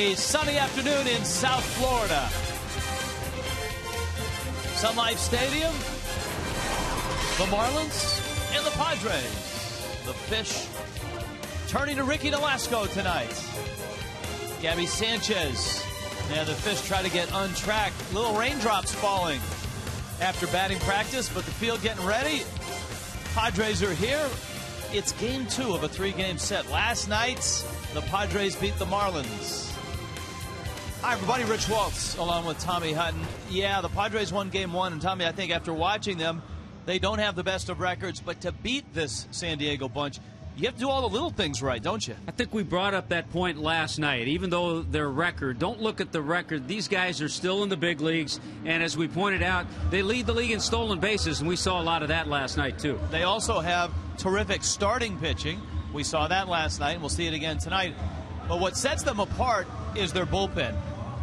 a sunny afternoon in South Florida. Sun Life Stadium, the Marlins and the Padres. The Fish turning to Ricky Nolasco tonight. Gabby Sanchez. Now the Fish try to get on track. Little raindrops falling after batting practice, but the field getting ready. Padres are here. It's game 2 of a 3-game set. Last night, the Padres beat the Marlins. Hi, everybody. Rich Waltz along with Tommy Hutton. Yeah, the Padres won game 1. And, Tommy, I think after watching them, they don't have the best of records. But to beat this San Diego bunch, you have to do all the little things right, don't you? I think we brought up that point last night. Even though their record, don't look at the record. These guys are still in the big leagues. And as we pointed out, they lead the league in stolen bases. And we saw a lot of that last night, too. They also have terrific starting pitching. We saw that last night, and we'll see it again tonight. But what sets them apart is their bullpen.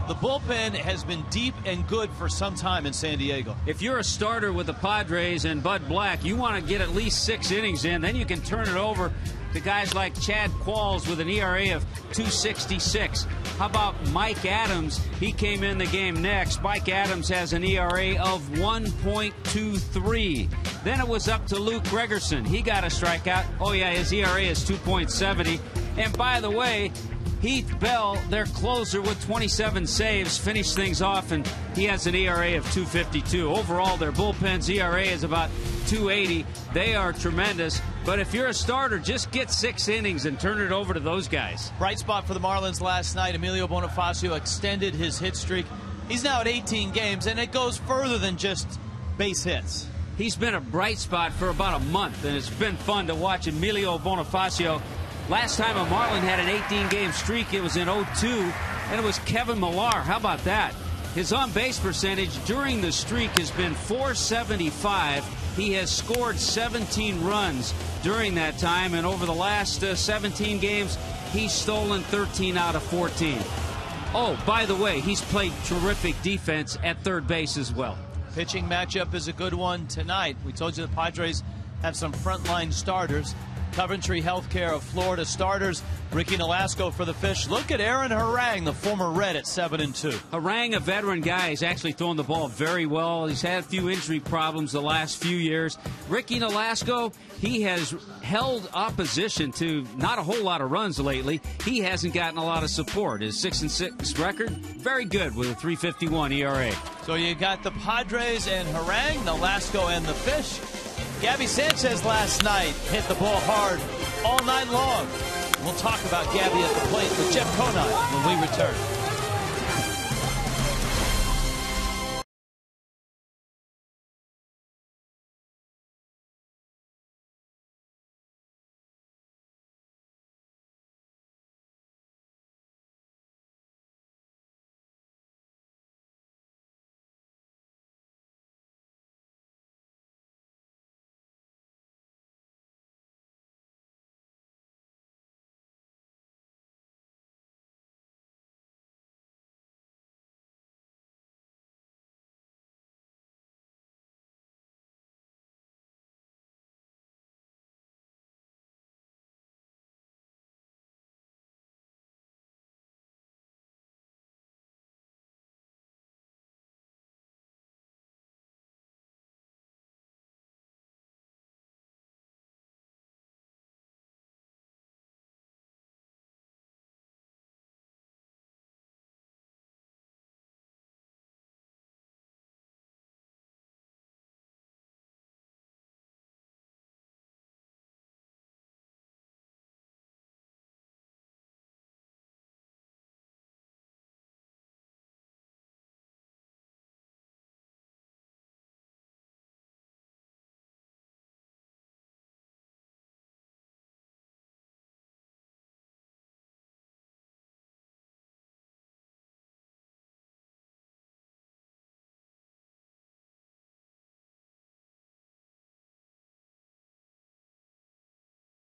The bullpen has been deep and good for some time in San Diego. If you're a starter with the Padres and Bud Black, you want to get at least 6 innings in. Then you can turn it over to guys like Chad Qualls with an ERA of 2.66. How about Mike Adams? He came in the game next. Mike Adams has an ERA of 1.23. Then it was up to Luke Gregerson. He got a strikeout. Oh, yeah, his ERA is 2.70. And by the way, Heath Bell, their closer with 27 saves, finished things off, and he has an ERA of 2.52. Overall, their bullpen's ERA is about 2.80. They are tremendous. But if you're a starter, just get 6 innings and turn it over to those guys. Bright spot for the Marlins last night. Emilio Bonifacio extended his hit streak. He's now at 18 games, and it goes further than just base hits. He's been a bright spot for about a month, and it's been fun to watch Emilio Bonifacio. Last time a Marlin had an 18-game streak, it was in 2002, and it was Kevin Millar. How about that? His on-base percentage during the streak has been .475. He has scored 17 runs during that time, and over the last 17 games, he's stolen 13 out of 14. Oh, by the way, he's played terrific defense at third base as well. Pitching matchup is a good one tonight. We told you the Padres have some frontline starters. Coventry Healthcare of Florida starters. Ricky Nolasco for the Fish. Look at Aaron Harang, the former Red, at 7-2. Harang, a veteran guy, is actually throwing the ball very well. He's had a few injury problems the last few years. Ricky Nolasco, he has held opposition to not a whole lot of runs lately. He hasn't gotten a lot of support. His 6-6 record, very good with a 3.51 ERA. So you got the Padres and Harang, Nolasco and the Fish. Gabby Sanchez last night hit the ball hard all night long. We'll talk about Gabby at the plate with Jeff Conine when we return.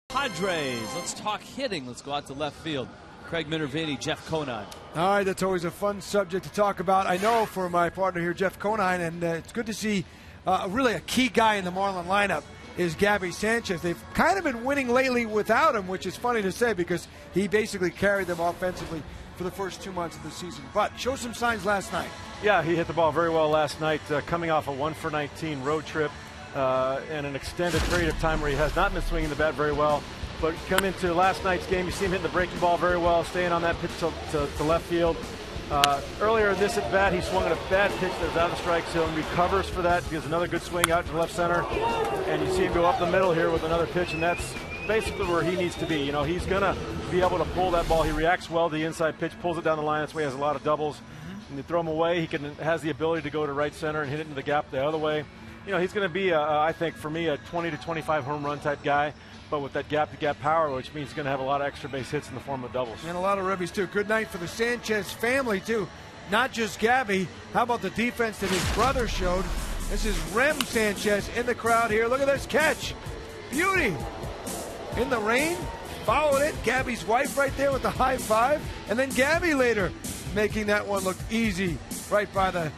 Padres. Let's talk hitting. Let's go out to left field. Craig Minervini, Jeff Conine. All right, that's always a fun subject to talk about. I know for my partner here, Jeff Conine, and it's good to see really a key guy in the Marlin lineup is Gabby Sanchez. They've kind of been winning lately without him, which is funny to say because he basically carried them offensively for the first 2 months of the season. But show some signs last night. Yeah, he hit the ball very well last night, coming off a 1-for-19 road trip and an extended period of time where he has not been swinging the bat very well. But come into last night's game, you see him hitting the breaking ball very well, staying on that pitch to left field. Earlier in this at bat, he swung at a bad pitch that was out of the strike zone, recovers for that, gives another good swing out to left center, and you see him go up the middle here with another pitch, and that's basically where he needs to be. You know, he's going to be able to pull that ball. He reacts well to the inside pitch, pulls it down the line. That's why he has a lot of doubles. And you throw him away, he has the ability to go to right center and hit it into the gap the other way. You know, he's going to be, I think, for me, a 20 to 25 home run type guy, but with that gap-to-gap power, which means he's going to have a lot of extra base hits in the form of doubles. And a lot of ribbies, too. Good night for the Sanchez family, too. Not just Gabby. How about the defense that his brother showed? This is Rem Sanchez in the crowd here. Look at this catch. Beauty. In the rain, followed it. Gabby's wife right there with the high five. And then Gabby later making that one look easy right by the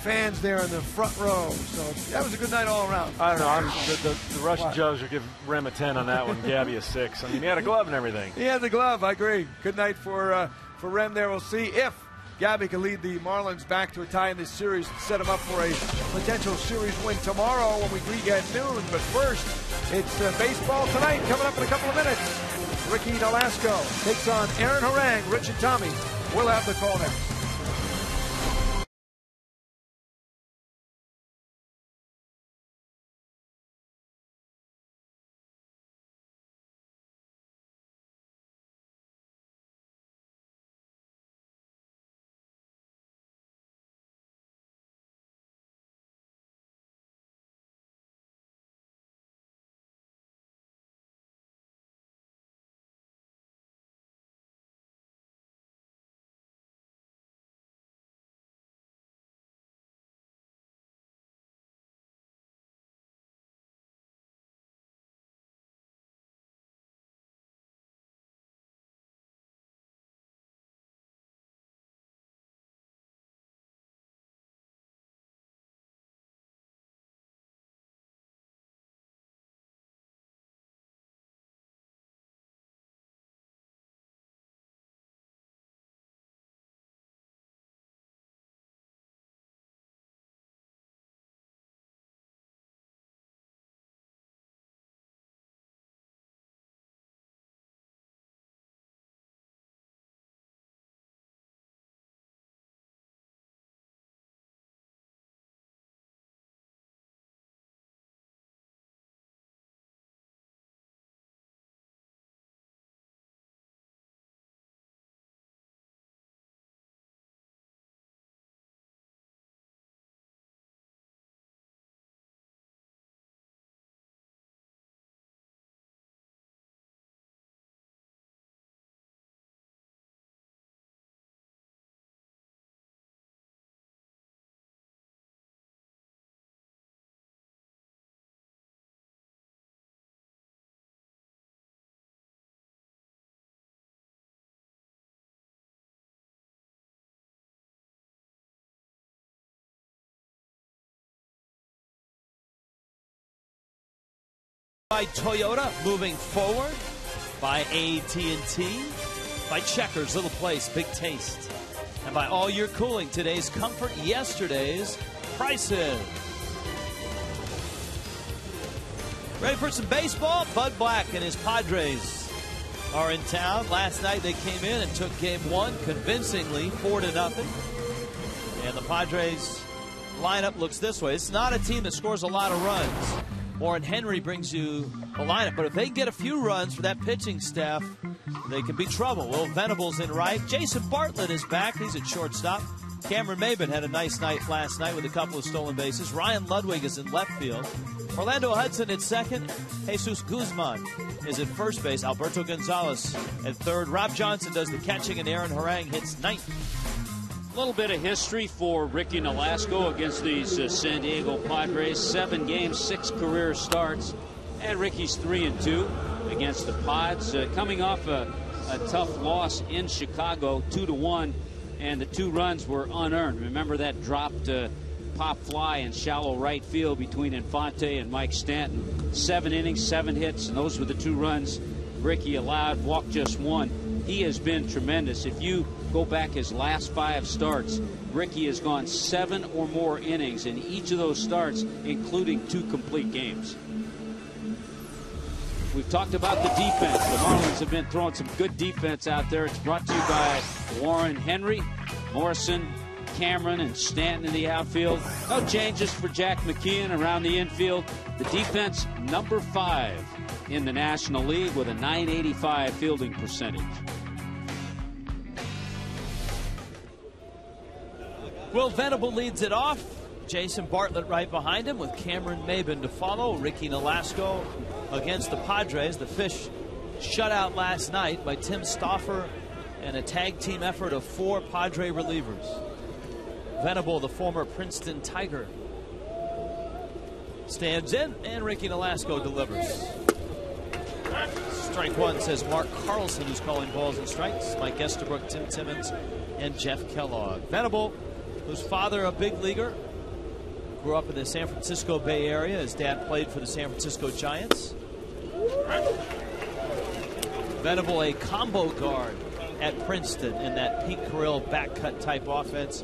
fans there in the front row. So that was a good night all around. I don't know. The Russian judge will give Rem a 10 on that one. Gabby a 6. I mean, he had a glove and everything. He had the glove. I agree. Good night for Rem there. We'll see if Gabby can lead the Marlins back to a tie in this series and set them up for a potential series win tomorrow when we meet at noon. But first, it's baseball tonight coming up in a couple of minutes. Ricky Nolasco takes on Aaron Harang. Rich and Tommy will have the call next. By Toyota, moving forward. By AT&T. By Checkers, little place, big taste. And by All Year Cooling, today's comfort, yesterday's prices. Ready for some baseball? Bud Black and his Padres are in town. Last night they came in and took game one convincingly, 4-0. And the Padres lineup looks this way. It's not a team that scores a lot of runs. Warren Henry brings you a lineup, but if they get a few runs for that pitching staff, they could be trouble. Will Venables in right. Jason Bartlett is back. He's at shortstop. Cameron Maben had a nice night last night with a couple of stolen bases. Ryan Ludwig is in left field. Orlando Hudson at second. Jesus Guzman is at first base. Alberto Gonzalez at third. Rob Johnson does the catching, and Aaron Harang hits ninth. A little bit of history for Ricky Nolasco against these San Diego Padres. 7 games, 6 career starts, and Ricky's 3-2 against the Pods. Coming off a tough loss in Chicago, 2-1, and the 2 runs were unearned. Remember that dropped pop fly in shallow right field between Infante and Mike Stanton. 7 innings, 7 hits, and those were the 2 runs Ricky allowed. Walked just 1. he has been tremendous. If you go back his last 5 starts, Ricky has gone 7 or more innings in each of those starts, including 2 complete games. We've talked about the defense. The Marlins have been throwing some good defense out there. It's brought to you by Warren Henry, Morrison, Cameron, and Stanton in the outfield. No changes for Jack McKeon around the infield. The defense, number 5 in the National League with a .985 fielding percentage. Will Venable leads it off. Jason Bartlett right behind him with Cameron Maben to follow. Ricky Nolasco against the Padres. The Fish shut out last night by Tim Stauffer and a tag team effort of 4 Padre relievers. Venable, the former Princeton Tiger, stands in, and Ricky Nolasco delivers. Strike 1, says Mark Carlson, who's calling balls and strikes. Mike Estabrook, Tim Timmons, and Jeff Kellogg. Venable, whose father a big leaguer, grew up in the San Francisco Bay Area. His dad played for the San Francisco Giants. Venable, a combo guard at Princeton in that Pete Carril back cut type offense,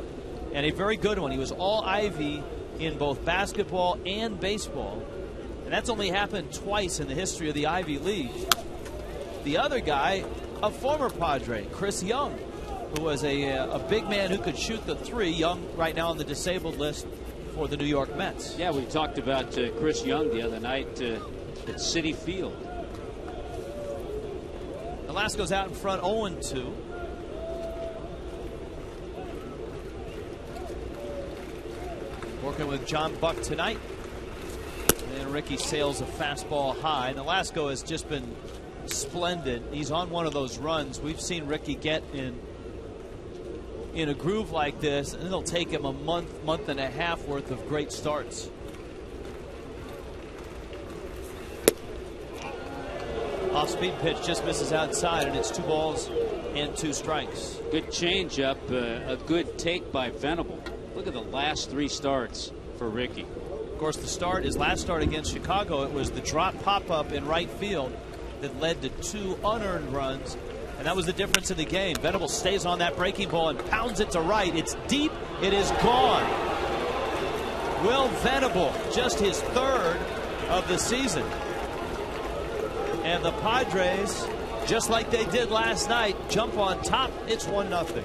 and a very good one. He was all Ivy in both basketball and baseball, and that's only happened twice in the history of the Ivy League. The other guy, a former Padre, Chris Young, who was a big man who could shoot the 3. Young right now on the disabled list for the New York Mets. Yeah, we talked about Chris Young the other night at Citi Field. Nolasco's out in front, 0-2. Working with John Buck tonight. And Ricky sails a fastball high. Nolasco has just been splendid. He's on one of those runs. We've seen Ricky get in a groove like this, and it'll take him a month and a half worth of great starts. Off-speed pitch just misses outside, and it's 2 balls and 2 strikes. Good changeup, a good take by Venable. Look at the last 3 starts for Ricky. Of course, his last start against Chicago, it was the drop pop-up in right field that led to 2 unearned runs, and that was the difference in the game. Venable stays on that breaking ball and pounds it to right. It's deep. It is gone. Will Venable, just his 3rd of the season. And the Padres, just like they did last night, jump on top. It's 1-0.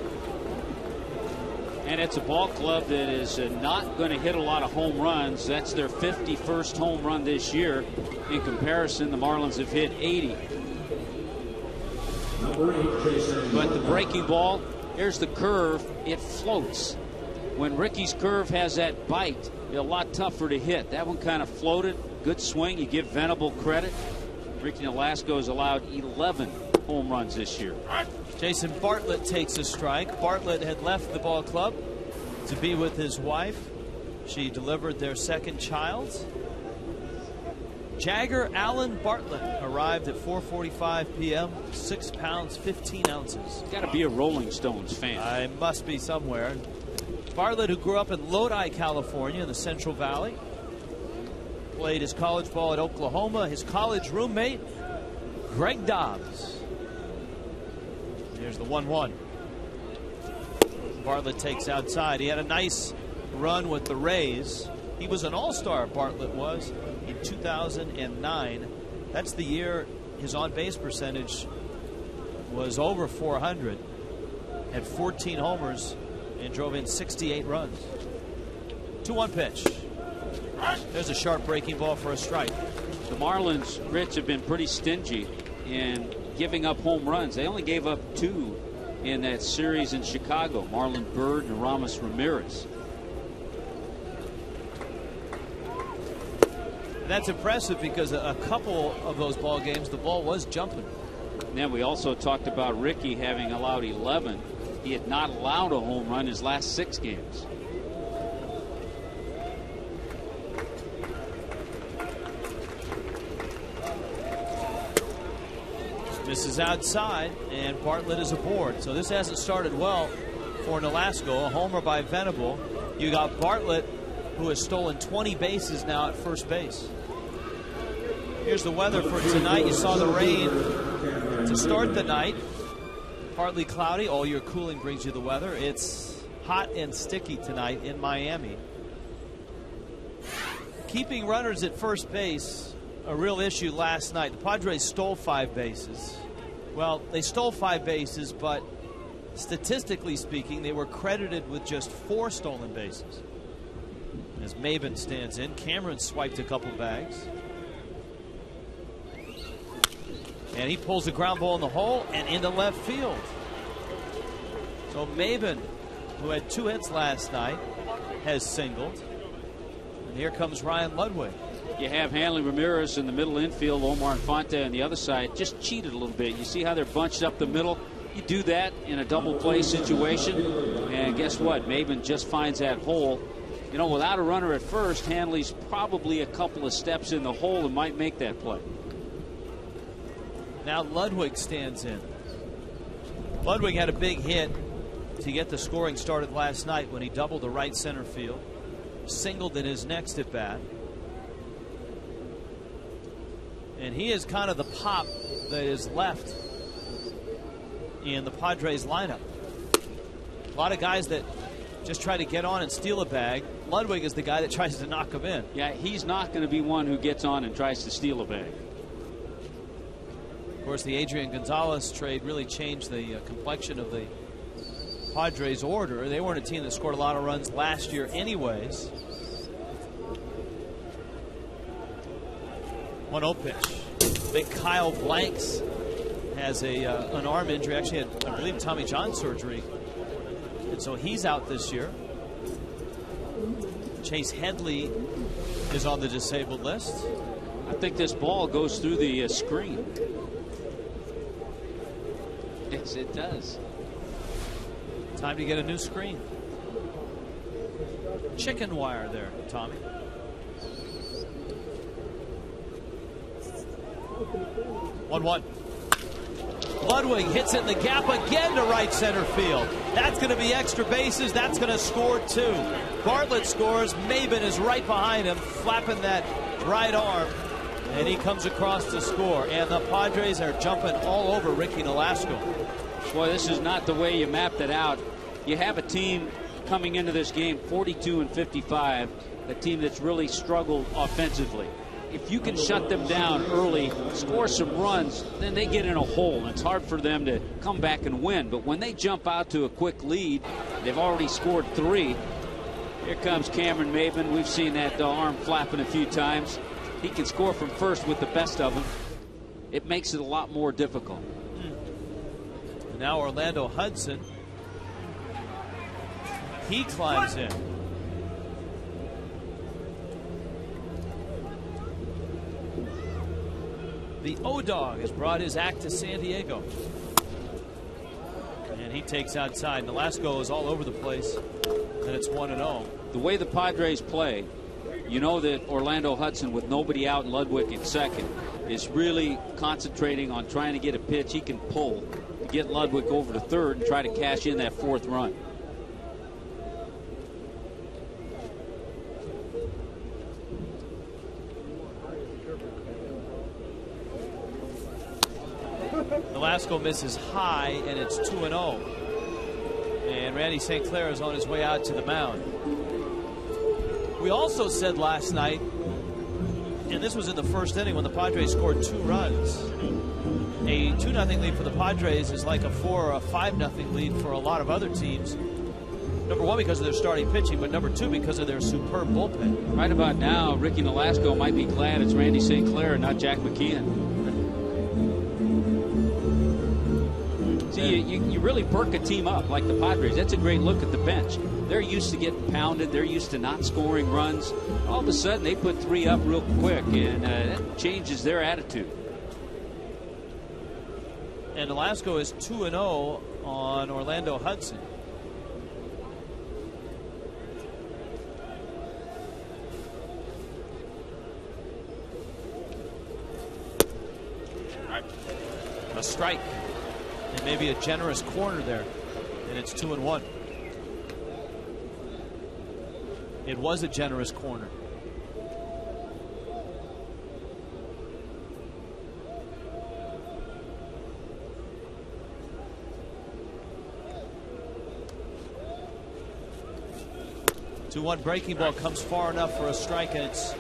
And it's a ball club that is not going to hit a lot of home runs. That's their 51st home run this year. In comparison, the Marlins have hit 80. But the breaking ball, here's the curve. It floats. When Ricky's curve has that bite, it's a lot tougher to hit. That one kind of floated. Good swing. You give Venable credit. Ricky Nolasco has allowed 11 home runs this year. Jason Bartlett takes a strike. Bartlett had left the ball club to be with his wife. She delivered their 2nd child. Jagger Allen Bartlett arrived at 4:45 p.m. 6 pounds 15 ounces. Got to be a Rolling Stones fan. I must be somewhere. Bartlett, who grew up in Lodi, California, in the Central Valley, played his college ball at Oklahoma. His college roommate, Greg Dobbs. Here's the 1-1. Bartlett takes outside. He had a nice run with the Rays. He was an all-star, Bartlett was, in 2009. That's the year his on-base percentage was over 400. Had 14 homers and drove in 68 runs. 2-1 pitch. There's a sharp breaking ball for a strike. The Marlins, Rich, have been pretty stingy in giving up home runs. They only gave up 2 in that series in Chicago. Marlon Byrd and Ramos Ramirez. That's impressive because a couple of those ball games, the ball was jumping. Then we also talked about Ricky having allowed 11. He had not allowed a home run his last 6 games. This is outside, and Bartlett is aboard. So this hasn't started well for Nolasco. A homer by Venable. You got Bartlett, who has stolen 20 bases now at first base. Here's the weather for tonight. You saw the rain to start the night. Partly cloudy. All your cooling brings you the weather. It's hot and sticky tonight in Miami. Keeping runners at first base, a real issue last night. The Padres stole 5 bases. Well, they stole 5 bases, but statistically speaking, they were credited with just 4 stolen bases. As Maben stands in, Cameron swiped a couple bags. And he pulls a ground ball in the hole and into left field. So Maben, who had 2 hits last night, has singled. And here comes Ryan Ludwig. You have Hanley Ramirez in the middle infield, Omar Infante on the other side. Just cheated a little bit. You see how they're bunched up the middle? You do that in a double play situation, and guess what? Maben just finds that hole. You know, without a runner at first, Hanley's probably a couple of steps in the hole and might make that play. Now Ludwig stands in. Ludwig had a big hit to get the scoring started last night when he doubled the right center field. Singled in his next at bat. And he is kind of the pop that is left in the Padres lineup. A lot of guys that just try to get on and steal a bag. Ludwig is the guy that tries to knock him in. Yeah, he's not going to be one who gets on and tries to steal a bag. Of course, the Adrian Gonzalez trade really changed the complexion of the Padres order. They weren't a team that scored a lot of runs last year anyways. 1-0 pitch. Big Kyle Blanks has an arm injury. Actually had, I believe, Tommy John surgery. And so he's out this year. Chase Headley is on the disabled list. I think this ball goes through the screen. Yes, it does. Time to get a new screen. Chicken wire there, Tommy. 1-1. Ludwig hits it in the gap again to right center field. That's going to be extra bases. That's going to score 2. Bartlett scores. Maben is right behind him, flapping that right arm. And he comes across to score. And the Padres are jumping all over Ricky Nolasco. Boy, this is not the way you mapped it out. You have a team coming into this game 42-55, a team that's really struggled offensively. If you can shut them down early, score some runs, then they get in a hole. It's hard for them to come back and win. But when they jump out to a quick lead, they've already scored 3. Here comes Cameron Maben. We've seen that arm flapping a few times. He can score from first with the best of them. It makes it a lot more difficult. Now Orlando Hudson. He climbs in. The O-Dog has brought his act to San Diego. And he takes outside. Nolasco is all over the place. And it's 1-0. The way the Padres play, you know that Orlando Hudson, with nobody out and Ludwig in second, is really concentrating on trying to get a pitch he can pull to get Ludwig over to third and try to cash in that 4th run. Nolasco misses high, and it's 2-0. And Randy St. Clair is on his way out to the mound. We also said last night, and this was in the first inning when the Padres scored 2 runs. A 2-0 lead for the Padres is like a 4 or a 5-0 lead for a lot of other teams. Number 1, because of their starting pitching, but number 2, because of their superb bullpen. Right about now, Ricky Nolasco might be glad it's Randy St. Clair and not Jack McKeon. See, you really perk a team up like the Padres. That's a great look at the bench. They're used to getting pounded. They're used to not scoring runs. All of a sudden, they put 3 up real quick, and that changes their attitude. And Nolasco is 2-0 on Orlando Hudson. A strike. And maybe a generous corner there. And it's 2-1. It was a generous corner. 2-1 breaking ball comes far enough for a strike, and it's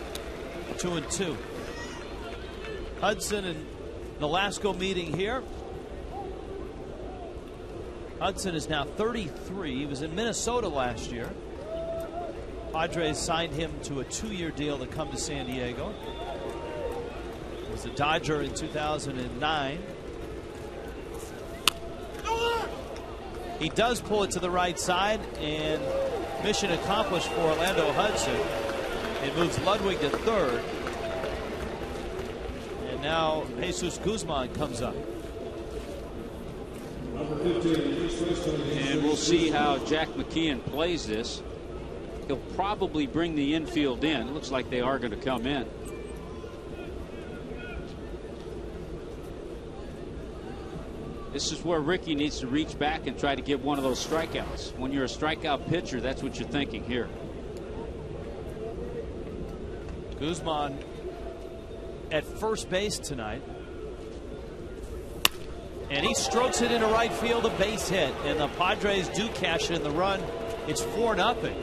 2-2. Hudson and Nolasco meeting here. Hudson is now 33. He was in Minnesota last year. Padres signed him to a 2-year deal to come to San Diego. He was a Dodger in 2009. He does pull it to the right side, and mission accomplished for Orlando Hudson. It moves Ludwig to third. And now Jesus Guzman comes up. And we'll see how Jack McKeon plays this. He'll probably bring the infield in. It looks like they are going to come in. This is where Ricky needs to reach back and try to get one of those strikeouts. When you're a strikeout pitcher, that's what you're thinking here. Guzman at first base tonight. And he strokes it into right field, a base hit. And the Padres do cash in the run. It's 4-0.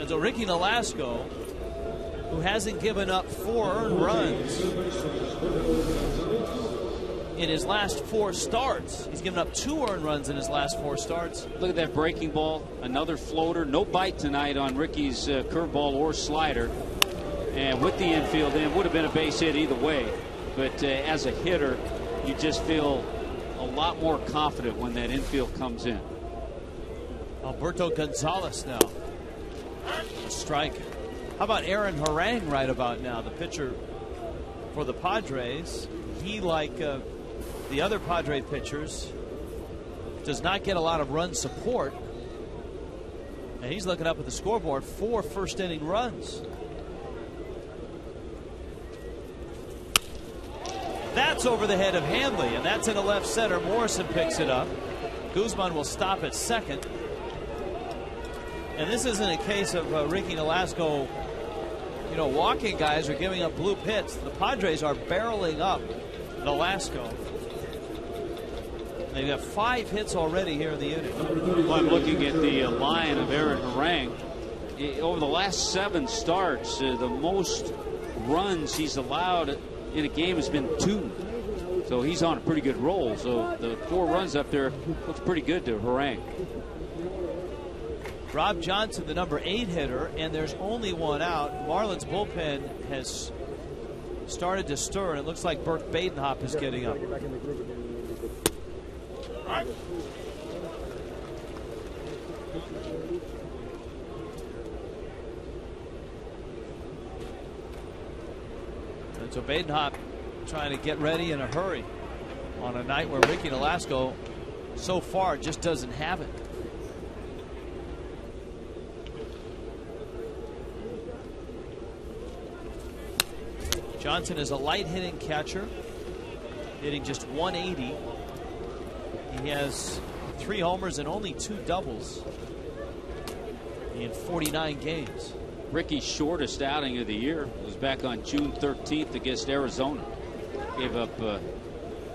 And so Ricky Nolasco, who hasn't given up 4 earned runs in his last 4 starts. He's given up 2 earned runs in his last 4 starts. Look at that breaking ball, another floater. No bite tonight on Ricky's curveball or slider. And with the infield in, would have been a base hit either way. But as a hitter, you just feel a lot more confident when that infield comes in. Alberto Gonzalez now. A strike. How about Aaron Harang right about now, the pitcher for the Padres? He, like the other Padre pitchers, does not get a lot of run support. And he's looking up at the scoreboard, 4 first-inning runs. That's over the head of Hanley, and that's in the left center. Morrison picks it up. Guzman will stop at second. And this isn't a case of Ricky Nolasco, you know, walking guys or giving up bloop hits. The Padres are barreling up Nolasco. They've got 5 hits already here in the inning. Well, I'm looking at the line of Aaron Harang. Over the last 7 starts, the most runs he's allowed in a game has been 2. So he's on a pretty good roll. So the 4 runs up there looks pretty good to Harang. Rob Johnson, the number 8 hitter, and there's only 1 out. Marlins bullpen has started to stir, and it looks like Burke Badenhop is getting up. And so Badenhop trying to get ready in a hurry on a night where Ricky Nolasco so far just doesn't have it. Johnson is a light hitting catcher, hitting just 180. He has 3 homers and only 2 doubles in 49 games. Ricky's shortest outing of the year was back on June 13th against Arizona. Gave up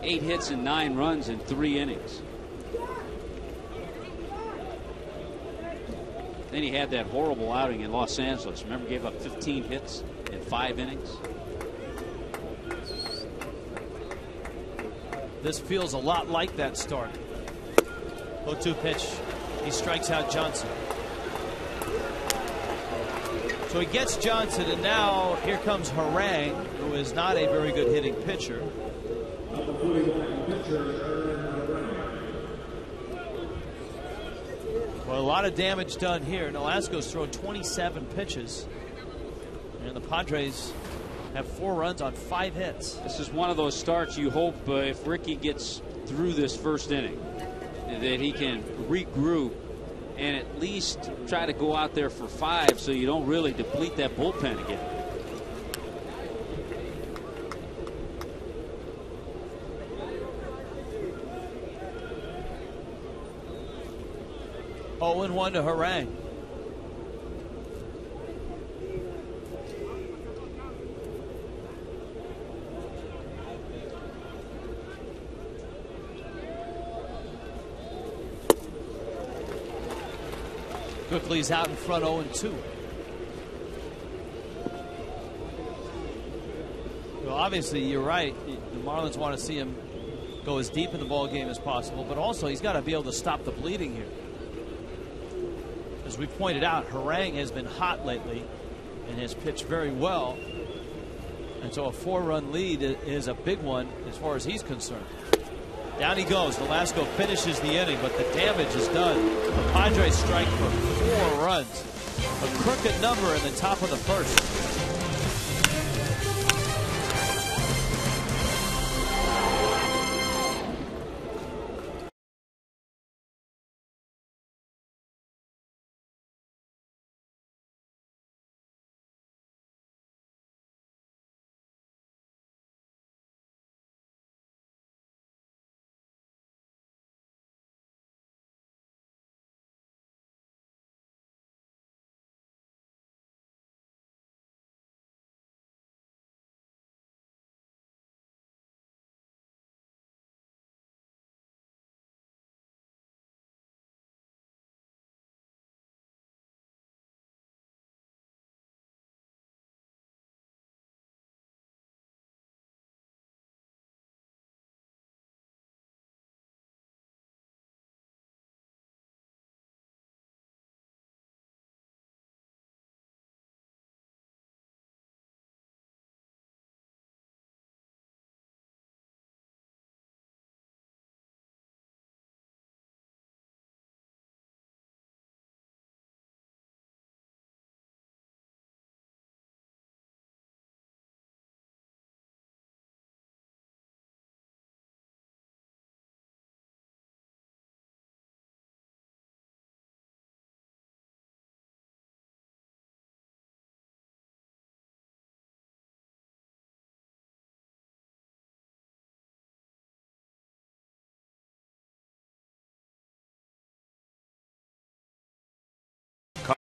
8 hits and 9 runs in 3 innings. Then he had that horrible outing in Los Angeles. Remember, gave up 15 hits in 5 innings. This feels a lot like that start. 0-2 pitch. He strikes out Johnson. So he gets Johnson, and now here comes Harang, who is not a very good hitting pitcher. Well, a lot of damage done here. Nolasco's thrown 27 pitches, and the Padres have 4 runs on 5 hits. This is one of those starts you hope if Ricky gets through this first inning that he can regroup and at least try to go out there for 5 so you don't really deplete that bullpen again. Oh, and 1 to Harang. Quickly he's out in front 0-2. Well, obviously, you're right. The Marlins want to see him go as deep in the ball game as possible, but also he's got to be able to stop the bleeding here. As we pointed out, Harang has been hot lately and has pitched very well. And so a 4-run lead is a big one as far as he's concerned. Down he goes. Velasco finishes the inning, but the damage is done. The Padres strike for 4 runs. A crooked number in the top of the first.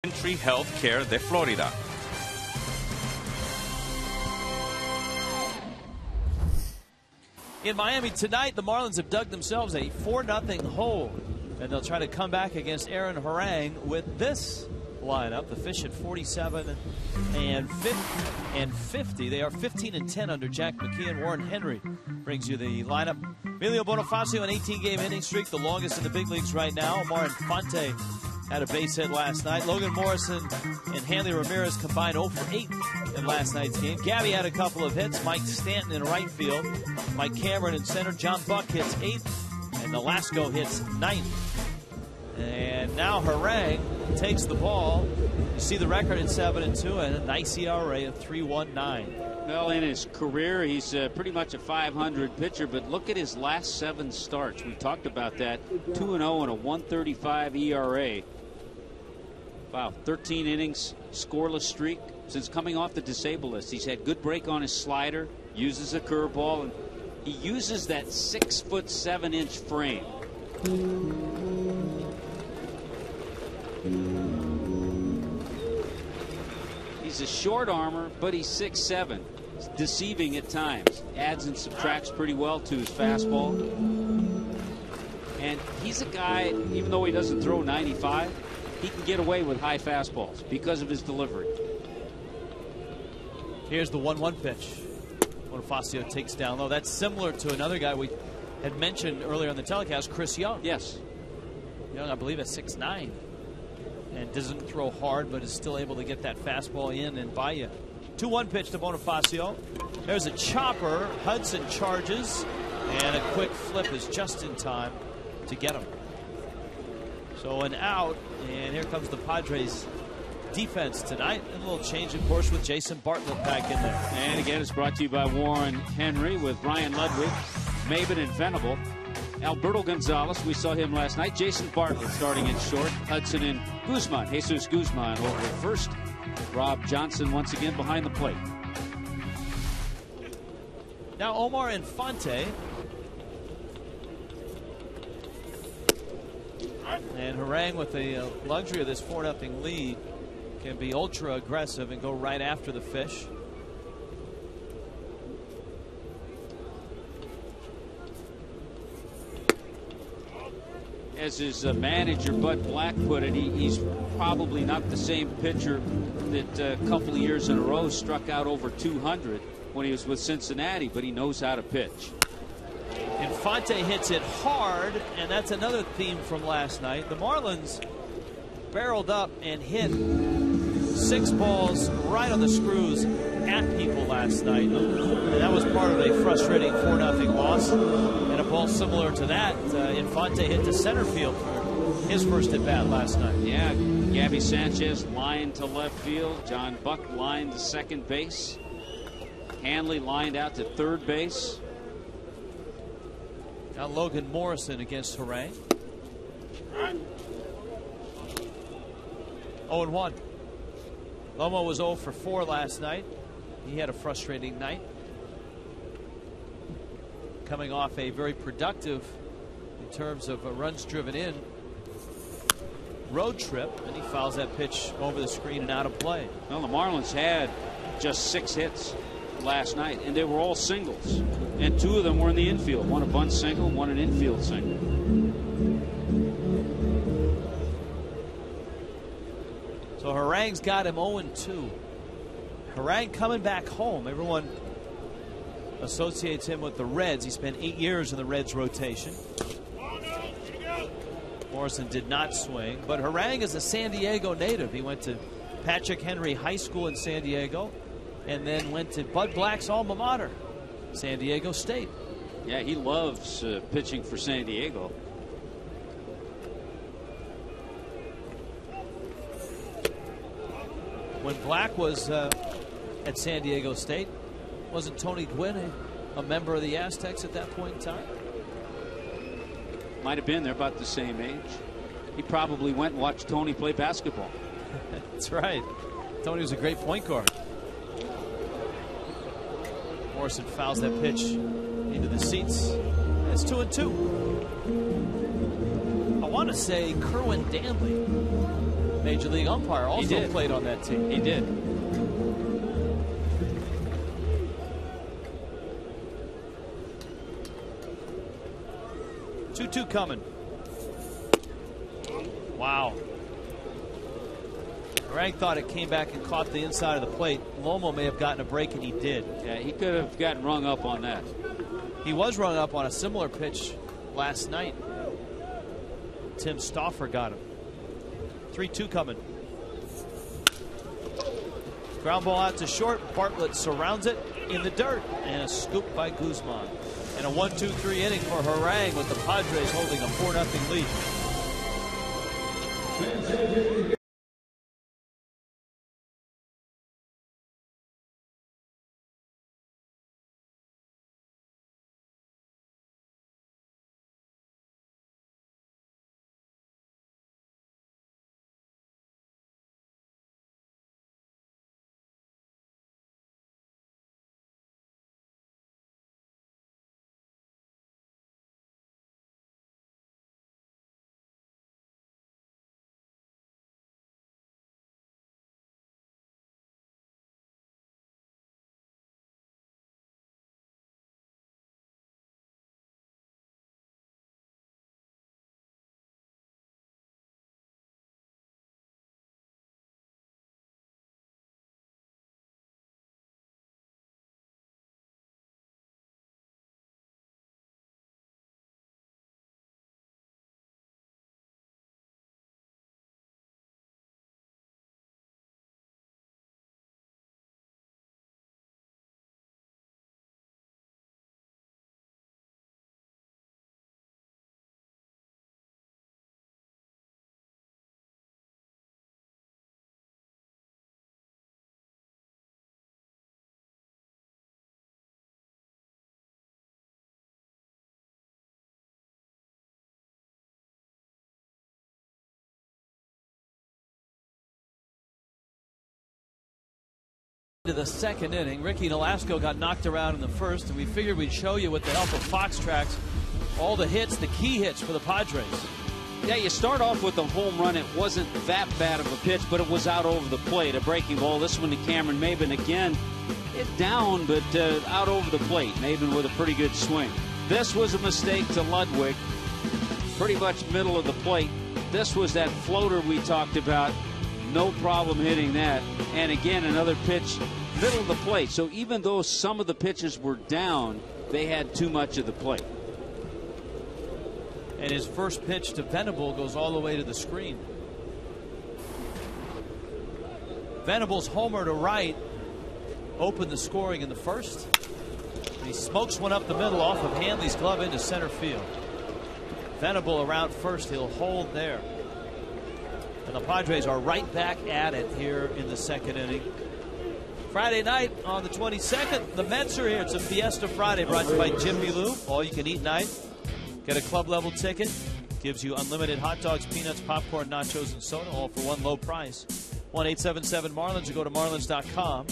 Country Healthcare de Florida. In Miami tonight, the Marlins have dug themselves a 4-0 hole, and they'll try to come back against Aaron Harang with this lineup. The Fish at 47 and 50. They are 15-10 under Jack McKeon. Warren Henry brings you the lineup. Emilio Bonifacio, an 18-game inning streak, the longest in the big leagues right now. Omar Infante had a base hit last night. Logan Morrison and Hanley Ramirez combined 0 for 8 in last night's game. Gabby had a couple of hits. Mike Stanton in right field. Mike Cameron in center. John Buck hits 8th. And Velasco hits 9th. And now Harang takes the ball. You see the record at 7-2 and a nice ERA of 3.19. Well, in his career, he's pretty much a 500 pitcher, but look at his last 7 starts. We talked about that. 2-0 and a 1.35 ERA. Wow, 13 innings, scoreless streak since coming off the disabled list. He's had good break on his slider, uses a curveball, and he uses that 6'7" frame. He's a short armor, but he's 6'7". It's deceiving at times. Adds and subtracts pretty well to his fastball. And he's a guy, even though he doesn't throw 95, he can get away with high fastballs because of his delivery. Here's the 1-1 pitch. Bonifacio takes down low. That's similar to another guy we had mentioned earlier on the telecast, Chris Young. Yes. Young, I believe, at 6'9", and doesn't throw hard, but is still able to get that fastball in and by you. 2-1 pitch to Bonifacio. There's a chopper. Hudson charges, and a quick flip is just in time to get him. So an out, and here comes the Padres defense tonight. A little change, of course, with Jason Bartlett back in there. And again, it's brought to you by Warren Henry with Ryan Ludwig, Maben, and Venable. Alberto Gonzalez, we saw him last night. Jason Bartlett starting in short. Hudson and Guzman, Jesus Guzman over at first. Rob Johnson once again behind the plate. Now Omar Infante. And Harang, with the luxury of this 4-0 lead, can be ultra aggressive and go right after the Fish. As his manager Bud Black put it, he's probably not the same pitcher that a couple of years in a row struck out over 200 when he was with Cincinnati, but he knows how to pitch. Infante hits it hard, and that's another theme from last night. The Marlins barreled up and hit 6 balls right on the screws at people last night. And that was part of a frustrating 4-0 loss. And a ball similar to that, Infante hit to center field for his first at bat last night. Yeah, Gabby Sanchez lined to left field. John Buck lined to second base. Hanley lined out to third base. Now Logan Morrison against Harang. 0-1. Lomo was 0 for 4 last night. He had a frustrating night, coming off a very productive, in terms of runs driven in, road trip, and he fouls that pitch over the screen and out of play. Well, the Marlins had just 6 hits last night, and they were all singles, and 2 of them were in the infield. One a bunt single, one an infield single. So Harang's got him 0-2. Harang coming back home. Everyone associates him with the Reds. He spent 8 years in the Reds rotation. Morrison did not swing, but Harang is a San Diego native. He went to Patrick Henry High School in San Diego and then went to Bud Black's alma mater, San Diego State. Yeah, he loves pitching for San Diego. When Black was at San Diego State, wasn't Tony Gwynn a member of the Aztecs at that point in time? Might have been. They're about the same age. He probably went and watched Tony play basketball. That's right. Tony was a great point guard. Morrison fouls that pitch into the seats. It's 2-2. I want to say Kerwin Danley, Major League umpire, also played on that team. He did. Two coming. Wow. Harang thought it came back and caught the inside of the plate. Lomo may have gotten a break, and he did. Yeah, he could have gotten rung up on that. He was rung up on a similar pitch last night. Tim Stauffer got him. 3-2 coming. Ground ball out to short. Bartlett surrounds it in the dirt, and a scoop by Guzman. And a 1-2-3 inning for Harang, with the Padres holding a 4-0 lead. To the second inning, Ricky Nolasco got knocked around in the first, and we figured we'd show you with the help of Fox Tracks all the hits, the key hits for the Padres. Yeah, you start off with a home run. It wasn't that bad of a pitch, but it was out over the plate. A breaking ball. This one to Cameron Maben again. It down, but out over the plate. Maben with a pretty good swing. This was a mistake to Ludwig. Pretty much middle of the plate. This was that floater we talked about. No problem hitting that. And again, another pitch, middle of the plate. So even though some of the pitches were down, they had too much of the plate. And his first pitch to Venable goes all the way to the screen. Venable's homer to right opened the scoring in the first. He smokes one up the middle off of Hanley's glove into center field. Venable around first. He'll hold there. And the Padres are right back at it here in the second inning. Friday night on the 22nd, the Mets are here. It's a Fiesta Friday brought to you by Jimmy Lou. All you can eat night. Get a club level ticket. Gives you unlimited hot dogs, peanuts, popcorn, nachos, and soda, all for one low price. 1-877-MARLINS or go to marlins.com.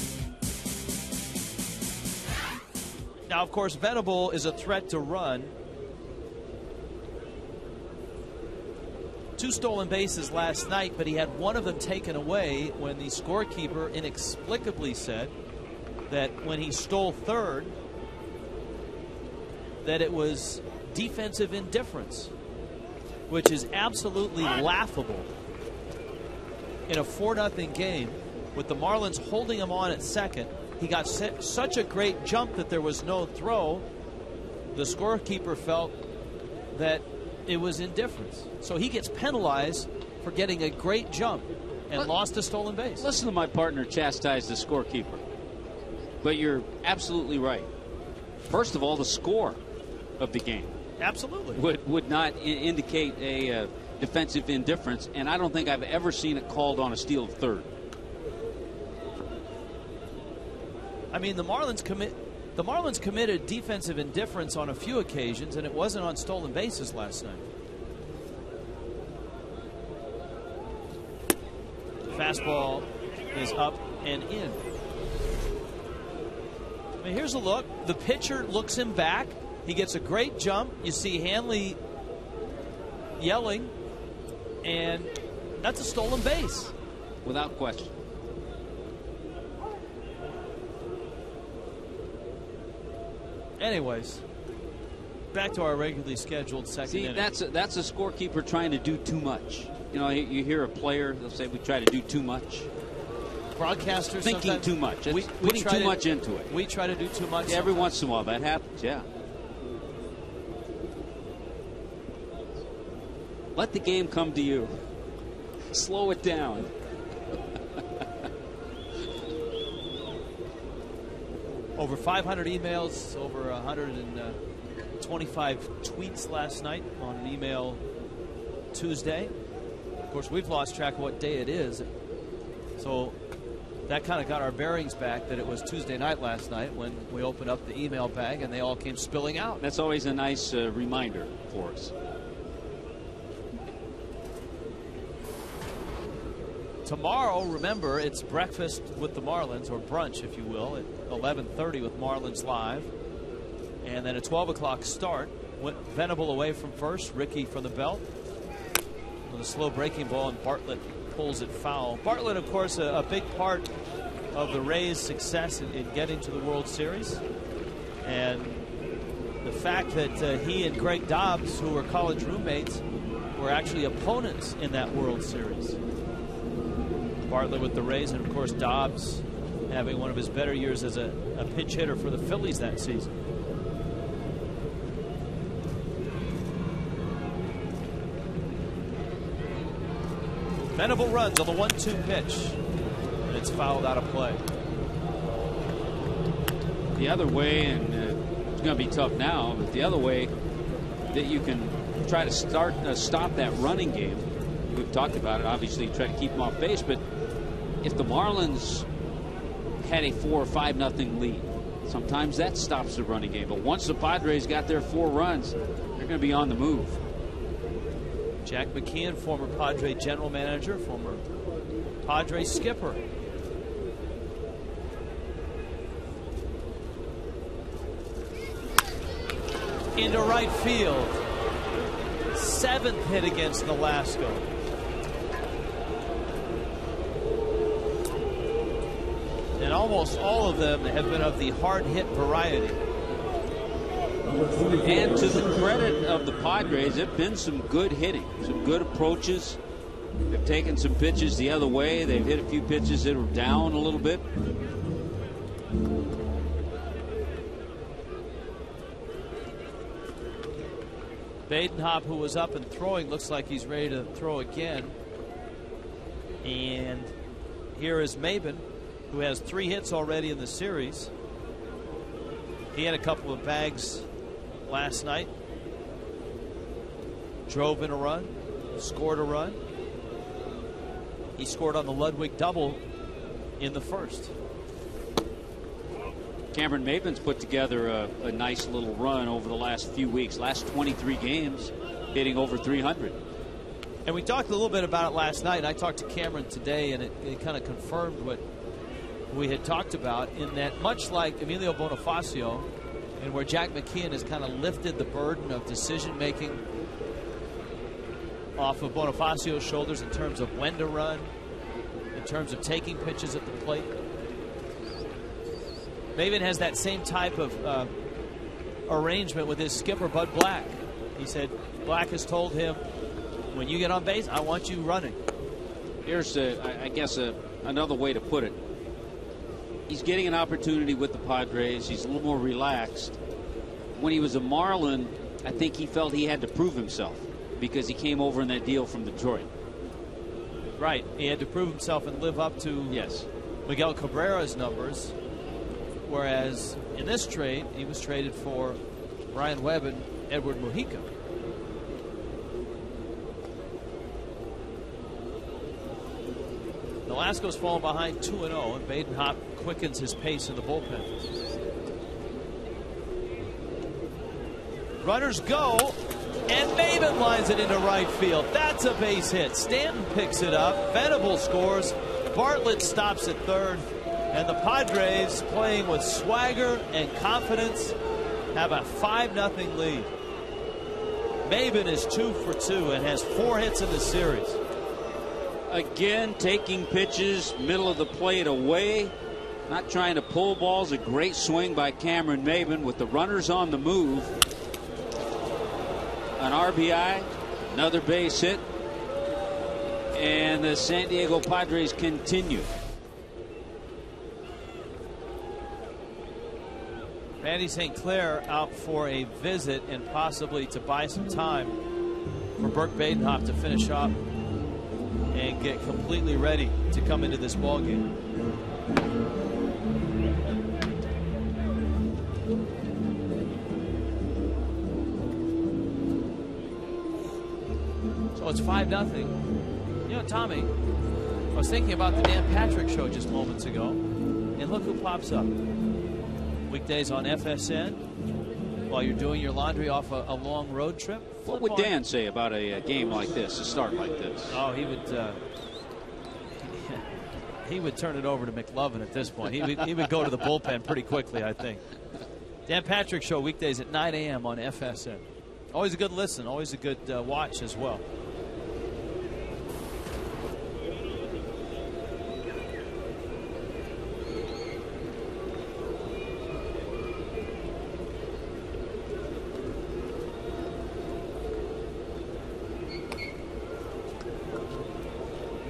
Now, of course, Venable is a threat to run. 2 stolen bases last night, but he had one of them taken away when the scorekeeper inexplicably said that when he stole third, that it was defensive indifference, which is absolutely laughable in a 4-0 game with the Marlins holding him on at second. He got such a great jump that there was no throw. The scorekeeper felt that it was indifference. So he gets penalized for getting a great jump and lost a stolen base. Listen to my partner chastise the scorekeeper. But you're absolutely right. First of all, the score of the game absolutely would not indicate a defensive indifference, and I don't think I've ever seen it called on a steal of third. I mean, the Marlins committed defensive indifference on a few occasions, and it wasn't on stolen bases last night. Fastball is up and in. I mean, here's a look. The pitcher looks him back. He gets a great jump. You see Hanley yelling, and that's a stolen base. Without question. Anyways, back to our regularly scheduled second inning. That's a scorekeeper trying to do too much. You know, you hear a player, they'll say we try to do too much. Broadcasters thinking too much. It's putting too much into it. We try to do too much. Yeah, every once in a while that happens, yeah. Let the game come to you. Slow it down. Over 500 emails, over 125 tweets last night on an email Tuesday. Of course, we've lost track of what day it is. So that kind of got our bearings back that it was Tuesday night last night when we opened up the email bag and they all came spilling out. That's always a nice reminder for us. Tomorrow, remember, it's breakfast with the Marlins, or brunch, if you will, at 11:30 with Marlins Live. And then a 12 o'clock start. Went Venable away from first, Ricky from the belt. With a slow breaking ball, and Bartlett pulls it foul. Bartlett, of course, a big part of the Rays' success in getting to the World Series. And the fact that he and Greg Dobbs, who were college roommates, were actually opponents in that World Series. Bartlett with the Rays, and of course Dobbs having one of his better years as a pinch hitter for the Phillies that season. Venable runs on the 1-2 pitch, and it's fouled out of play. The other way, and it's going to be tough now, but the other way that you can try to stop that running game, we've talked about it, obviously try to keep them off base, but if the Marlins had a 4 or 5-0 lead, sometimes that stops the running game. But once the Padres got their 4 runs, they're going to be on the move. Jack McKeon, former Padre general manager, former Padre skipper. Into right field. 7th hit against Nolasco. And almost all of them have been of the hard hit variety. And to the credit of the Padres, there have been some good hitting, some good approaches. They've taken some pitches the other way. They've hit a few pitches that were down a little bit. Badenhop, who was up and throwing, looks like he's ready to throw again. And here is Maben, who has 3 hits already in the series. He had a couple of bags last night. Drove in a run, scored a run. He scored on the Ludwig double in the first. Cameron Maben's put together a nice little run over the last few weeks. Last 23 games, hitting over 300. And we talked a little bit about it last night. And I talked to Cameron today, and it kind of confirmed what we had talked about, in that much like Emilio Bonifacio, and where Jack McKeon has kind of lifted the burden of decision making off of Bonifacio's shoulders in terms of when to run, in terms of taking pitches at the plate. Maven has that same type of arrangement with his skipper, Bud Black. He said Black has told him, when you get on base, I want you running. Here's, I guess, another way to put it. He's getting an opportunity with the Padres. He's a little more relaxed. When he was a Marlin, I think he felt he had to prove himself because he came over in that deal from Detroit. Right. He had to prove himself and live up to Miguel Cabrera's numbers. Whereas in this trade, he was traded for Ryan Webb and Edward Mujica. Nolasco's fallen behind 2-0, and Badenhop quickens his pace in the bullpen. Runners go, and Maven lines it into right field. That's a base hit. Stanton picks it up. Venable scores. Bartlett stops at third. And the Padres, playing with swagger and confidence, have a 5-0 lead. Maven is 2 for 2 and has 4 hits in the series. Again, taking pitches middle of the plate away, not trying to pull balls. A great swing by Cameron Maben with the runners on the move. An RBI, another base hit, and the San Diego Padres continue. Randy St. Clair out for a visit and possibly to buy some time for Burke Badenhop to finish up and get completely ready to come into this ball game. So it's 5-0. You know, Tommy, I was thinking about the Dan Patrick show just moments ago, and look who pops up. Weekdays on FSN while you're doing your laundry off a long road trip. What would Dan say about a game like this, a start like this? Oh, he would turn it over to McLovin at this point. He would go to the bullpen pretty quickly, I think. Dan Patrick Show weekdays at 9 a.m. on FSN. Always a good listen, always a good watch as well.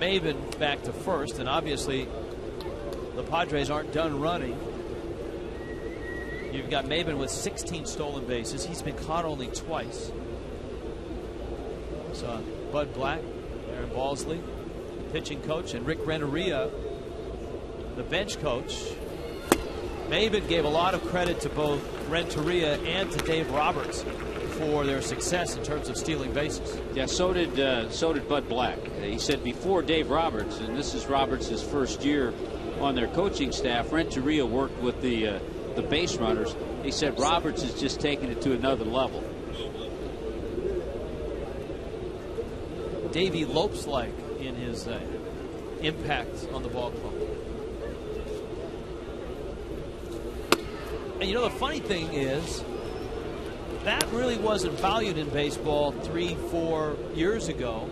Maven back to first, and obviously the Padres aren't done running. You've got Maven with 16 stolen bases. He's been caught only twice. So Bud Black, Aaron Balsley, pitching coach, and Rick Renteria, the bench coach. Maven gave a lot of credit to both Renteria and to Dave Roberts for their success in terms of stealing bases. Yeah, so did Bud Black. He said before Dave Roberts, and this is Roberts' first year on their coaching staff, Renteria worked with the base runners. He said Roberts has just taken it to another level. Davey Lopes-like in his impact on the ball club. And you know, the funny thing is, that really wasn't valued in baseball 3-4 years ago,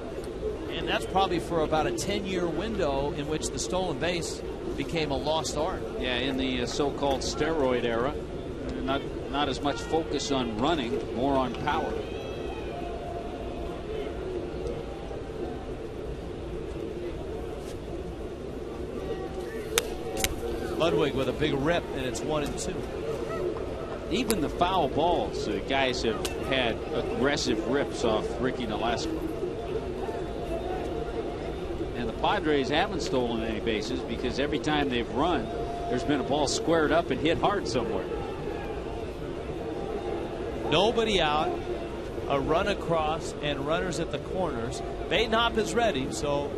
and that's probably for about a 10-year window in which the stolen base became a lost art. Yeah, in the so-called steroid era. Not not as much focus on running, more on power. Ludwig with a big rip, and it's 1-2. Even the foul balls, guys have had aggressive rips off Ricky Nolasco. And the Padres haven't stolen any bases because every time they've run, there's been a ball squared up and hit hard somewhere. Nobody out, a run across, and runners at the corners. Batenhop is ready, so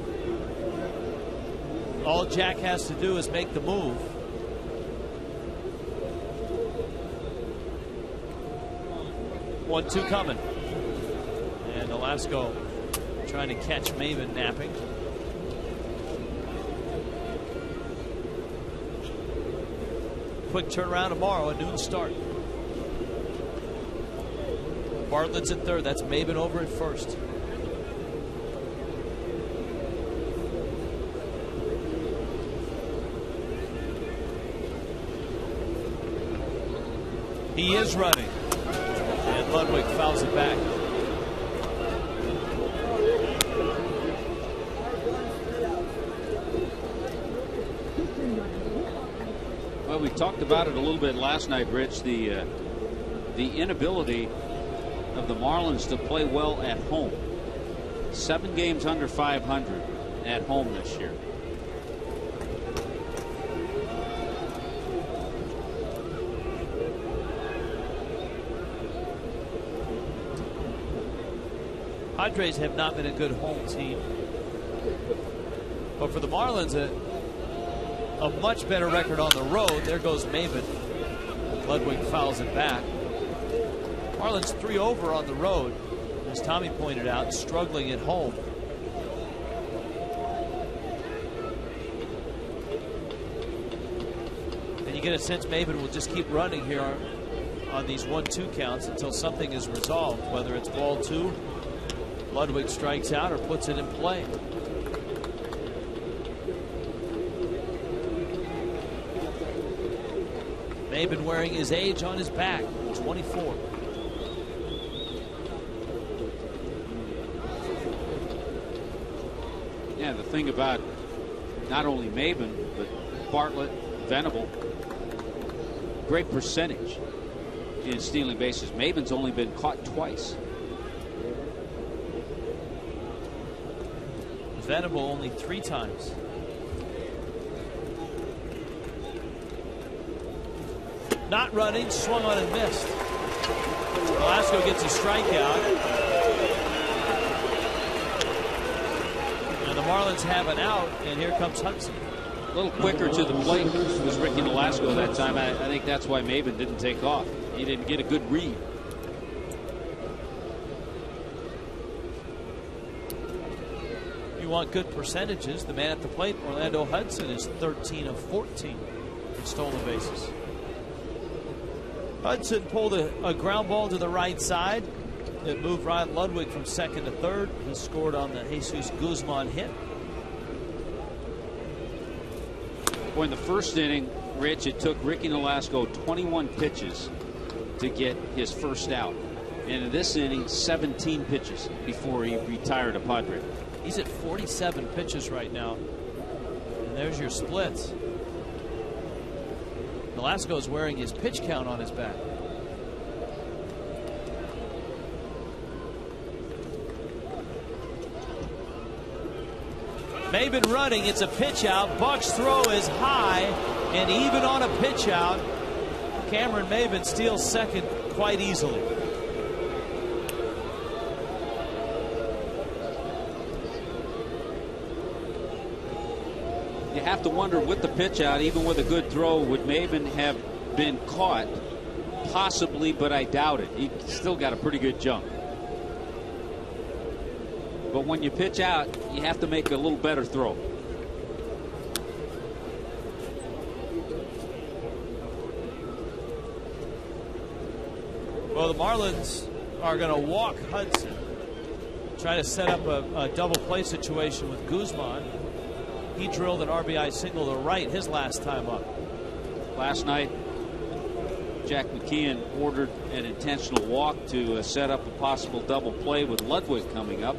all Jack has to do is make the move. One-two coming. And Nolasco trying to catch Maven napping. Quick turnaround tomorrow, a noon start. Bartlett's at third. That's Maven over at first. He is running. And Ludwig fouls it back. Well, we talked about it a little bit last night, Rich. The inability of the Marlins to play well at home. 7 games under 500 at home this year. Padres have not been a good home team. But for the Marlins, a much better record on the road. There goes Maven. Ludwig fouls it back. Marlins 3 over on the road, as Tommy pointed out, struggling at home. And you get a sense Maven will just keep running here on these 1-2 counts until something is resolved, whether it's ball 2, Ludwig strikes out, or puts it in play. Maven wearing his age on his back, 24. Yeah, the thing about not only Maven, but Bartlett, Venable, great percentage in stealing bases. Maven's only been caught twice. Venable only 3 times. Not running, swung on and missed. Nolasco gets a strikeout. And the Marlins have an out, and here comes Hudson. A little quicker to the plate was Ricky Nolasco that time. I think that's why Maven didn't take off. He didn't get a good read. You want good percentages. The man at the plate, Orlando Hudson, is 13 of 14 in stolen bases. Hudson pulled a ground ball to the right side. It moved Ryan Ludwig from second to third. He scored on the Jesus Guzman hit. Well, in the first inning, Rich, it took Ricky Nolasco 21 pitches to get his first out. And in this inning, 17 pitches before he retired a Padre. He's at 47 pitches right now. And there's your splits. Nolasco is wearing his pitch count on his back. Maven running. It's a pitch out. Buck's throw is high, and even on a pitch out, Cameron Maven steals second quite easily. You have to wonder, with the pitch out, even with a good throw, would Maven have been caught? Possibly, but I doubt it. He still got a pretty good jump. But when you pitch out, you have to make a little better throw. Well, the Marlins are going to walk Hudson, try to set up a double play situation with Guzman. He drilled an RBI single to right his last time up. Last night, Jack McKeon ordered an intentional walk to set up a possible double play with Ludwig coming up,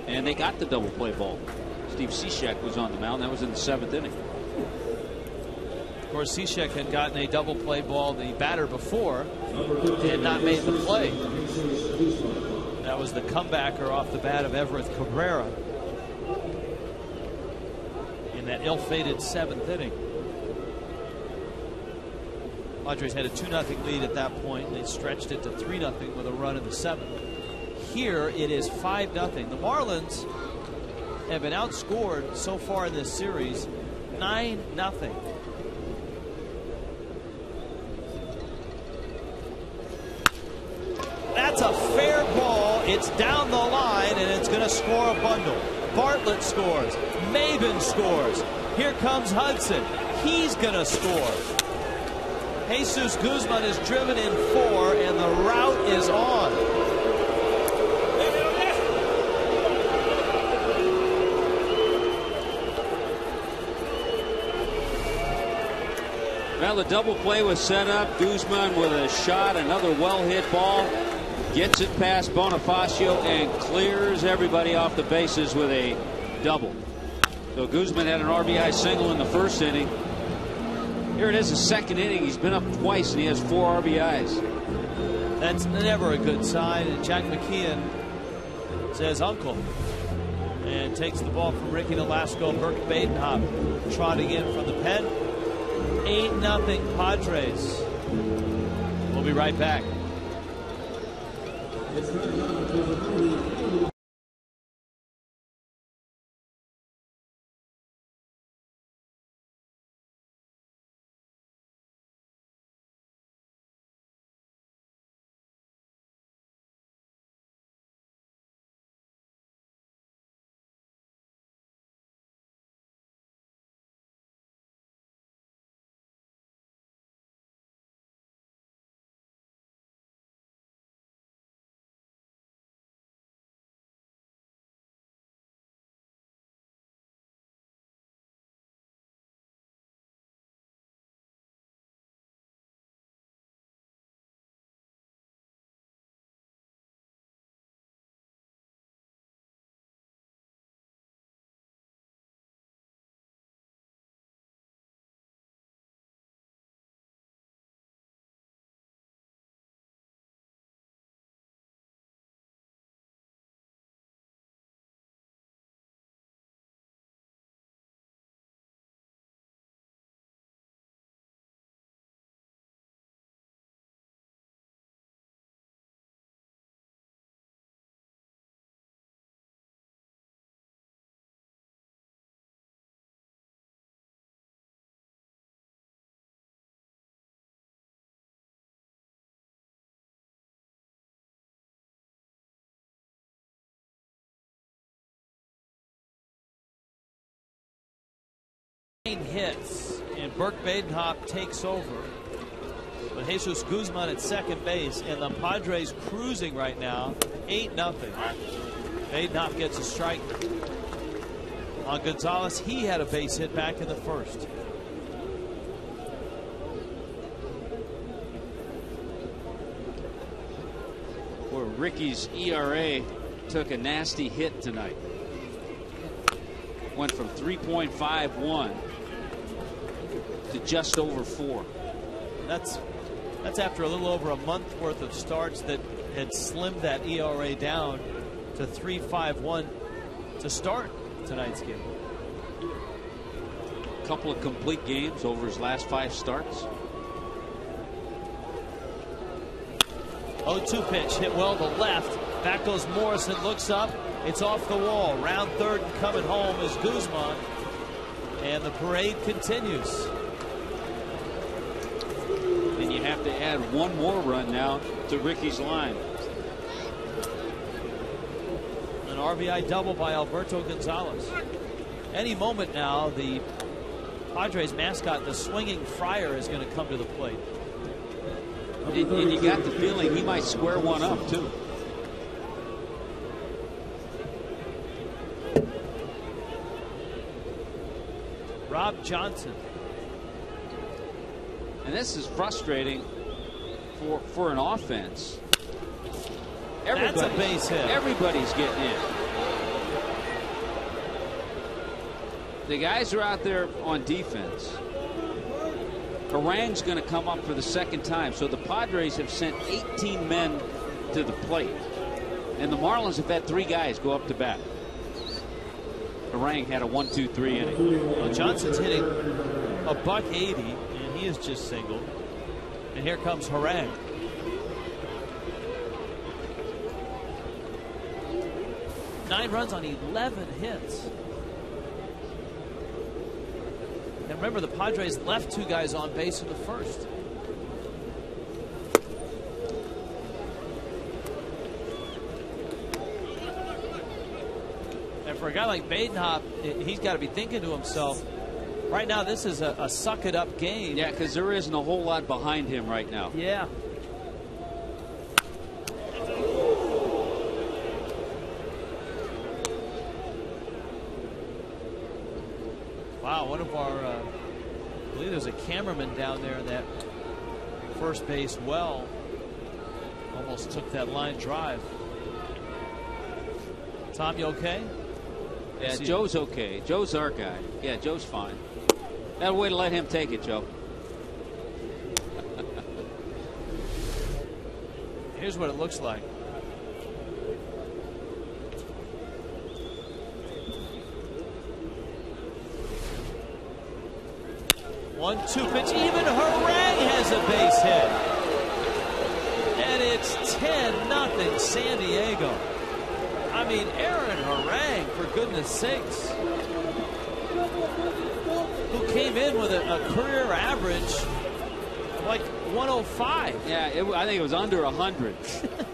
and they got the double play ball. Steve Cishek was on the mound. That was in the 7th inning. Of course, Cishek had gotten a double play ball, the batter before, and not made the play. That was the comebacker off the bat of Everett Cabrera in that ill-fated 7th inning. Padres had a 2-0 lead at that point. They stretched it to 3-0 with a run in the 7th. Here it is 5-0. The Marlins have been outscored so far in this series 9-0. That's a fair ball. It's down the line, and it's going to score a bundle. Bartlett scores. Maben scores. Here comes Hudson. He's going to score. Jesus Guzman is driven in 4, and the rout is on. Well, the double play was set up. Guzman with a shot, another well-hit ball. Gets it past Bonifacio and clears everybody off the bases with a double. So Guzman had an RBI single in the 1st inning. Here it is, the 2nd inning. He's been up twice and he has 4 RBIs. That's never a good sign. And Jack McKeon says uncle and takes the ball from Ricky Nolasco. Burke Badenhop trotting in from the pen. 8-0 Padres. We'll be right back. Hits and Burke Badenhop takes over, but Jesus Guzman at second base, and the Padres cruising right now 8-0. Badenhop gets a strike on Gonzalez. He had a base hit back in the 1st. Where Ricky's ERA took a nasty hit tonight. Went from 3.51 to just over 4. That's after a little over a month worth of starts that had slimmed that ERA down to 3.51 to start tonight's game. A couple of complete games over his last 5 starts. 0-2 pitch hit well to left. Back goes Morrison, looks up. It's off the wall. Round 3rd and coming home is Guzman. And the parade continues. And you have to add one more run now to Ricky's line. An RBI double by Alberto Gonzalez. Any moment now, the Padres mascot, the swinging Friar, is going to come to the plate. And you got the feeling he might square one up, too. Rob Johnson. And this is frustrating. for an offense. That's a base hit. Everybody's getting in. The guys are out there on defense. Harang's going to come up for the second time. So the Padres have sent 18 men to the plate. And the Marlins have had 3 guys go up to bat. Harang had a 1-2-3 inning. Well, Johnson's hitting a .180, and he is just singled. And here comes Harang. Nine runs on 11 hits. And remember, the Padres left 2 guys on base in the first. And for a guy like Badenhop, he's got to be thinking to himself, right now this is a suck-it-up game. Yeah, because there isn't a whole lot behind him right now. Yeah. Wow, one of our, I believe there's a cameraman down there in that first base well. Almost took that line drive. Tom, you okay? Yeah, Joe's okay. Joe's our guy. Yeah, Joe's fine. That way to let him take it, Joe. Here's what it looks like. One-two pitch. Even Harang has a base hit. And it's 10-0 San Diego. I mean, Aaron Harang, for goodness sakes, who came in with a career average of like 105. Yeah, I think it was under 100.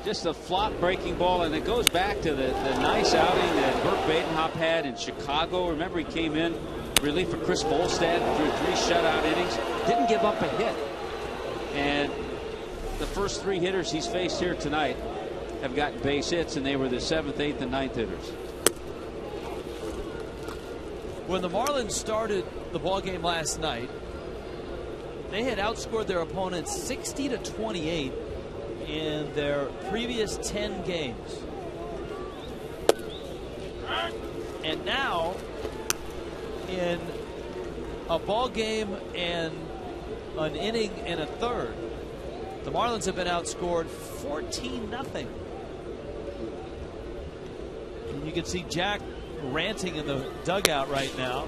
Just a flop breaking ball, and it goes back to the nice outing that Burt Badenhop had in Chicago. Remember, he came in relief for Chris Volstad through 3 shutout innings. Didn't give up a hit. And the first 3 hitters he's faced here tonight have gotten base hits, and they were the 7th, 8th, and 9th hitters. When the Marlins started the ball game last night, they had outscored their opponents 60-28 in their previous 10 games. And now, in a ball game and an inning and a third, the Marlins have been outscored 14-0. And you can see Jack ranting in the dugout right now.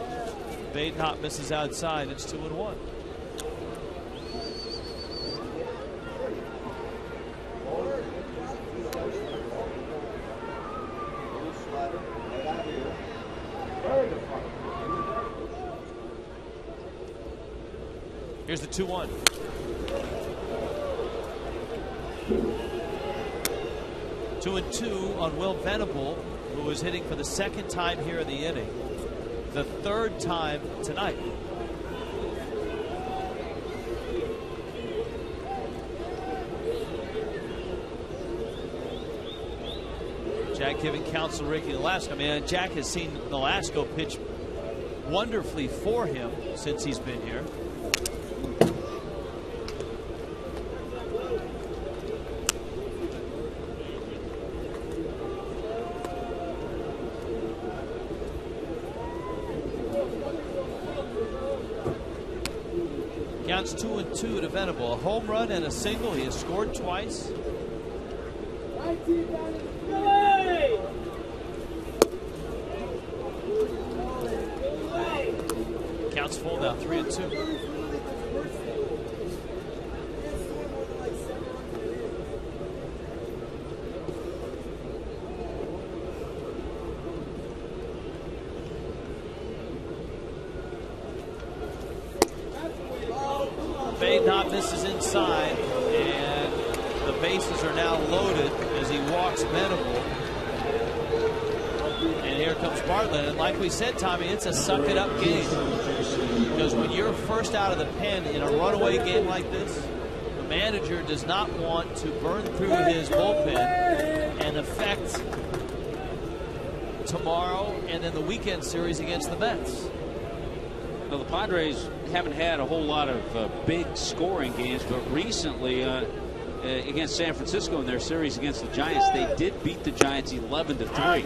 Badenhop misses outside. It's 2-1. Here's the 2-1. 2-2 on Will Venable, who is hitting for the 2nd time here in the inning, the 3rd time tonight. Jack giving counsel Ricky Nolasco. I mean, Jack has seen Nolasco pitch wonderfully for him since he's been here. Counts 2-2 to Venable. A home run and a single. He has scored twice. Counts full now, 3-2. Badenhop misses inside, and the bases are now loaded as he walks Venable. And here comes Bartlett. And like we said, Tommy, it's a suck-it-up game. Because when you're first out of the pen in a runaway game like this, the manager does not want to burn through his bullpen and affect tomorrow and then the weekend series against the Mets. Well, the Padres haven't had a whole lot of big scoring games, but recently against San Francisco in their series against the Giants. They did beat the Giants 11-3.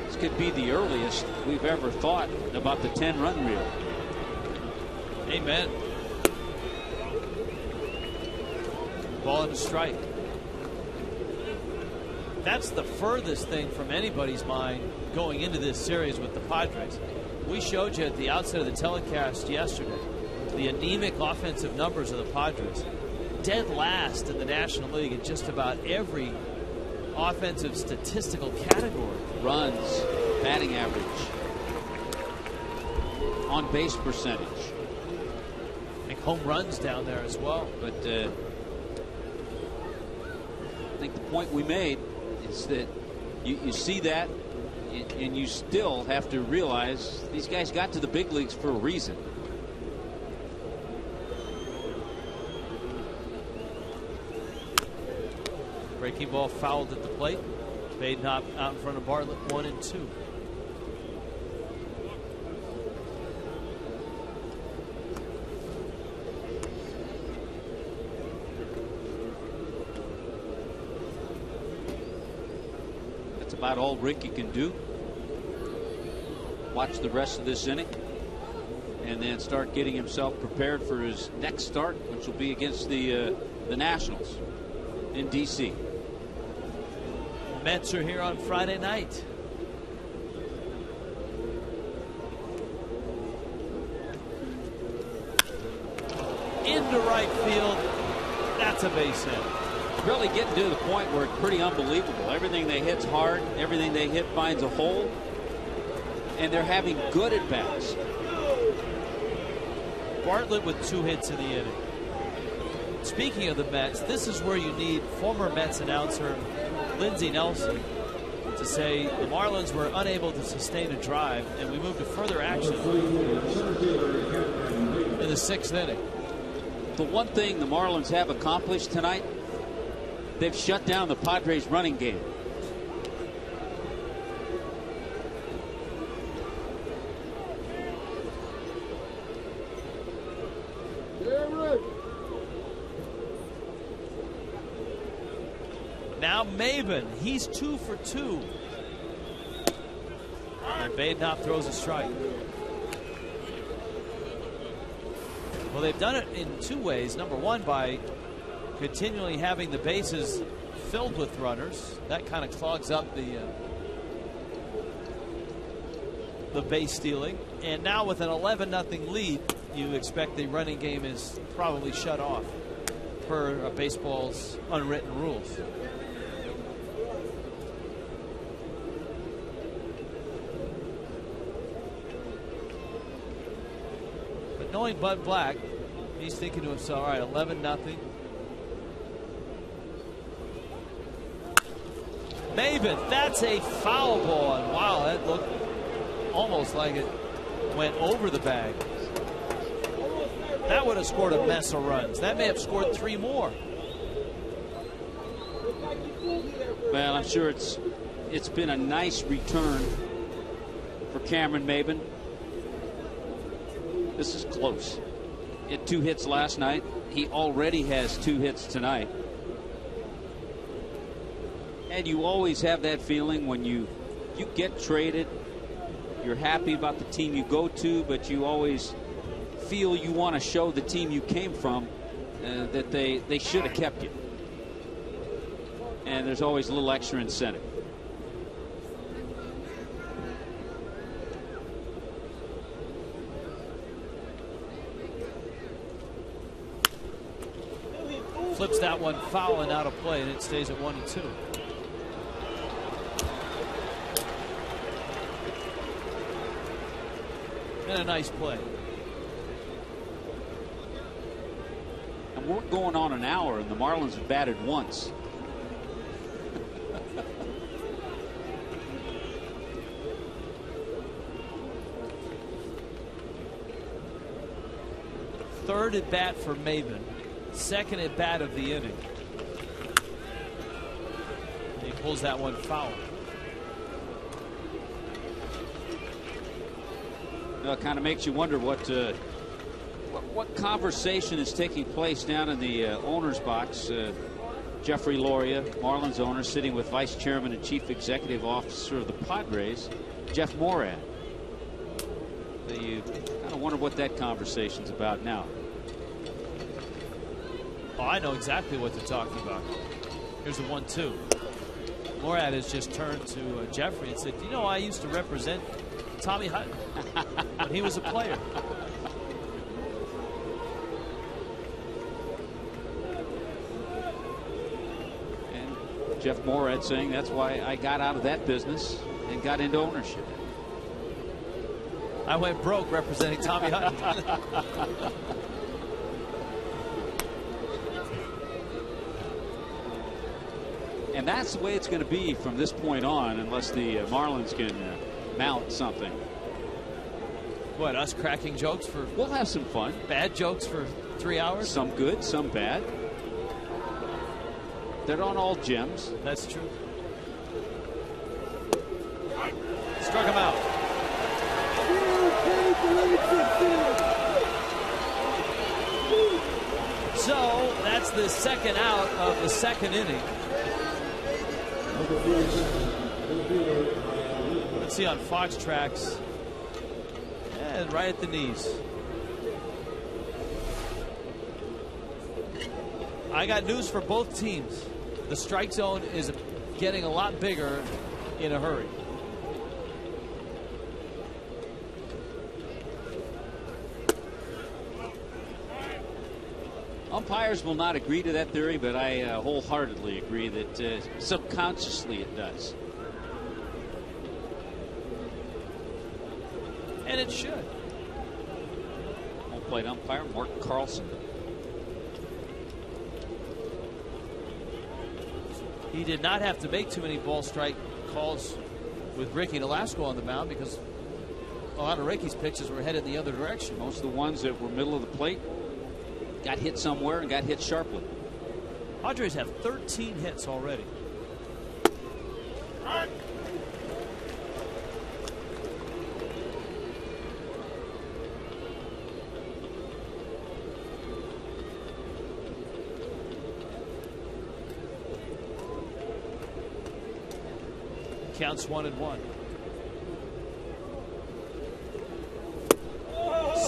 This could be the earliest we've ever thought about the 10-run reel. Amen. Ball and a strike. That's the furthest thing from anybody's mind going into this series with the Padres. We showed you at the outset of the telecast yesterday the anemic offensive numbers of the Padres. Dead last in the National League in just about every offensive statistical category. Runs, batting average, on base percentage. Make home runs down there as well. But I think the point we made is that you see that, and you still have to realize these guys got to the big leagues for a reason. Breaking ball fouled at the plate. Badenhop out in front of Bartlett, 1-2. That's about all Ricky can do. Watch the rest of this inning and then start getting himself prepared for his next start, which will be against the Nationals in D.C. Mets are here on Friday night. Into right field. That's a base hit. Really getting to the point where it's pretty unbelievable. Everything they hit's hard. Everything they hit finds a hole. And they're having good at bats. Bartlett with 2 hits in the inning. Speaking of the Mets, this is where you need former Mets announcer Lindsey Nelson to say the Marlins were unable to sustain a drive, and we moved to further action in the 6th inning. The one thing the Marlins have accomplished tonight, they've shut down the Padres' running game. Now Maben, he's 2 for 2. And Badenhop throws a strike. Well, they've done it in 2 ways. Number one, by continually having the bases filled with runners. That kind of clogs up the base stealing. And now with an 11-0 lead, you expect the running game is probably shut off per baseball's unwritten rules. But knowing Bud Black, he's thinking to himself, all right, 11-0. Maben, that's a foul ball. And wow, that looked almost like it went over the bag. That would have scored a mess of runs. That may have scored 3 more. Well, I'm sure it's been a nice return for Cameron Maben. This is close. He had 2 hits last night. He already has 2 hits tonight. And you always have that feeling when you get traded, you're happy about the team you go to, but you always feel you want to show the team you came from that they should have kept you. And there's always a little extra incentive. Flips that one foul and out of play, and it stays at 1-2. And a nice play. And we're going on an hour, and the Marlins have batted once. Third at bat for Maben. Second at bat of the inning. He pulls that one foul. Well, it kind of makes you wonder what conversation is taking place down in the owner's box. Jeffrey Loria, Marlins owner, sitting with Vice Chairman and Chief Executive Officer of the Padres, Jeff Morad. You kind of wonder what that conversation's about now. Oh, I know exactly what they're talking about. Here's the 1-2. Morad has just turned to Jeffrey and said, "You know, I used to represent Tommy Hutton when he was a player." And Jeff Morad saying that's why I got out of that business and got into ownership. I went broke representing Tommy Hutton. And that's the way it's going to be from this point on, unless the Marlins can mount something. What, us cracking jokes for... We'll have some fun. Bad jokes for 3 hours? Some good, some bad. They're not all gems. That's true. Struck him out. So that's the second out of the second inning. Let's see on Fox Tracks. And right at the knees. I got news for both teams. The strike zone is getting a lot bigger in a hurry. Umpires will not agree to that theory, but I wholeheartedly agree that subconsciously it does. And it should. Home plate umpire Mark Carlson. He did not have to make too many ball strike calls with Ricky Nolasco on the mound because a lot of Ricky's pitches were headed the other direction. Most of the ones that were middle of the plate got hit somewhere and got hit sharply. Padres have 13 hits already. Counts 1-1.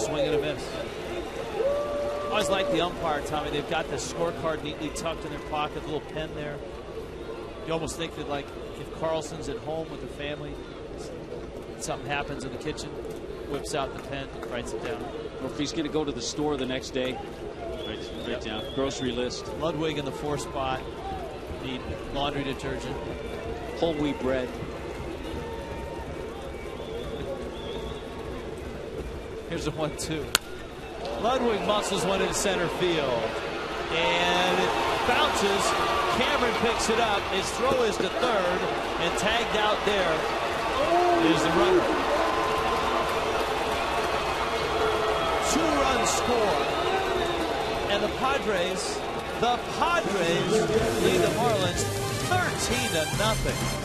Swing and a miss. I always like the umpire, Tommy. They've got the scorecard neatly tucked in their pocket, little pen there. You almost think that, like, if Carlson's at home with the family, something happens in the kitchen, whips out the pen, writes it down. Or if he's going to go to the store the next day, writes down grocery list. Ludwig in the 4 spot. Need laundry detergent. Whole wheat bread. Here's a 1-2. Ludwig muscles one into center field. And it bounces. Cameron picks it up. His throw is to third. And tagged out there is the runner. 2-run score. And the Padres lead the Marlins 13-0.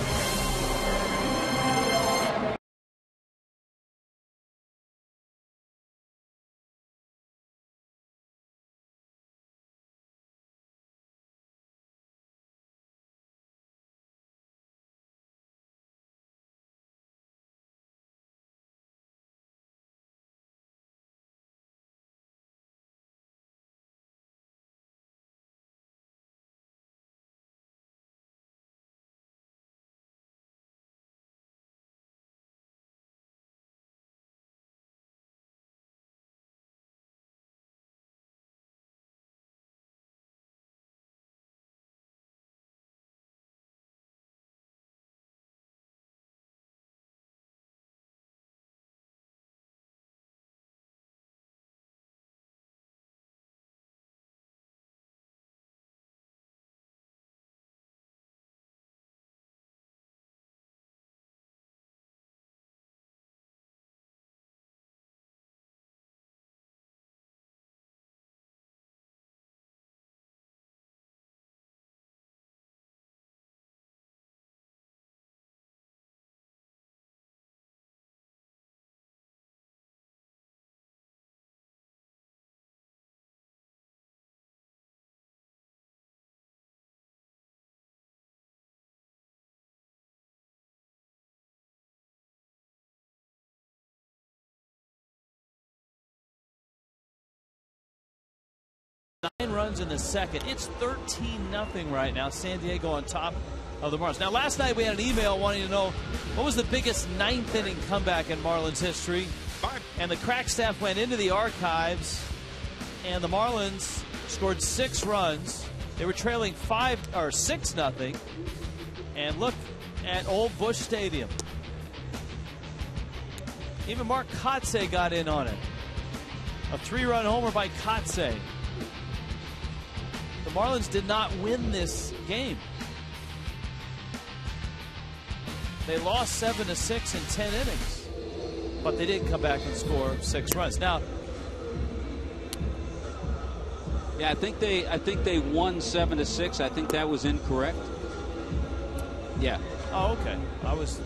9 runs in the second. It's 13-0 right now. San Diego on top of the Marlins. Now, last night we had an email wanting to know what was the biggest 9th-inning comeback in Marlins history. And the crack staff went into the archives, and the Marlins scored 6 runs. They were trailing 6-0. And look at Old Busch Stadium. Even Mark Kotsay got in on it. A 3-run homer by Kotsay. The Marlins did not win this game. They lost 7-6 in 10 innings. But they did come back and score 6 runs. Now, yeah, I think they won 7-6. I think that was incorrect. Yeah. Oh, okay. I was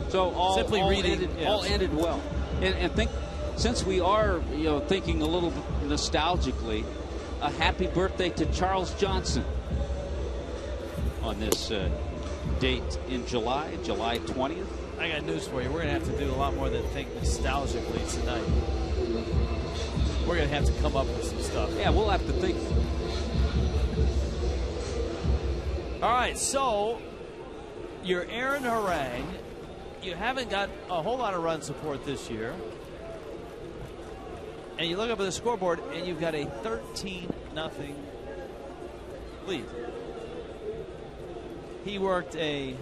simply reading. All ended well. And think, since we are thinking a little nostalgically, a happy birthday to Charles Johnson on this date in July 20th. I got news for you. We're going to have to do a lot more than think nostalgically tonight. We're going to have to come up with some stuff. Yeah, we'll have to think. All right, so you're Aaron Harang. You haven't got a whole lot of run support this year. And you look up at the scoreboard, and you've got a 13-0 lead. He worked a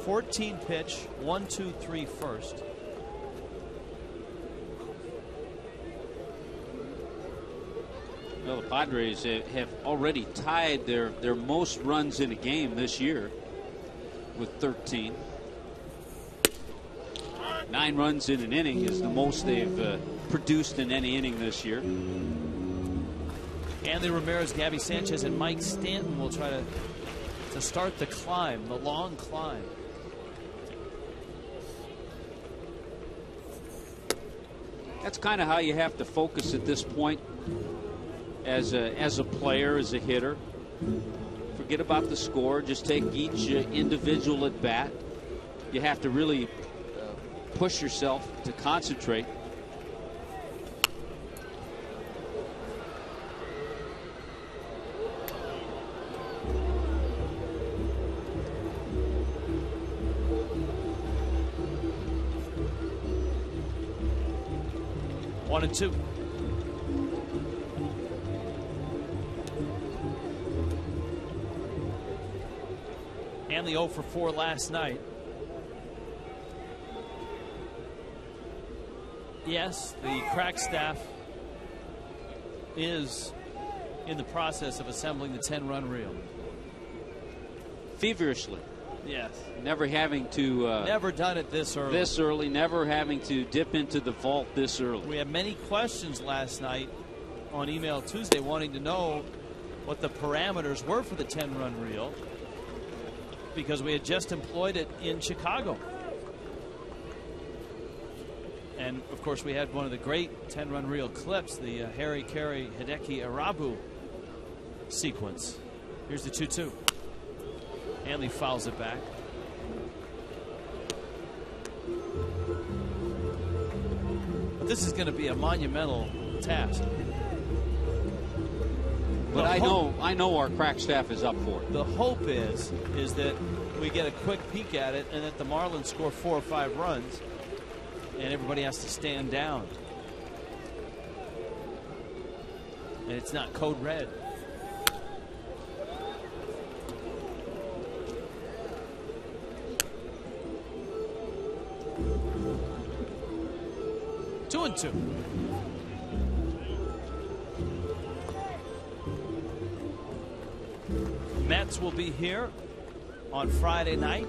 14-pitch, 1-2-3 first. Well, the Padres have already tied their most runs in a game this year with 13. 9 runs in an inning is the most they've produced in any inning this year. Anthony Ramirez, Gabby Sanchez, and Mike Stanton will try to start the climb, the long climb. That's kind of how you have to focus at this point as a player, as a hitter. Forget about the score. Just take each individual at bat. You have to really push yourself to concentrate. One and two. And the 0 for 4 last night. Yes, the crack staff is in the process of assembling the 10-run reel. Feverishly. Yes. Never having to... never done it this early. This early, never having to dip into the vault this early. We had many questions last night on Email Tuesday wanting to know what the parameters were for the 10-run reel, because we had just employed it in Chicago. And, of course, we had one of the great 10-run reel clips, the Harry Carey Hideki Arabu sequence. Here's the 2-2. Hanley fouls it back. But this is going to be a monumental task. But I know our crack staff is up for it. The hope is that we get a quick peek at it and that the Marlins score 4 or 5 runs and everybody has to stand down. And it's not code red. Two and two. Mets will be here on Friday night.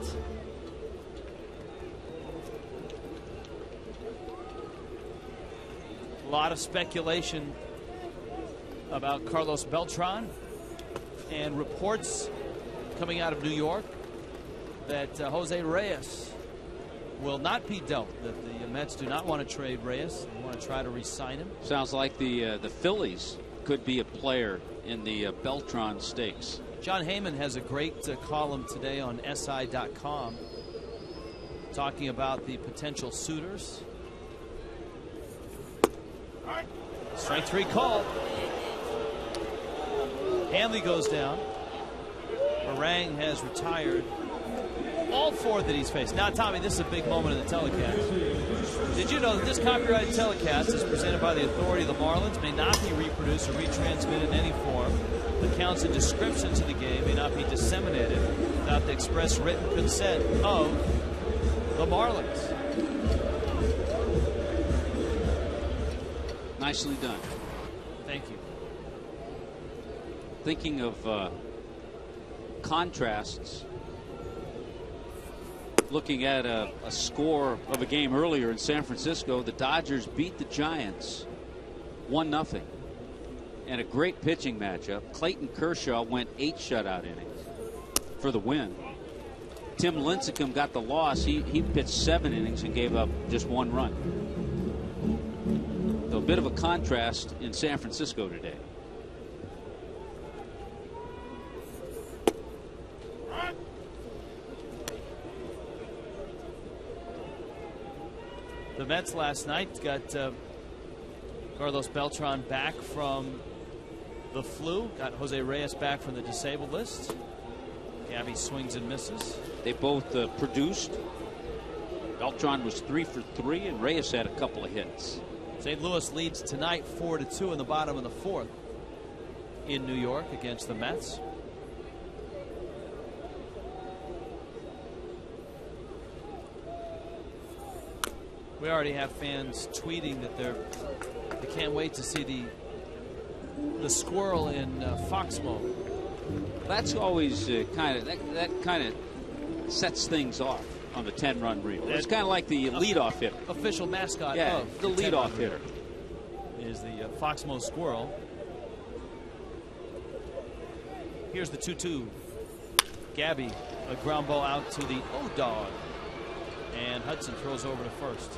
A lot of speculation about Carlos Beltran and reports coming out of New York that Jose Reyes will not be dealt, that the Mets do not want to trade Reyes. They want to try to re-sign him. Sounds like the Phillies could be a player in the Beltran stakes. John Heyman has a great column today on SI.com talking about the potential suitors. Strike 3 call. Hanley goes down. Orang has retired all 4 that he's faced. Now, Tommy, this is a big moment in the telecast. Did you know that this copyrighted telecast is presented by the authority of the Marlins, may not be reproduced or retransmitted in any form. Accounts and descriptions of the game may not be disseminated without the express written consent of the Marlins. Nicely done. Thank you. Thinking of contrasts, looking at a score of a game earlier in San Francisco, the Dodgers beat the Giants 1-0. And a great pitching matchup. Clayton Kershaw went 8 shutout innings for the win. Tim Lincecum got the loss. He pitched 7 innings and gave up just 1 run. So a bit of a contrast in San Francisco today. The Mets last night got Carlos Beltran back from the flu, got Jose Reyes back from the disabled list. Gabby swings and misses. They both produced. Beltran was 3 for 3, and Reyes had a couple of hits. St. Louis leads tonight 4-2 in the bottom of the 4th in New York against the Mets. We already have fans tweeting that they can't wait to see the squirrel in Foxmo. That's always kind of that kind of sets things off on the 10-run reel. It's kind of like the leadoff hitter. Official mascot of the leadoff hitter is the Foxmo squirrel. Here's the 2-2. Gabby, a ground ball out to the O-Dog. And Hudson throws over to first.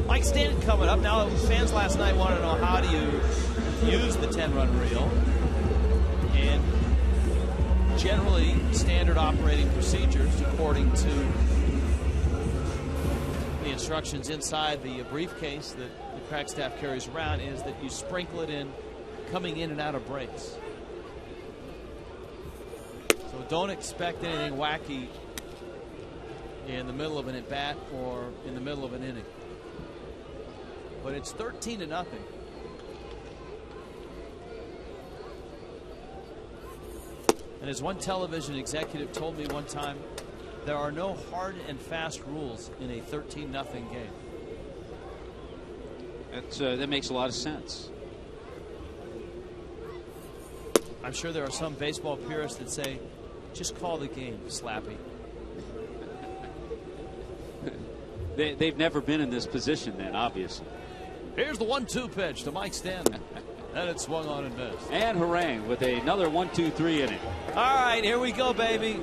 Mike Stanton coming up. Now, fans last night wanted to know, how do you use the 10-run reel? And generally, standard operating procedures, according to the instructions inside the briefcase that the crack staff carries around, is that you sprinkle it in coming in and out of breaks. So don't expect anything wacky in the middle of an at-bat or in the middle of an inning. But it's 13-0. And as one television executive told me one time, there are no hard and fast rules in a 13-0 game. That makes a lot of sense. I'm sure there are some baseball purists that say, just call the game, Slappy. They've never been in this position then, obviously. Here's the 1-2 pitch to Mike Stanton. And it swung on and missed. And Harang with another 1-2-3 inning. All right, here we go, baby.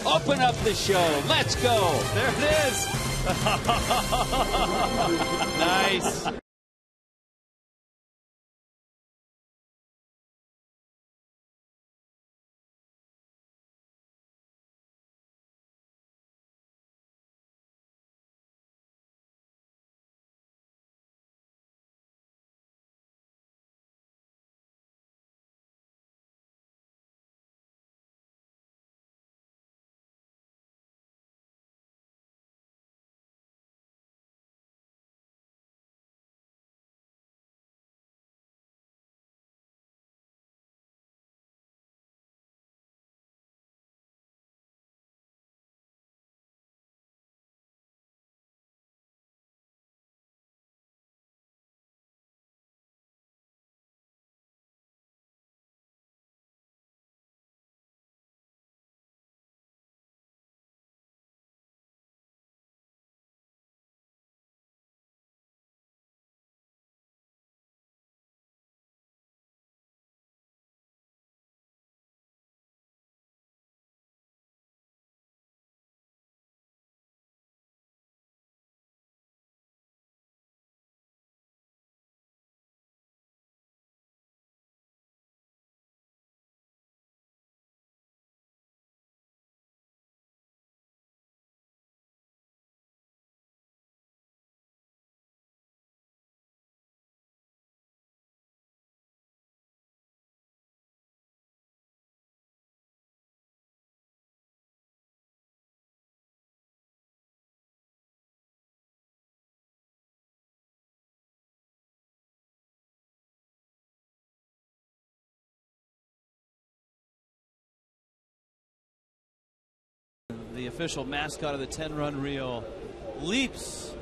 Open up the show. Let's go. There it is. Nice. The official mascot of the 10-run reel leaps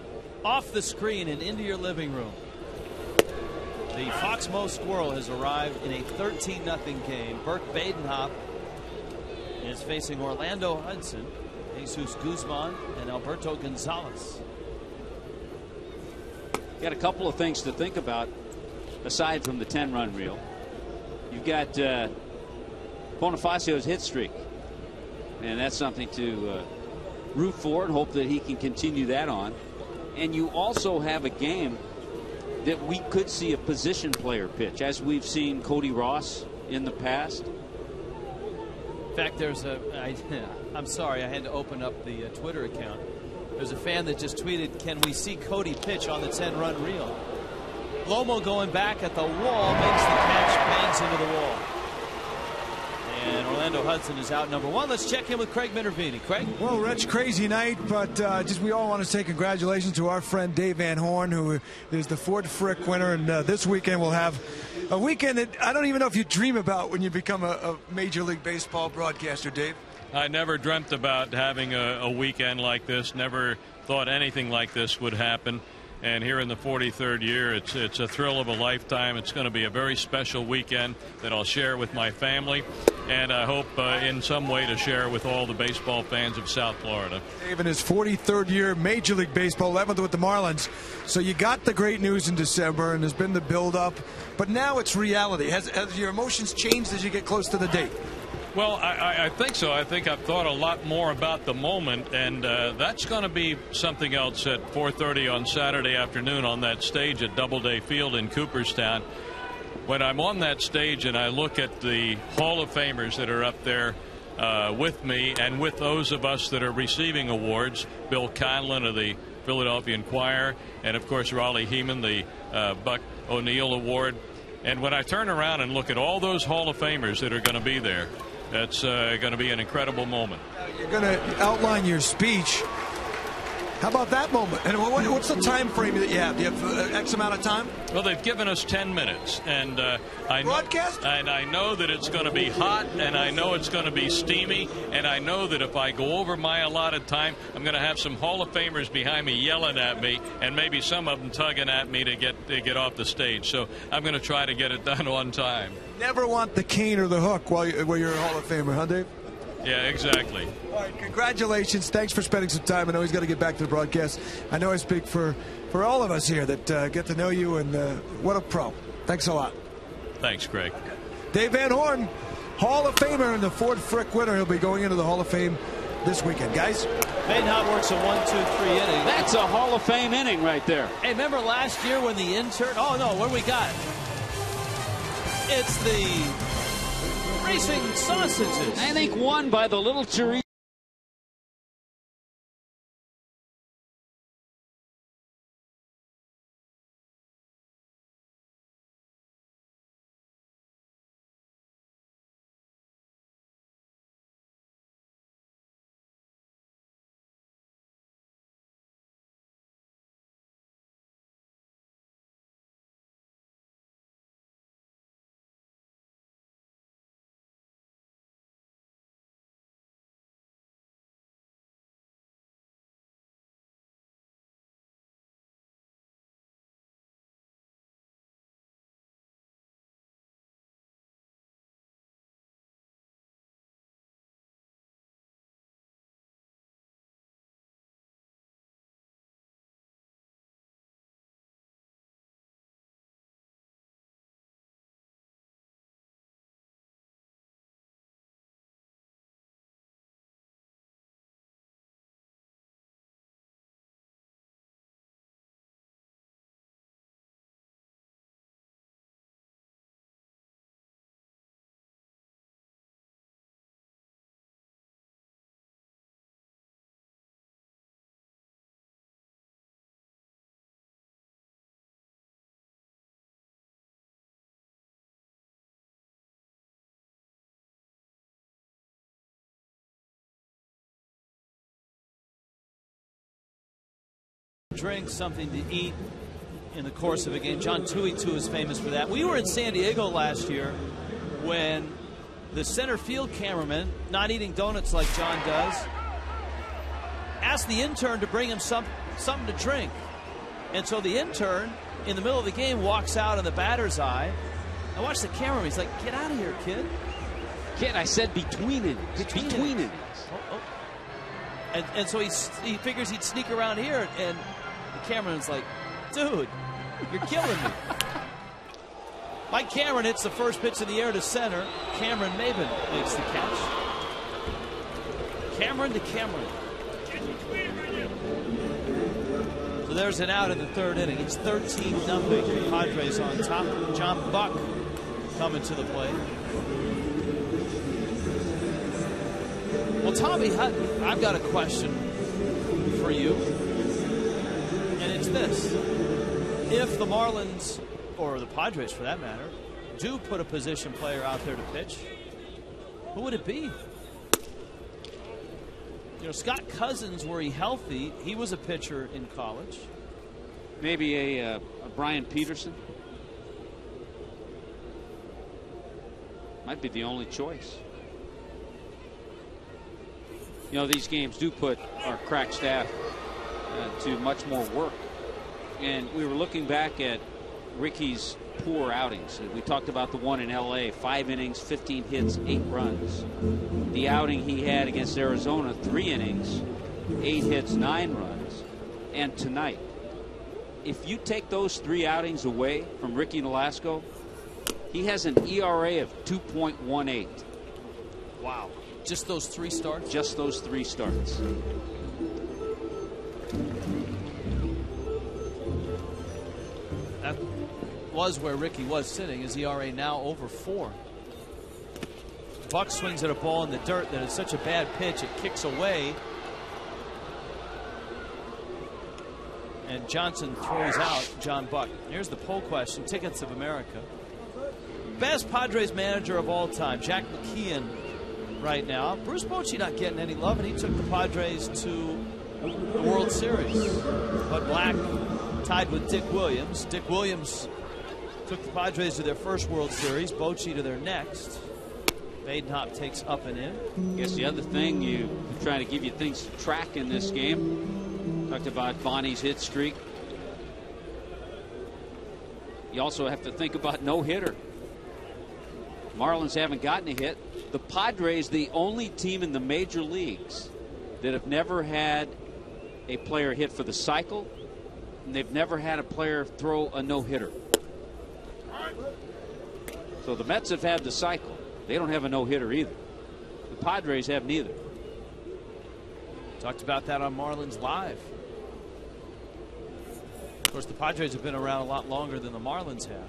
off the screen and into your living room. The Foxmo Squirrel has arrived in a 13-0 game. Burke Badenhop is facing Orlando Hudson, Jesus Guzman, and Alberto Gonzalez. Got a couple of things to think about aside from the 10-run reel. You've got Bonifacio's hit streak, and that's something to root for and hope that he can continue that on. And you also have a game that we could see a position player pitch, as we've seen Cody Ross in the past. In fact, I'm sorry, I had to open up the Twitter account. There's a fan that just tweeted, "Can we see Cody pitch on the 10-run reel?" Lomo going back at the wall, makes the catch, bangs into the wall. And Orlando Hudson is out number 1. Let's check in with Craig Minervini. Craig? Well, Rich, crazy night, but we all want to say congratulations to our friend Dave Van Horn, who is the Ford Frick winner. And this weekend we'll have a weekend that I don't even know if you dream about when you become a Major League Baseball broadcaster, Dave. I never dreamt about having a weekend like this. Never thought anything like this would happen. And here in the 43rd year, it's a thrill of a lifetime. It's going to be a very special weekend that I'll share with my family, and I hope in some way to share with all the baseball fans of South Florida. Dave in his 43rd year, Major League Baseball, 11th with the Marlins. So you got the great news in December, and there's been the build-up, but now it's reality. Has your emotions changed as you get close to the date? Well, I think so. I think I've thought a lot more about the moment, and that's going to be something else at 4:30 on Saturday afternoon on that stage at Doubleday Field in Cooperstown. When I'm on that stage and I look at the Hall of Famers that are up there with me and with those of us that are receiving awards, Bill Conlon of the Philadelphia Inquirer, and of course Raleigh Heeman, the Buck O'Neill Award, and when I turn around and look at all those Hall of Famers that are going to be there, that's going to be an incredible moment. You're going to outline your speech. How about that moment? And what's the time frame that you have? Do you have X amount of time? Well, they've given us 10 minutes, and broadcast? I know that it's going to be hot, and I know it's going to be steamy, and I know that if I go over my allotted time, I'm going to have some Hall of Famers behind me yelling at me, and maybe some of them tugging at me to get off the stage. So I'm going to try to get it done on time. Never want the cane or the hook while you're a Hall of Famer, huh, Dave? Yeah, exactly. All right, congratulations. Thanks for spending some time. I know he's got to get back to the broadcast. I know I speak for all of us here that get to know you, and what a pro. Thanks a lot. Thanks, Craig. Dave Van Horn, Hall of Famer and the Ford Frick winner. He'll be going into the Hall of Fame this weekend. Guys? Badenhop works a 1-2-3 inning. That's a Hall of Fame inning right there. Hey, remember last year when the intern... Oh, no, what do we got? It's the Racing Sausages. I think won by the Little Chorizo. Drink, something to eat in the course of a game. John Tuitu is famous for that. We were in San Diego last year when the center field cameraman, not eating donuts like John does, asked the intern to bring him something to drink. And so the intern, in the middle of the game, walks out in the batter's eye. I watched the camera. He's like, "Get out of here, kid." Kid, I said between innings. Between innings. Oh. And so he figures he'd sneak around here, and the cameraman's like, "Dude, you're killing me." Mike Cameron hits the first pitch in the air to center. Cameron Maben makes the catch. Cameron to Cameron. So there's an out in the third inning. It's 13-0. Padres on top. John Buck coming to the plate. Well, Tommy Hutton, I've got a question for you. And it's this. If the Marlins, or the Padres for that matter, do put a position player out there to pitch, who would it be? You know, Scott Cousins, were he healthy, he was a pitcher in college. Maybe a Brian Peterson. Might be the only choice. You know, these games do put our crack staff to much more work. And we were looking back at Ricky's poor outings. We talked about the one in L.A., 5 innings, 15 hits, 8 runs. The outing he had against Arizona, 3 innings, 8 hits, 9 runs. And tonight, if you take those 3 outings away from Ricky Nolasco, he has an ERA of 2.18. Wow. Just those 3 starts? Just those 3 starts. That was where Ricky was sitting. His ERA now over 4. Buck swings at a ball in the dirt that is such a bad pitch, it kicks away. And Johnson throws out John Buck. Here's the poll question. Tickets of America. Best Padres manager of all time, Jack McKeon right now. Bruce Bochy not getting any love, and he took the Padres to the World Series. But Black tied with Dick Williams. Dick Williams took the Padres to their first World Series, Bochy to their next. Badenhop takes up and in. I guess the other thing, you trying to give you things to track in this game. Talked about Bonnie's hit streak. You also have to think about no-hitter. Marlins haven't gotten a hit. The Padres, the only team in the major leagues that have never had a player hit for the cycle, and they've never had a player throw a no-hitter. So the Mets have had the cycle. They don't have a no-hitter either. The Padres have neither. Talked about that on Marlins Live. Of course, the Padres have been around a lot longer than the Marlins have.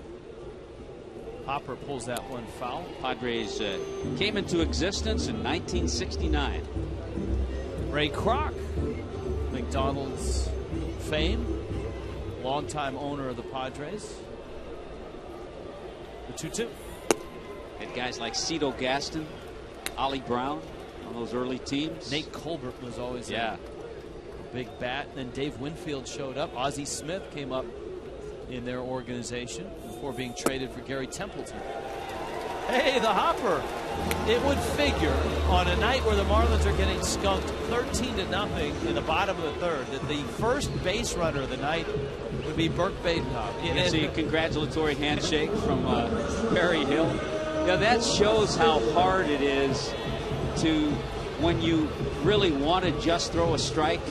Hopper pulls that one foul. Padres came into existence in 1969. Ray Kroc, McDonald's fame, longtime owner of the Padres. The 2-2. Had guys like Cito Gaston, Ollie Brown on those early teams. Nate Colbert was always a big bat. And then Dave Winfield showed up. Ozzie Smith came up in their organization before being traded for Gary Templeton. Hey, the Hopper. It would figure on a night where the Marlins are getting skunked 13-0 in the bottom of the third that the first base runner of the night would be Burke Badenhop. You see a congratulatory handshake from Perry Hill. Yeah, that shows how hard it is to, when you really want to just throw a strike,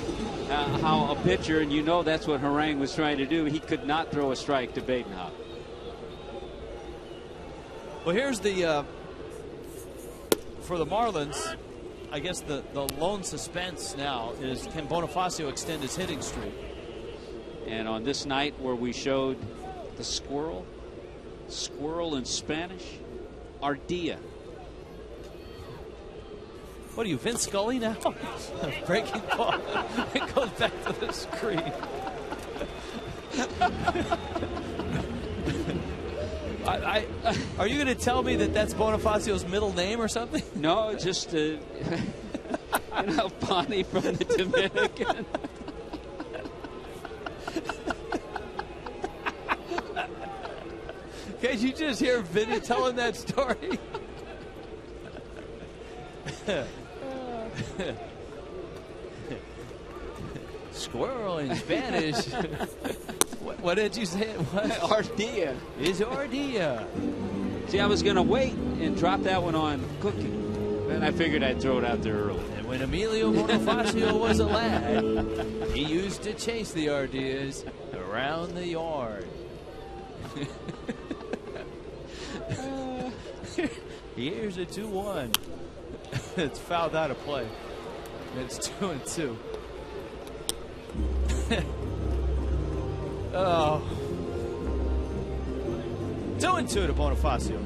how a pitcher, and you know that's what Harang was trying to do, he could not throw a strike to Badenhop. Well, here's the for the Marlins, I guess the lone suspense now is, can Bonifacio extend his hitting streak? And on this night where we showed the squirrel in Spanish, Ardilla. What are you, Vince Scully now? Breaking ball. It goes back to the screen. Are you going to tell me that that's Bonifacio's middle name or something? No, just Bonnie from the Dominican. Can't you just hear Vinny telling that story? squirrel in Spanish. What did you say it was? Ardilla. Is ardilla. See, I was going to wait and drop that one on Cookie. Then I figured I'd throw it out there early. And when Emilio Bonifacio was a lad, he used to chase the ardillas around the yard. Here's a 2-1. It's fouled out of play. It's 2-2. Oh. 2-2 to Bonifacio.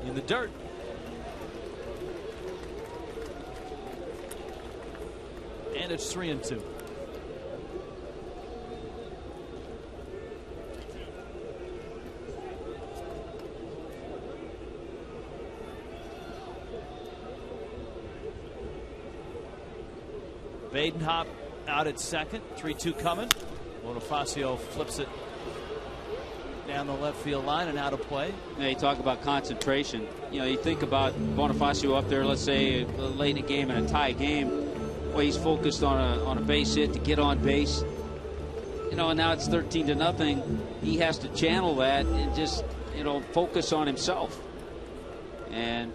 In the dirt. And it's 3-2. Badenhop out at second. 3-2 coming. Bonifacio flips it down the left field line and out of play. Yeah, you talk about concentration. You know, you think about Bonifacio up there, let's say late in a game in a tie game. Well, he's focused on a base hit to get on base. You know, and now it's 13-0. He has to channel that and just, you know, focus on himself and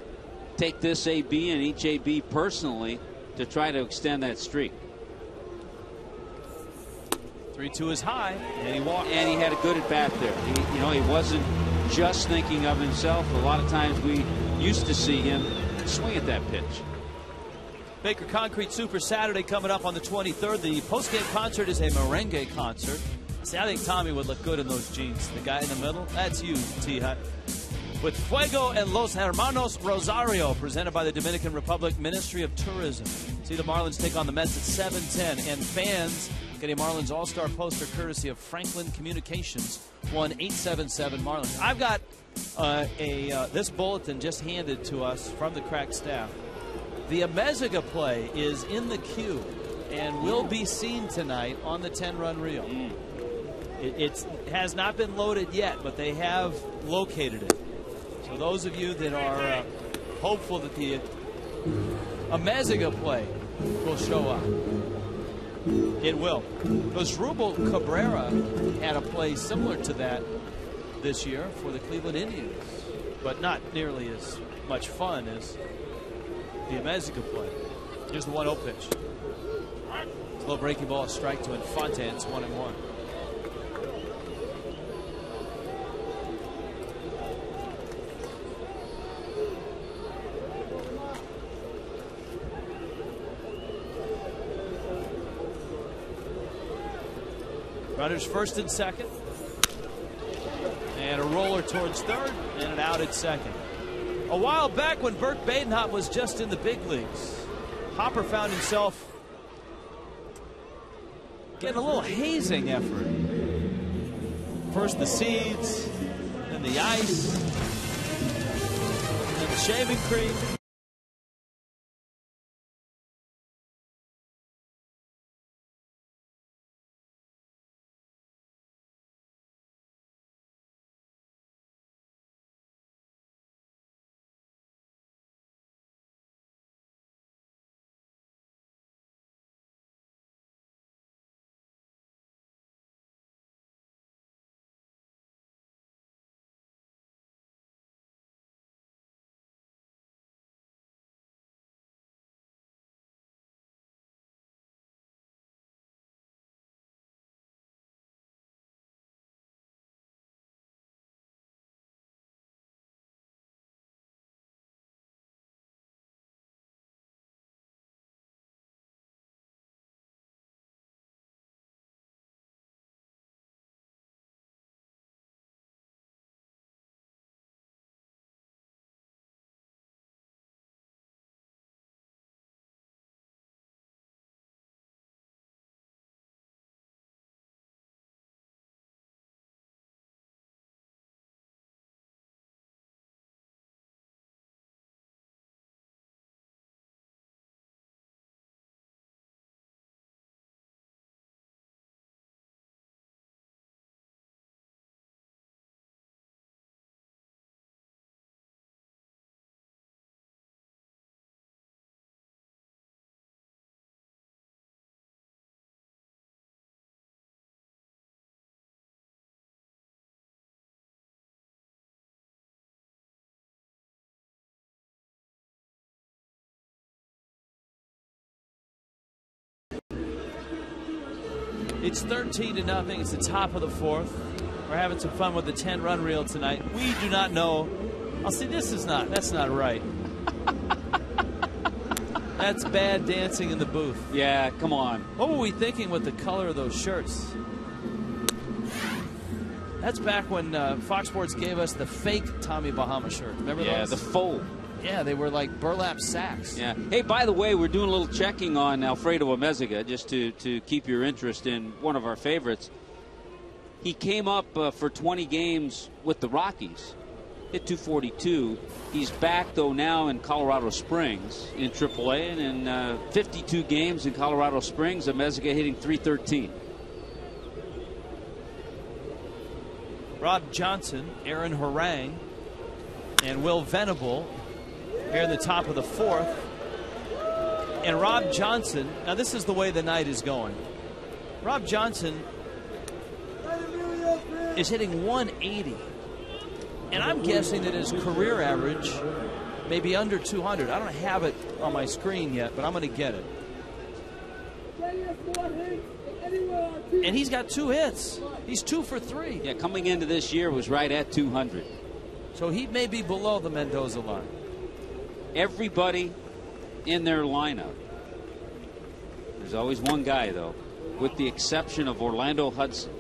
take this AB and each AB personally to try to extend that streak. 3-2 is high, and he walked. And he had a good at bat there. You know, he wasn't just thinking of himself. A lot of times we used to see him swing at that pitch. Baker Concrete Super Saturday coming up on the 23rd. The postgame concert is a merengue concert. See, I think Tommy would look good in those jeans. The guy in the middle, that's you, T-Hut. With Fuego and Los Hermanos Rosario, presented by the Dominican Republic Ministry of Tourism. See the Marlins take on the Mets at 7:10, and fans get a Marlins All-Star poster courtesy of Franklin Communications, 1-877-MARLINS. I've got this bulletin just handed to us from the crack staff. The Amezaga play is in the queue and will be seen tonight on the 10-run reel. It has not been loaded yet, but they have located it. So those of you that are hopeful that the Amezaga play will show up, it will. Because Rubel Cabrera had a play similar to that this year for the Cleveland Indians, but not nearly as much fun as the Amezaga play. Here's the 1-0 pitch. Low breaking ball, a strike to Infante. It's 1-1. Runners first and second. And a roller towards third, and an out at second. A while back when Burt Badenhop was just in the big leagues, Hopper found himself getting a little hazing effort. First the seeds, then the ice, then the shaving cream. It's 13-0. It's the top of the fourth. We're having some fun with the 10-run reel tonight. We do not know. I'll see. That's not right. That's bad dancing in the booth. Yeah, come on. What were we thinking with the color of those shirts? That's back when Fox Sports gave us the fake Tommy Bahama shirt. Remember those? Yeah, the faux. Yeah, they were like burlap sacks. Yeah. Hey, by the way, we're doing a little checking on Alfredo Amezaga just to keep your interest in one of our favorites. He came up for 20 games with the Rockies, hit 242. He's back, though, now in Colorado Springs in AAA, and in 52 games in Colorado Springs, Amezaga hitting .313. Rob Johnson, Aaron Harang, and Will Venable here in the top of the fourth. And Rob Johnson, now this is the way the night is going. Rob Johnson is hitting 180. And I'm guessing that his career average may be under 200. I don't have it on my screen yet, but I'm going to get it. And he's got 2 hits. He's 2 for 3. Yeah, coming into this year was right at 200. So he may be below the Mendoza line. Everybody in their lineup. There's always one guy, though, with the exception of Orlando Hudson,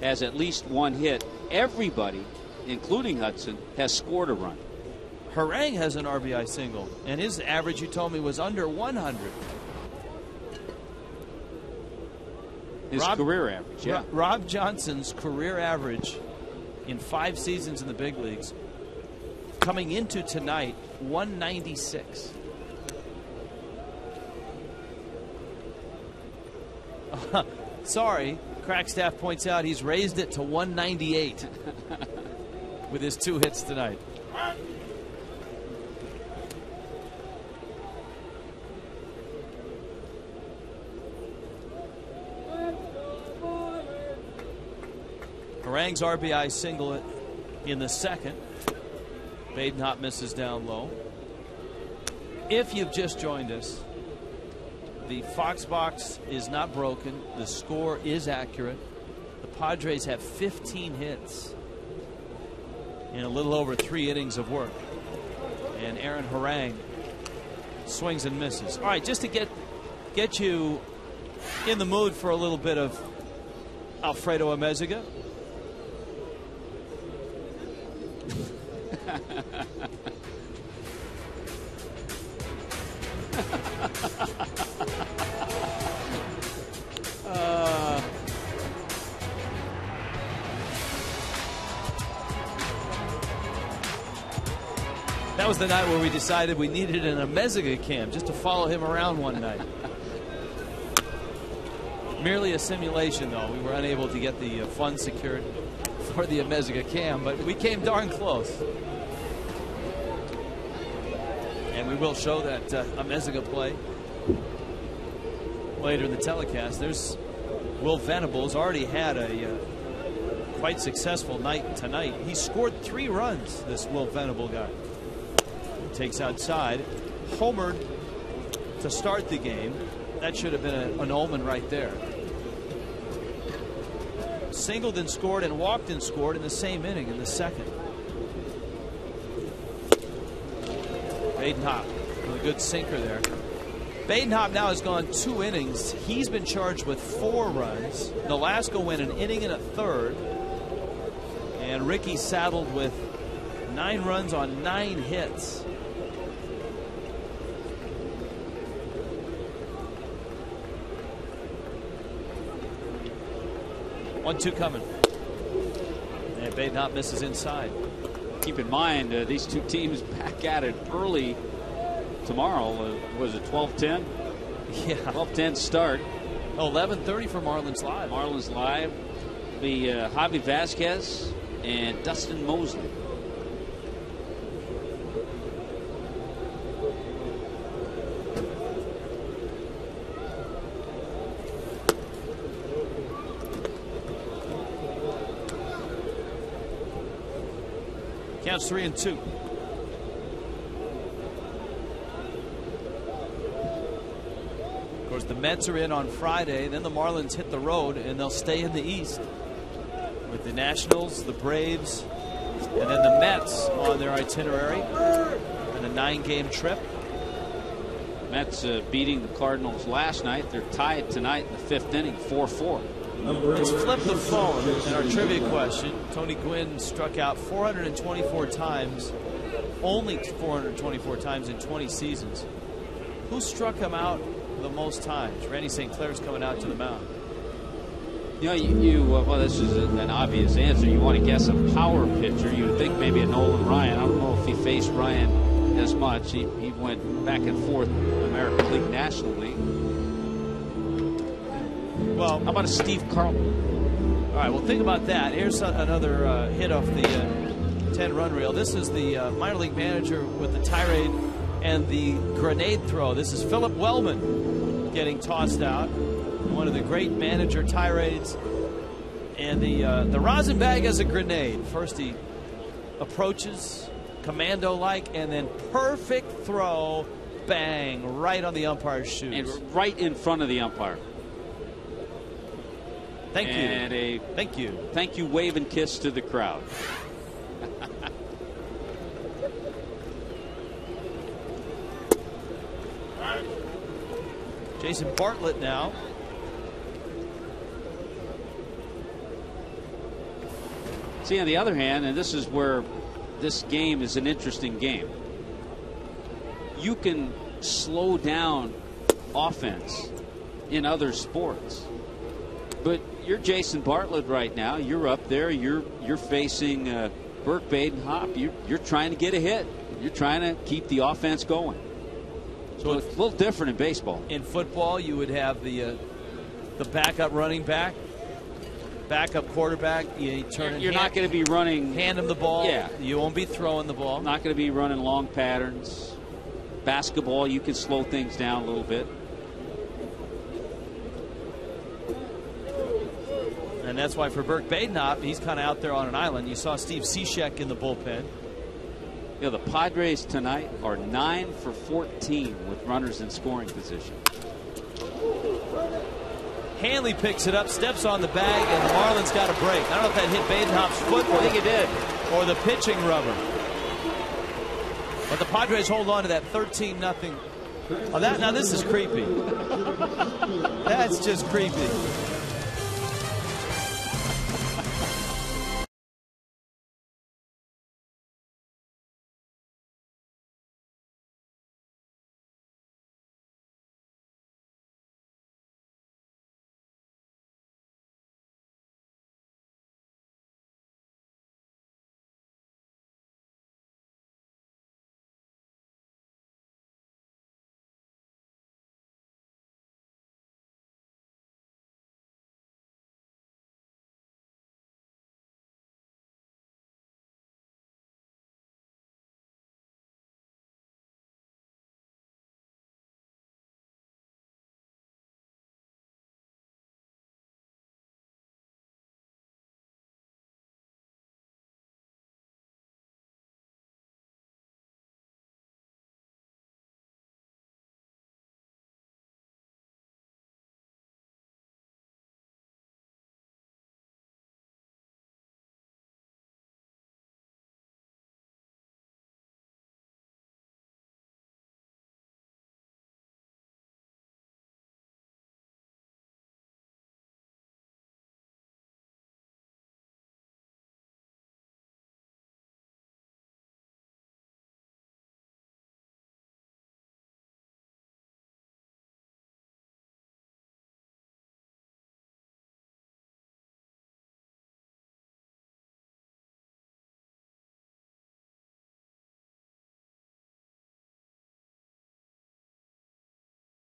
has at least 1 hit. Everybody, including Hudson, has scored a run. Harang has an RBI single, and his average, you told me, was under 100. His career average, yeah. Rob Johnson's career average in 5 seasons in the big leagues, coming into tonight, 196. Sorry, Crackstaff points out he's raised it to 198 with his 2 hits tonight. Harang's RBI single in the second. Badenhop misses down low. If you've just joined us, the Fox box is not broken. The score is accurate. The Padres have 15 hits in a little over 3 innings of work. And Aaron Harang swings and misses. All right, just to get you in the mood for a little bit of Alfredo Amezaga. That was the night where we decided we needed an Amezaga cam just to follow him around one night. Merely a simulation, though. We were unable to get the funds secured for the Amezaga cam, but we came darn close. And we will show that Amezaga play later in the telecast. There's Will Venables, already had a quite successful night tonight. He scored 3 runs, this Will Venable guy. Takes outside, homered to start the game. That should have been an omen right there. Singled and scored and walked and scored in the same inning in the second. Badenhop with a good sinker there. Badenhop now has gone 2 innings. He's been charged with 4 runs. Nolasco went an inning and a third. And Ricky saddled with 9 runs on 9 hits. One-two coming. And Badenhop misses inside. Keep in mind, these 2 teams back at it early tomorrow. Was it 12:10? Yeah. 12:10 start. 11:30 for Marlins Live. Marlins Live. Be Javi Vasquez and Dustin Mosley. Counts 3-2. Of course, course, the Mets are in on Friday. Then the Marlins hit the road, and they'll stay in the East with the Nationals, the Braves, and then the Mets on their itinerary in a 9-game trip. Mets beating the Cardinals last night. They're tied tonight in the 5th inning, 4-4. Let's flip the phone in our trivia question. Tony Gwynn struck out 424 times, only 424 times in 20 seasons. Who struck him out the most times? Randy St. Clair's coming out to the mound. You know, well, this is an obvious answer. You want to guess a power pitcher. You would think maybe a Nolan Ryan. I don't know if he faced Ryan as much. He went back and forth American League, National League. Well, how about a Steve Carlton? All right, well, think about that. Here's another hit off the 10-run reel. This is the minor league manager with the tirade and the grenade throw. This is Philip Wellman getting tossed out. One of the great manager tirades. And the rosin bag as a grenade. First he approaches commando-like, and then perfect throw, bang, right on the umpire's shoes. And right in front of the umpire. Thank you. And a thank you wave and kiss to the crowd. Jason Bartlett now. See, on the other hand, and this is where this game is an interesting game, you can slow down offense in other sports. But you're Jason Bartlett right now. You're up there. You're facing Burke Baden-Hop. You're trying to get a hit. You're trying to keep the offense going. So it's a little different in baseball. In football, you would have the backup running back, backup quarterback. You're not going to be running. Hand him the ball. Yeah. You won't be throwing the ball. Not going to be running long patterns. Basketball, you can slow things down a little bit. And that's why for Burke Baden-Hop, he's kind of out there on an island. You saw Steve Cishek in the bullpen. You know, the Padres tonight are 9 for 14 with runners in scoring position. Hanley picks it up, steps on the bag, and the Marlins got a break. I don't know if that hit Baden-Hop's foot. I think it did. Or the pitching rubber. But the Padres hold on to that 13-0. Oh, now this is creepy. That's just creepy.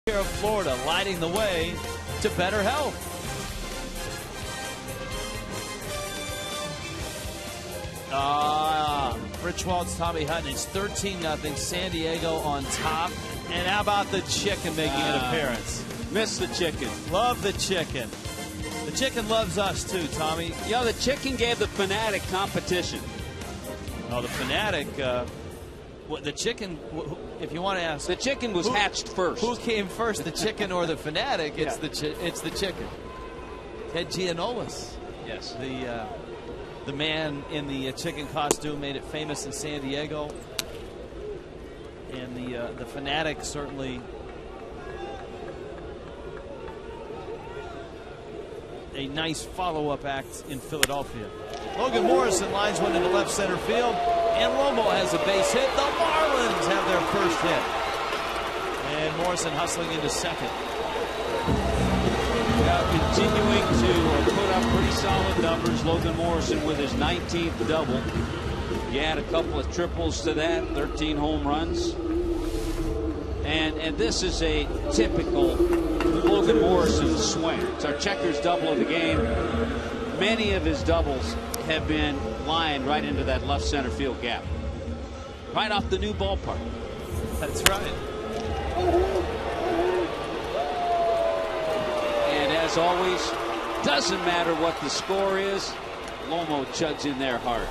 Of Florida lighting the way to better health. Rich Waltz, Tommy Hutton. It's 13-0. San Diego on top. And how about the chicken making an appearance? Miss the chicken. Love the chicken. The chicken loves us too, Tommy. Yeah, the chicken gave the Fanatic competition. Oh, the Fanatic. The chicken. if you want to ask, the chicken was hatched first. Who came first, the chicken or the fanatic? It's the chicken. Ted Giannoulis. Yes. The man in the chicken costume made it famous in San Diego. And the fanatic certainly a nice follow-up act in Philadelphia. Logan Morrison lines one into left center field, and Romo has a base hit. The Marlins have their first hit. And Morrison hustling into second. Continuing to put up pretty solid numbers. Logan Morrison with his 19th double. You add a couple of triples to that, 13 home runs. And this is a typical Logan Morrison swing. It's our checkers double of the game. Many of his doubles have been lying right into that left center field gap. Right off the new ballpark. That's right. And as always, doesn't matter what the score is, Lomo chugs in there hard.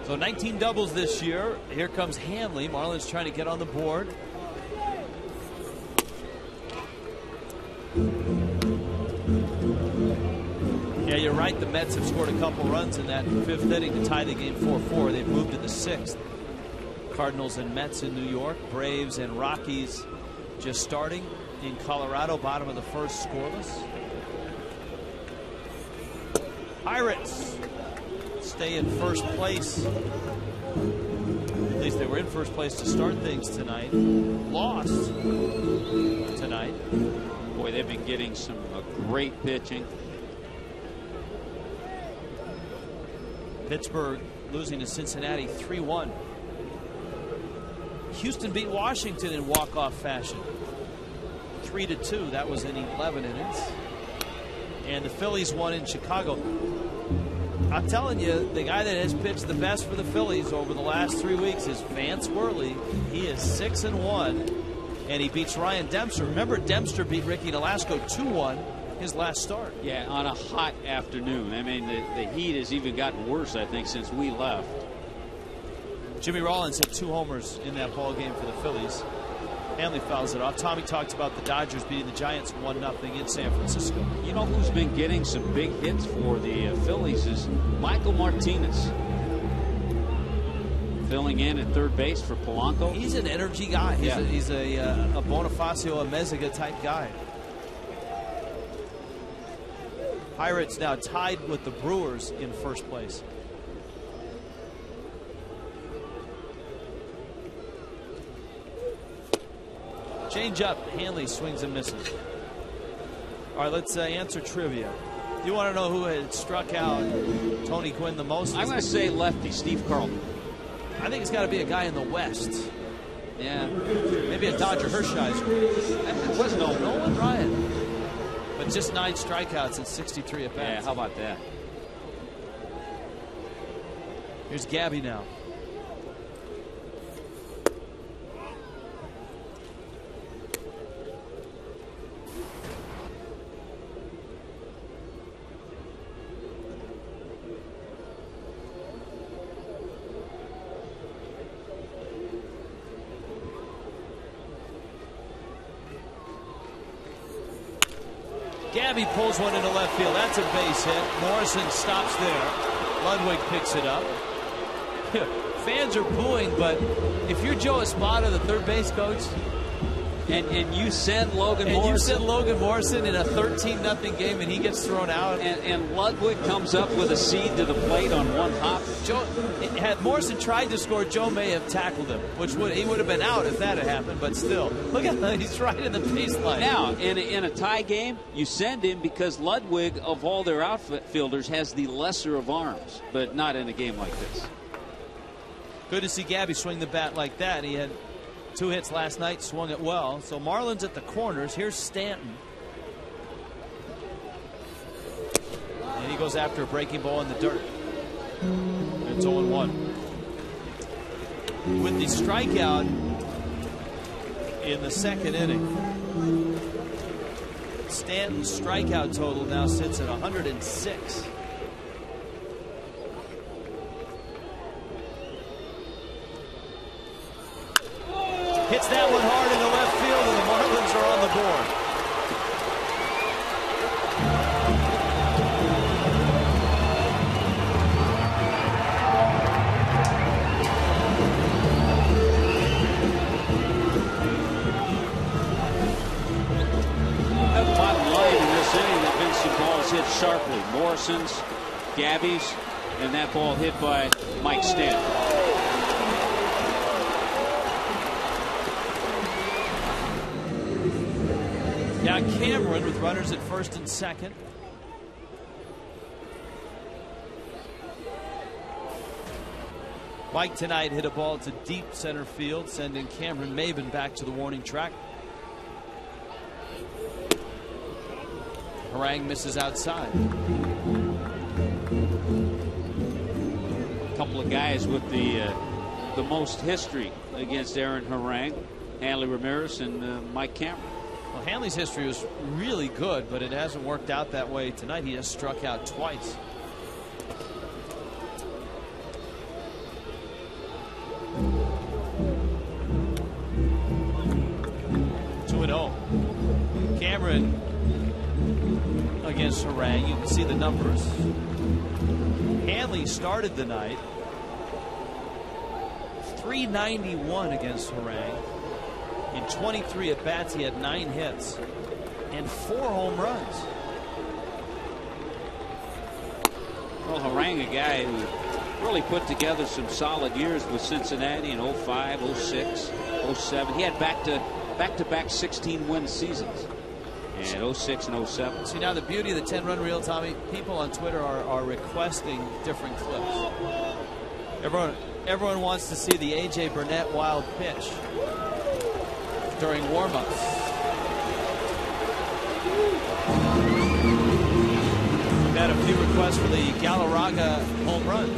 So 19 doubles this year. Here comes Hanley. Marlins trying to get on the board. Yeah, you're right. The Mets have scored a couple runs in that fifth inning to tie the game 4-4. They've moved to the sixth. Cardinals and Mets in New York. Braves and Rockies just starting in Colorado. Bottom of the first, scoreless. Pirates stay in first place. At least they were in first place to start things tonight. Lost tonight. Boy, they've been getting some great pitching. Pittsburgh losing to Cincinnati 3-1. Houston beat Washington in walk-off fashion 3-2. That was in 11 innings. And the Phillies won in Chicago. I'm telling you, the guy that has pitched the best for the Phillies over the last 3 weeks is Vance Worley. He is 6-1, and he beats Ryan Dempster. Remember, Dempster beat Ricky Nolasco 2-1 his last start. Yeah, on a hot afternoon. I mean, the heat has even gotten worse, I think, since we left. Jimmy Rollins hit 2 homers in that ball game for the Phillies. Hanley fouls it off. Tommy talked about the Dodgers beating the Giants 1-0 in San Francisco. You know who's been getting some big hits for the Phillies is Michael Martinez. Filling in at third base for Polanco. He's an energy guy. He's a Bonifacio, a Meziga type guy. Pirates now tied with the Brewers in first place. Change up. Hanley swings and misses. All right, let's answer trivia. Do you want to know who had struck out Tony Gwynn the most? I'm going to say lefty Steve Carlton. I think it's got to be a guy in the West. Yeah. Maybe a Dodger Hershiser. It was Nolan Ryan. But just 9 strikeouts and 63 at bats. Yeah, how about that? Here's Gabby now. Gabby pulls one into left field. That's a base hit. Morrison stops there. Ludwig picks it up. Fans are booing, but if you're Joe Espada, the third base coach, and you send Logan Morrison in a 13-0 game and he gets thrown out, and Ludwig comes up with a seed to the plate on one hop. Had Morrison tried to score, Joe may have tackled him, which he would have been out if that had happened. But still, look at him, he's right in the baseline. Now, in a tie game, you send him because Ludwig, of all their outfielders, has the lesser of arms, but not in a game like this. Good to see Gabby swing the bat like that. He had 2 hits last night, swung it well. So Marlins at the corners. Here's Stanton. And he goes after a breaking ball in the dirt. It's 0-1. With the strikeout in the second inning, Stanton's strikeout total now sits at 106. Hits that one hard into left field, and the Marlins are on the board. Balls hit sharply. Morrison's, Gabby's, and that ball hit by Mike Stanton. Now Cameron with runners at first and second. Mike tonight hit a ball to deep center field, sending Cameron Maben back to the warning track. Harang misses outside. A couple of guys with the most history against Aaron Harang, Hanley Ramirez and Mike Cameron. Well, Hanley's history was really good, but it hasn't worked out that way tonight. He has struck out twice. Cameron against Harang. You can see the numbers. Hanley started the night 391 against Harang. In 23 at bats, he had 9 hits and 4 home runs. Well, Harang, a guy who really put together some solid years with Cincinnati in 05, 06, 07. He had back-to-back 16-win seasons. And 06 and 07. See, now the beauty of the 10-run reel, Tommy, people on Twitter are requesting different clips. Everyone wants to see the A.J. Burnett wild pitch during warm-ups. We've had a few requests for the Galarraga home run.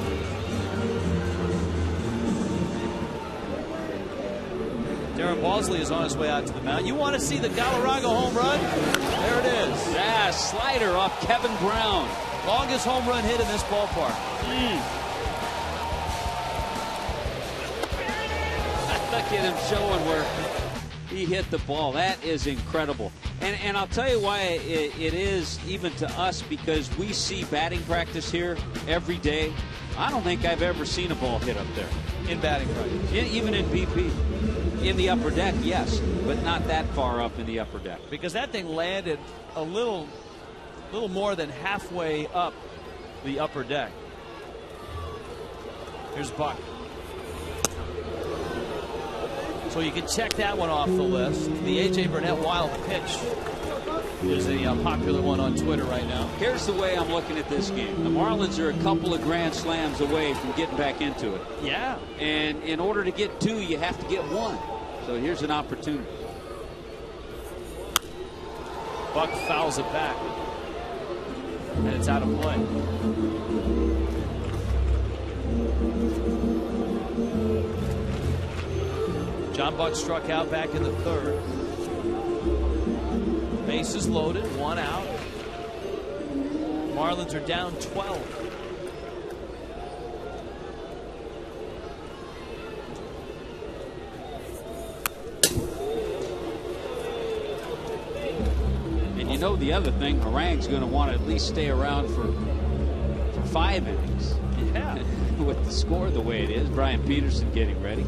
Darren Balsley is on his way out to the mound. You want to see the Galarraga home run? There it is. Yeah, slider off Kevin Brown. Longest home run hit in this ballpark. Look at him showing where he hit the ball. That is incredible. And I'll tell you why it is even to us, because we see batting practice here every day. I don't think I've ever seen a ball hit up there. In batting practice? Even in BP. In the upper deck, yes, but not that far up in the upper deck. Because that thing landed a little more than halfway up the upper deck. Here's Buck. So you can check that one off the list. The A.J. Burnett wild pitch is a popular one on Twitter right now. Here's the way I'm looking at this game. The Marlins are a couple of grand slams away from getting back into it. Yeah. And in order to get 2, you have to get 1. So here's an opportunity. Buck fouls it back. And it's out of play. John Buck struck out back in the 3rd. Bases loaded, 1 out. Marlins are down 12. And you know the other thing, Harang's going to want to at least stay around for 5 innings. Yeah. With the score the way it is, Brian Peterson getting ready.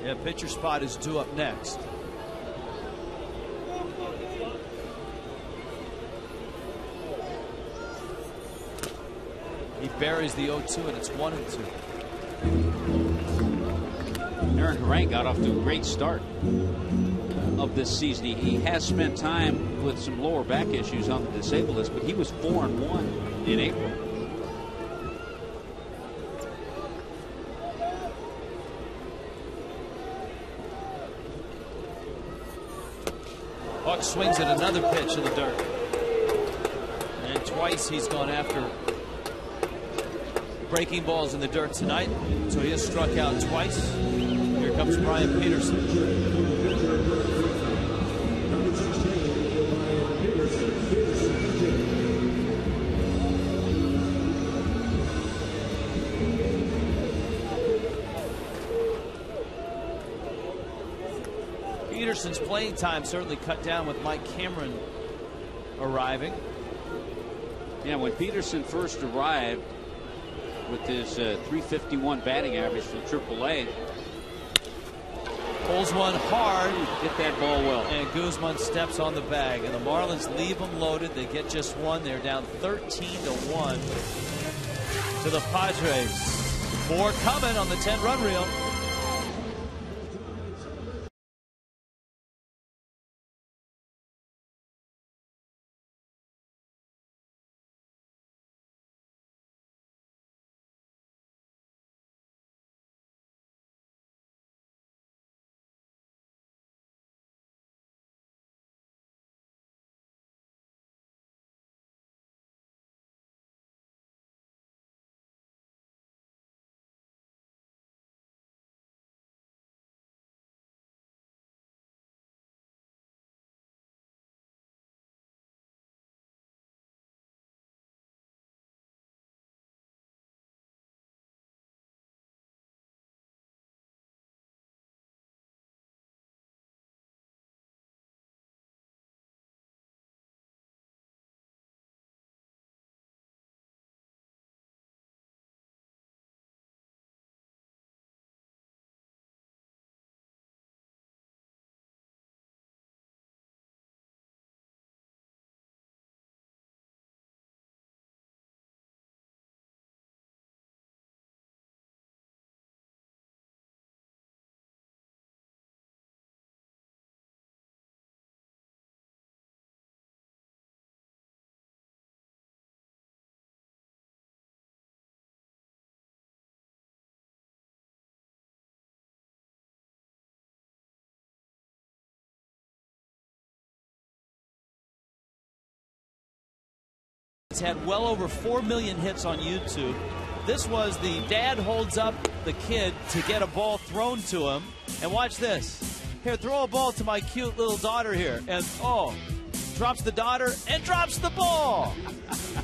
Yeah, pitcher spot is due up next. He buries the 0-2, and it's 1-2. Aaron Harang got off to a great start of this season. He has spent time with some lower back issues on the disabled list, but he was 4-1 in April. Buck swings at another pitch in the dirt. And twice he's gone after breaking balls in the dirt tonight. So he has struck out twice. Here comes Brian Peterson. Peterson's playing time certainly cut down with Mike Cameron arriving. Yeah, when Peterson first arrived with his .351 batting average from AAA. Pulls one hard. Hit that ball well. And Guzman steps on the bag. And the Marlins leave them loaded. They get just one. They're down 13-1 to the Padres. 4 coming on the 10-run reel. It's had well over 4 million hits on YouTube. This was the dad holds up the kid to get a ball thrown to him. And watch this. Here, throw a ball to my cute little daughter here. And, oh, drops the daughter and drops the ball.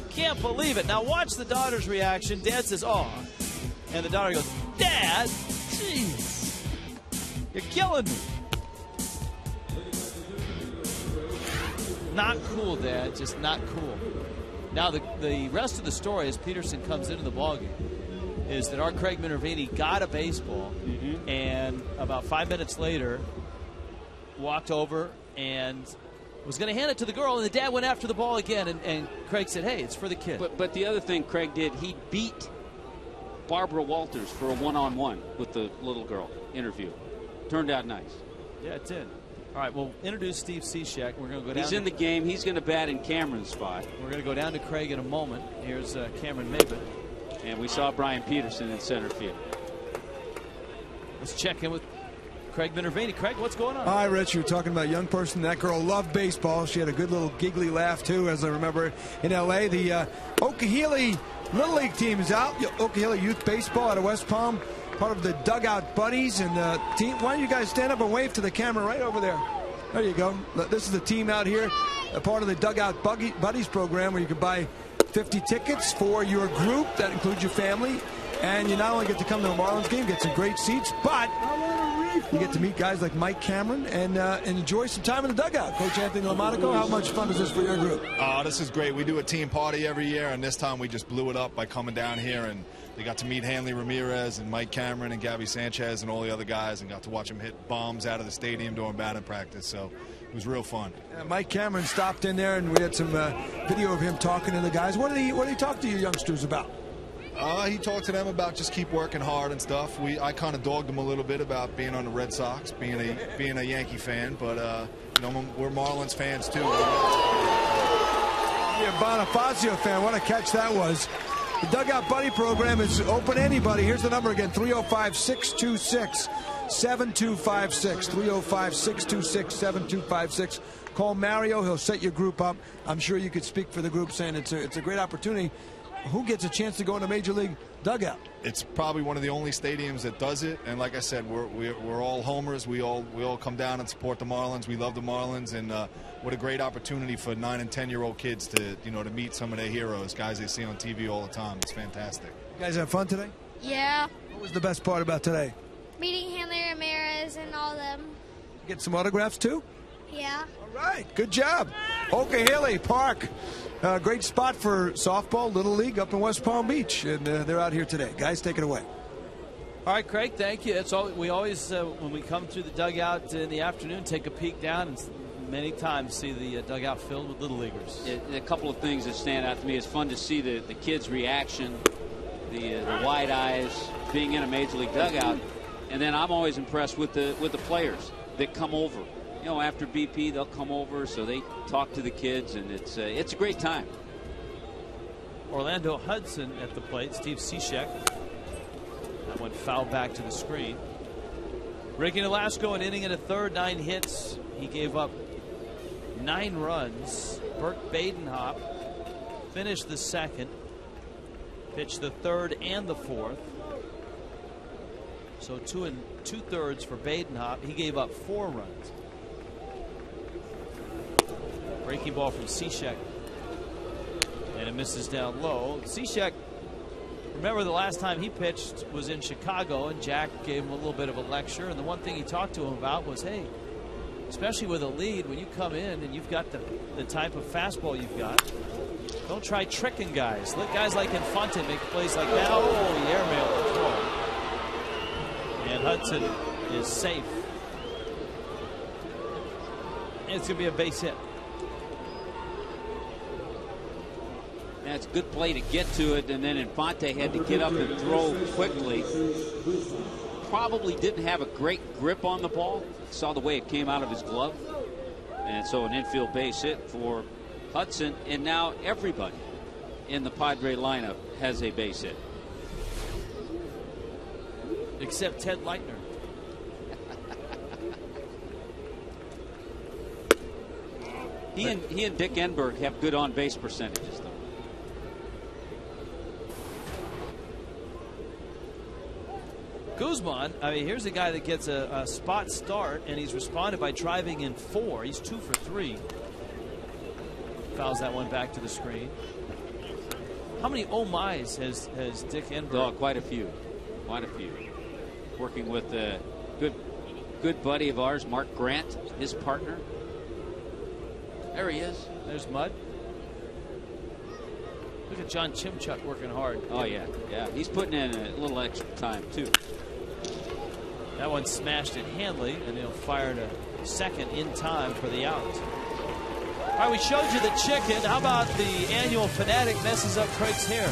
Can't believe it. Now watch the daughter's reaction. Dad says, oh. And the daughter goes, Dad, jeez, you're killing me. Not cool, Dad. Just not cool. Now, the rest of the story, as Peterson comes into the ballgame, is that our Craig Minervini got a baseball, and about 5 minutes later, walked over and was going to hand it to the girl, and the dad went after the ball again, and Craig said, hey, it's for the kid. But the other thing Craig did, he beat Barbara Walters for a one-on-one with the little girl interview. Turned out nice. Yeah, it did. All right, we'll introduce Steve Cishek. We're going to go down. He's in the game. He's going to bat in Cameron's spot. We're going to go down to Craig in a moment. Here's Cameron Maybin. And we saw Brian Peterson in center field. Let's check in with Craig Minervini. Craig, what's going on? Hi, Rich. You were talking about a young person. That girl loved baseball. She had a good little giggly laugh, too, as I remember in L.A. The Okehele Little League team is out. Okehele Youth Baseball out of West Palm. Part of the Dugout Buddies and team. Why don't you guys stand up and wave to the camera right over there? There you go. This is the team out here, a part of the Dugout Buddies program, where you can buy 50 tickets for your group. That includes your family, and you not only get to come to a Marlins game, get some great seats, but you get to meet guys like Mike Cameron and enjoy some time in the dugout. Coach Anthony Lamonaco, how much fun is this for your group? This is great. We do a team party every year, and this time we just blew it up by coming down here, and they got to meet Hanley Ramirez and Mike Cameron and Gabby Sanchez and all the other guys, and got to watch them hit bombs out of the stadium during batting practice. So it was real fun. Mike Cameron stopped in there, and we had some video of him talking to the guys. What did he talk to you youngsters about? He talked to them about just keep working hard and stuff. I kind of dogged him a little bit about being on the Red Sox, being a Yankee fan, but you know, we're Marlins fans too. You're a Bonifacio fan. What a catch that was. The Dugout Buddy program is open to anybody. Here's the number again, 305-626-7256. 305-626-7256. Call Mario. He'll set your group up. I'm sure you could speak for the group, saying it's a great opportunity. Who gets a chance to go in a Major League dugout? It's probably one of the only stadiums that does it, and like I said, we're all homers. We all come down and support the Marlins. We love the Marlins, and what a great opportunity for 9- and 10-year-old kids to to meet some of their heroes, guys they see on TV all the time. It's fantastic. You guys have fun today? Yeah. What was the best part about today? Meeting Hanley Ramirez and all them. Get some autographs too? Yeah. All right, good job. Okay, Haley Park. Great spot for softball, Little League up in West Palm Beach. And they're out here today. Guys, take it away. All right, Craig, thank you. It's all we always, when we come through the dugout in the afternoon, take a peek down and many times see the dugout filled with Little Leaguers. A couple of things that stand out to me. It's fun to see the kids' reaction, the wide eyes, being in a major league dugout, and then I'm always impressed with the players that come over. You know, after BP, they'll come over, so they talk to the kids, and it's a great time. Orlando Hudson at the plate. Steve Cishek. That one fouled back to the screen. Ricky Nolasco, an inning and a third, 9 hits. He gave up 9 runs. Burt Badenhop finished the second, pitched the third and the fourth. So 2 2/3 for Badenhop. He gave up 4 runs. Breaking ball from Cishek. And it misses down low. Cishek, remember the last time he pitched was in Chicago, and Jack gave him a little bit of a lecture. And the one thing he talked to him about was, hey, especially with a lead, when you come in and you've got the type of fastball you've got, don't try tricking guys. Let guys like Infante make plays like that. Oh, the airmail throw. And Hudson is safe. And it's going to be a base hit. That's a good play to get to it, and then Infante had to get up and throw quickly. Probably didn't have a great grip on the ball. Saw the way it came out of his glove. And so an infield base hit for Hudson, and now everybody in the Padre lineup has a base hit. Except Ted Leitner. He and Dick Enberg have good on-base percentages, though. Guzman, I mean, here's a guy that gets a spot start, and he's responded by driving in 4. He's 2 for 3. Fouls that one back to the screen. How many oh my's has Dick Enberg? Oh, quite a few. Quite a few. Working with a good buddy of ours, Mark Grant, his partner. There he is. There's Mudd. Look at John Chimchuk working hard. Oh, yeah. Yeah, he's putting in a little extra time, too. That one smashed at Hanley, and he'll fire to second in time for the out. All right, we showed you the chicken. How about the annual Fanatic messes up Craig's hair?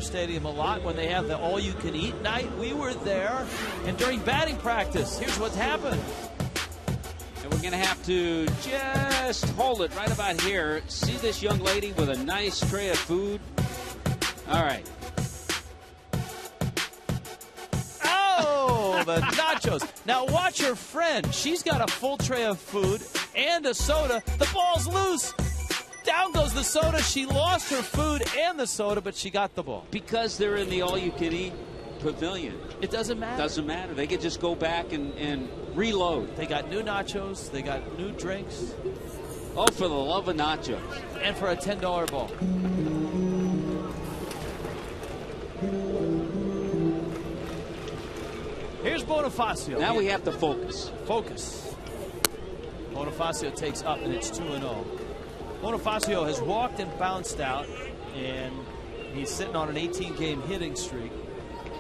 Stadium a lot when they have the all-you-can-eat night. We were there, and during batting practice, here's what's happened. And we're going to have to just hold it right about here. See this young lady with a nice tray of food? All right. Oh, the nachos. Now watch her friend. She's got a full tray of food and a soda. The ball's loose. Down goes the soda. She lost her food and the soda, but she got the ball. Because they're in the all-you-can-eat pavilion. It doesn't matter. Doesn't matter. They could just go back and reload. They got new nachos. They got new drinks. Oh, for the love of nachos. And for a $10 ball. Here's Bonifacio. Now we have to focus. Focus. Bonifacio takes up, and it's 2-0. Bonifacio has walked and bounced out, and he's sitting on an 18-game hitting streak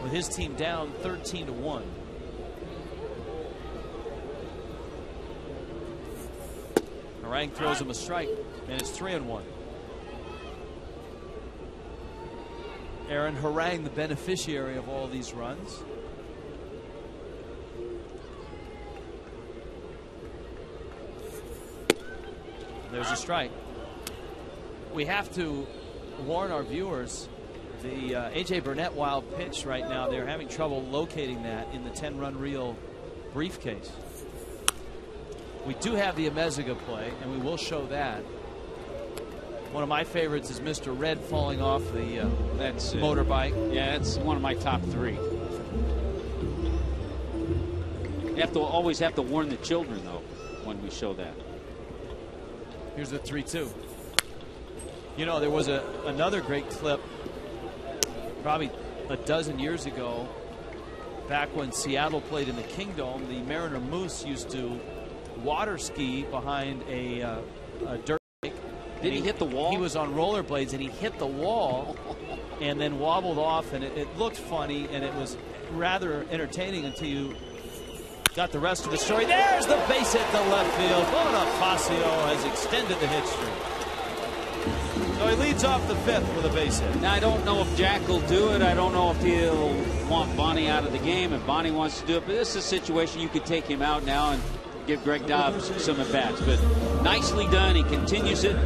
with his team down 13-1. Harang throws him a strike, and it's 3-1. Aaron Harang, the beneficiary of all these runs. There's a strike. We have to warn our viewers, the A.J. Burnett wild pitch right now, they're having trouble locating that in the 10-run reel briefcase. We do have the Amezaga play, and we will show that. One of my favorites is Mr. Red falling off the motorbike. Yeah, that's one of my top 3. You have to always have to warn the children, though, when we show that. Here's the 3-2. You know, there was another great clip probably a dozen years ago, back when Seattle played in the Kingdome. The Mariner Moose used to water ski behind a dirt bike. Did he hit the wall? He was on rollerblades, and he hit the wall and then wobbled off, and it looked funny, and it was rather entertaining until you got the rest of the story. There's the base hit to left field. Bonifacio has extended the hit streak. So he leads off the 5th with a base hit. Now, I don't know if Jack will do it. I don't know if he'll want Bonnie out of the game, if Bonnie wants to do it. But this is a situation you could take him out now and give Greg Dobbs some at-bats. But nicely done. He continues it.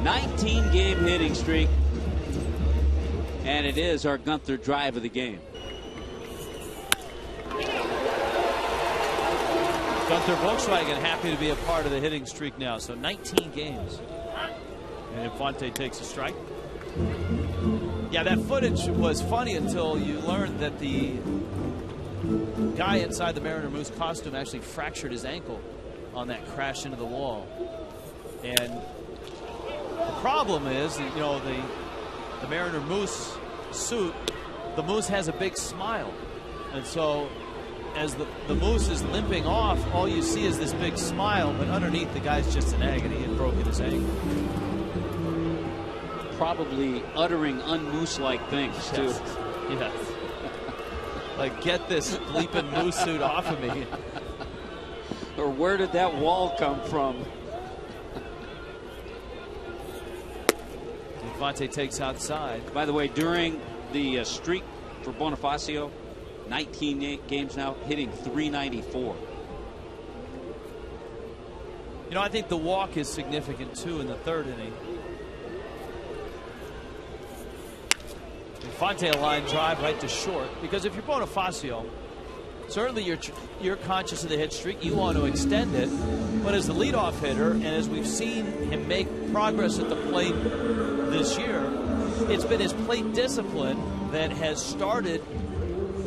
19-game hitting streak. And it is our Gunther drive of the game. Gunther Volkswagen happy to be a part of the hitting streak now. So 19 games. And Infante takes a strike. Yeah, that footage was funny until you learned that the guy inside the Mariner Moose costume actually fractured his ankle on that crash into the wall. And the problem is, you know, the Mariner Moose suit, the Moose has a big smile. And so as the Moose is limping off, all you see is this big smile, but underneath the guy's just in agony and broken his ankle. Probably uttering un-moose-like things, too. Yes. Like, get this bleeping moose suit off of me. Or where did that wall come from? Infante takes outside. By the way, during the streak for Bonifacio, 19 games now, hitting .394. You know, I think the walk is significant, too, in the 3rd inning. Infante a line drive right to short, because if you're Bonifacio, certainly you're conscious of the hit streak. You want to extend it, but as the leadoff hitter, and as we've seen him make progress at the plate this year, it's been his plate discipline that has started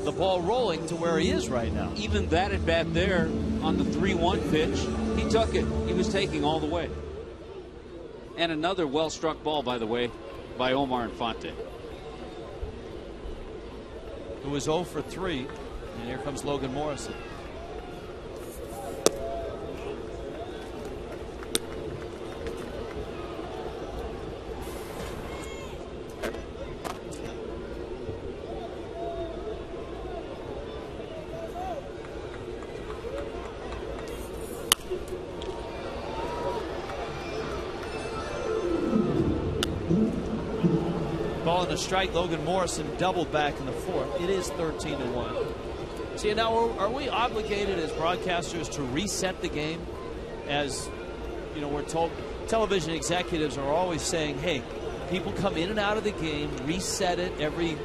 the ball rolling to where he is right now. Even that at bat there on the 3-1 pitch, he took it. He was taking all the way. And another well-struck ball, by the way, by Omar Infante, who was 0 for 3, and here comes Logan Morrison. Ball in the strike. Logan Morrison doubled back in the 4th. It is 13-1. See, now are we obligated as broadcasters to reset the game? As you know, we're told, television executives are always saying, hey, people come in and out of the game, reset it every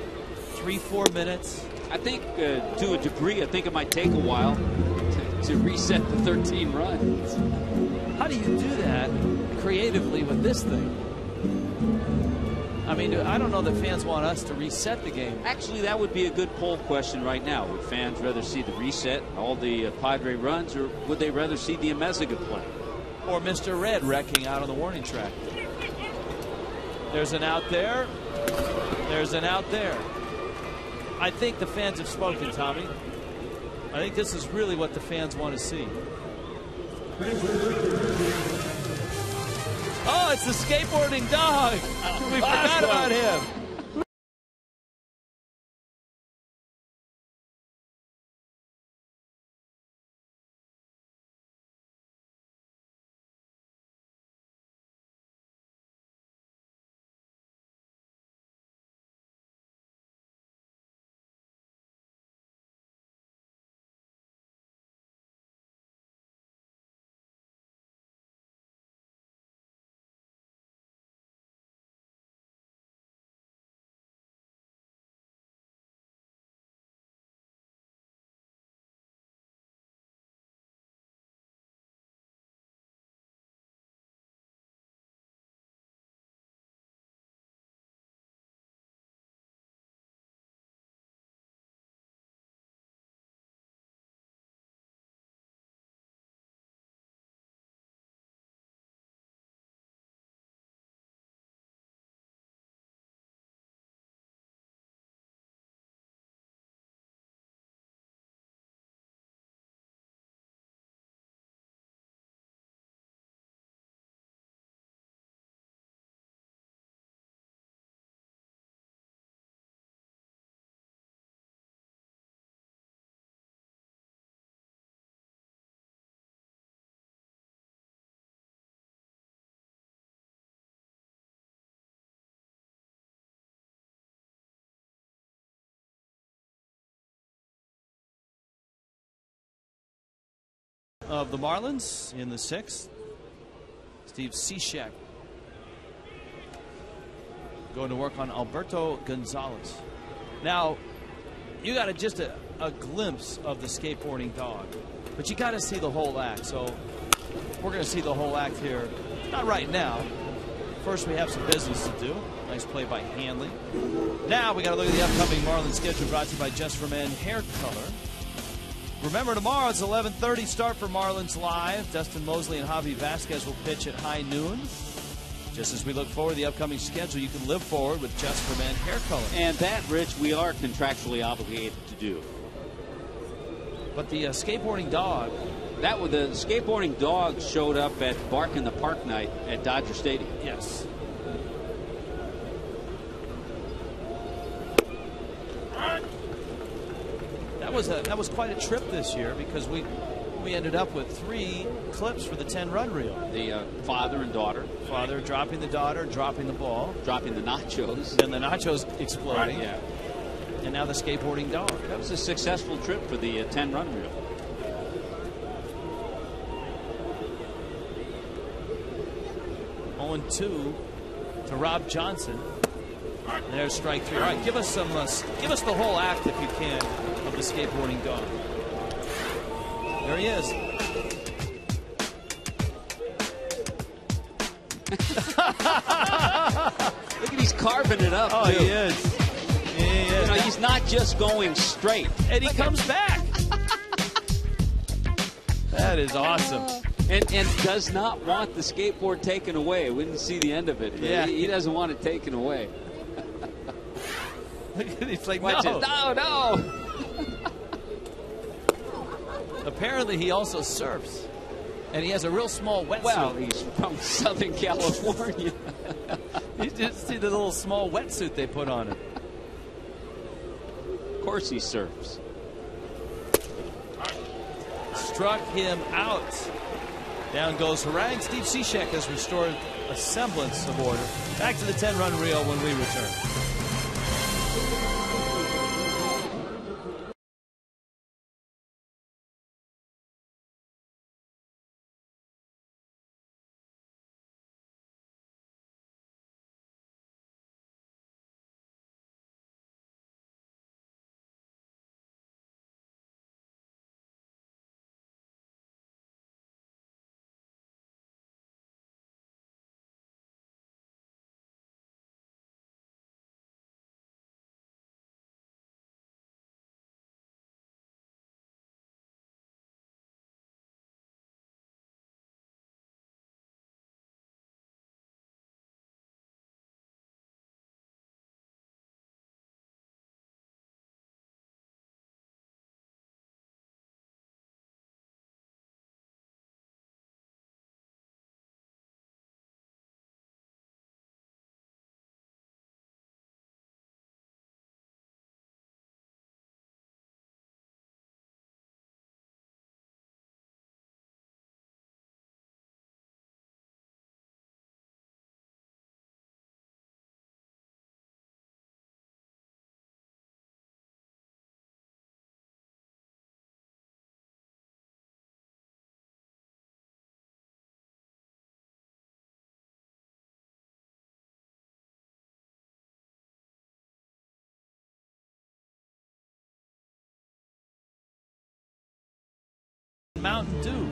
3-4 minutes. I think to a degree, I think it might take a while to reset the 13 runs. How do you do that creatively with this thing? I mean, I don't know that fans want us to reset the game. Actually, that would be a good poll question right now. Would fans rather see the reset, all the Padre runs, or would they rather see the Amezaga play? Or Mr. Red wrecking out on the warning track. There's an out there. There's an out there. I think the fans have spoken, Tommy. I think this is really what the fans want to see. Oh, it's the skateboarding dog. We forgot about him. Of the Marlins in the 6th. Steve Cishek going to work on Alberto Gonzalez. Now, you got just a glimpse of the skateboarding dog, but you got to see the whole act. So we're going to see the whole act here. Not right now. First, we have some business to do. Nice play by Hanley. Now we got to look at the upcoming Marlins schedule, brought to you by Just for Men Hair Color. Remember, tomorrow it's 11:30 start for Marlins Live. Dustin Mosley and Javi Vasquez will pitch at high noon. Just as we look forward to the upcoming schedule, you can live forward with Just for Men Hair Color. And that, Rich, we are contractually obligated to do. But the skateboarding dog. That was the skateboarding dog showed up at Bark in the Park night at Dodger Stadium. Yes. That was quite a trip this year because we ended up with 3 clips for the 10-run reel. The father and daughter. Father dropping the daughter, dropping the ball. Dropping the nachos. Then the nachos exploding. Yeah. And now the skateboarding dog. That was a successful trip for the 10-run reel. Two to Rob Johnson. And there's strike 3. All right, give us the whole act if you can of the skateboarding dog. There he is. Look at he's carving it up. Oh, too. he is. He is. You know, he's not just going straight. And he comes back. That is awesome. And does not want the skateboard taken away. We didn't see the end of it. Yeah. He doesn't want it taken away. He's like, Watch no. it. No. Apparently, he also surfs. And he has a real small wetsuit. Well, he's from Southern California. You just see the little small wetsuit they put on him. Of course he surfs. Struck him out. Down goes Harang. Steve Cishek has restored a semblance of order. Back to the 10-run reel when we return. Mountain Dew.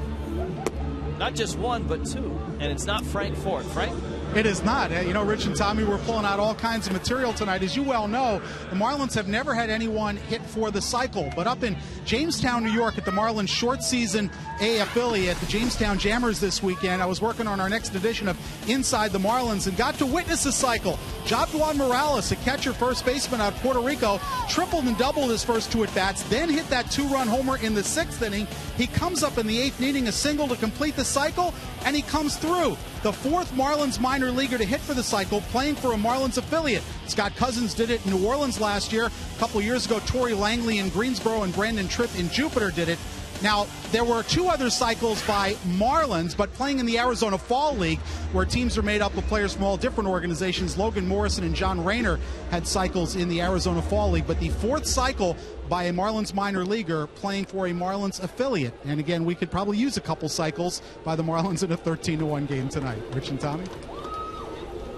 Not just one, but two. And it's not Frank Ford. Frank? It is not. You know, Rich and Tommy, we're pulling out all kinds of material tonight. As you well know, the Marlins have never had anyone hit for the cycle. But up in Jamestown, New York, at the Marlins short season A affiliate, the Jamestown Jammers this weekend, I was working on our next edition of Inside the Marlins and got to witness a cycle. Job Juan Morales, a catcher first baseman out of Puerto Rico, tripled and doubled his first two at-bats, then hit that two-run homer in the 6th inning. He comes up in the 8th, needing a single to complete the cycle, and he comes through. The 4th Marlins minor leaguer to hit for the cycle, playing for a Marlins affiliate. Scott Cousins did it in New Orleans last year. A couple years ago, Torrey Langley in Greensboro and Brandon Tripp in Jupiter did it. Now, there were two other cycles by Marlins, but playing in the Arizona Fall League, where teams are made up of players from all different organizations, Logan Morrison and John Rayner had cycles in the Arizona Fall League. But the 4th cycle by a Marlins minor leaguer playing for a Marlins affiliate. And again, we could probably use a couple cycles by the Marlins in a 13-1 game tonight. Rich and Tommy?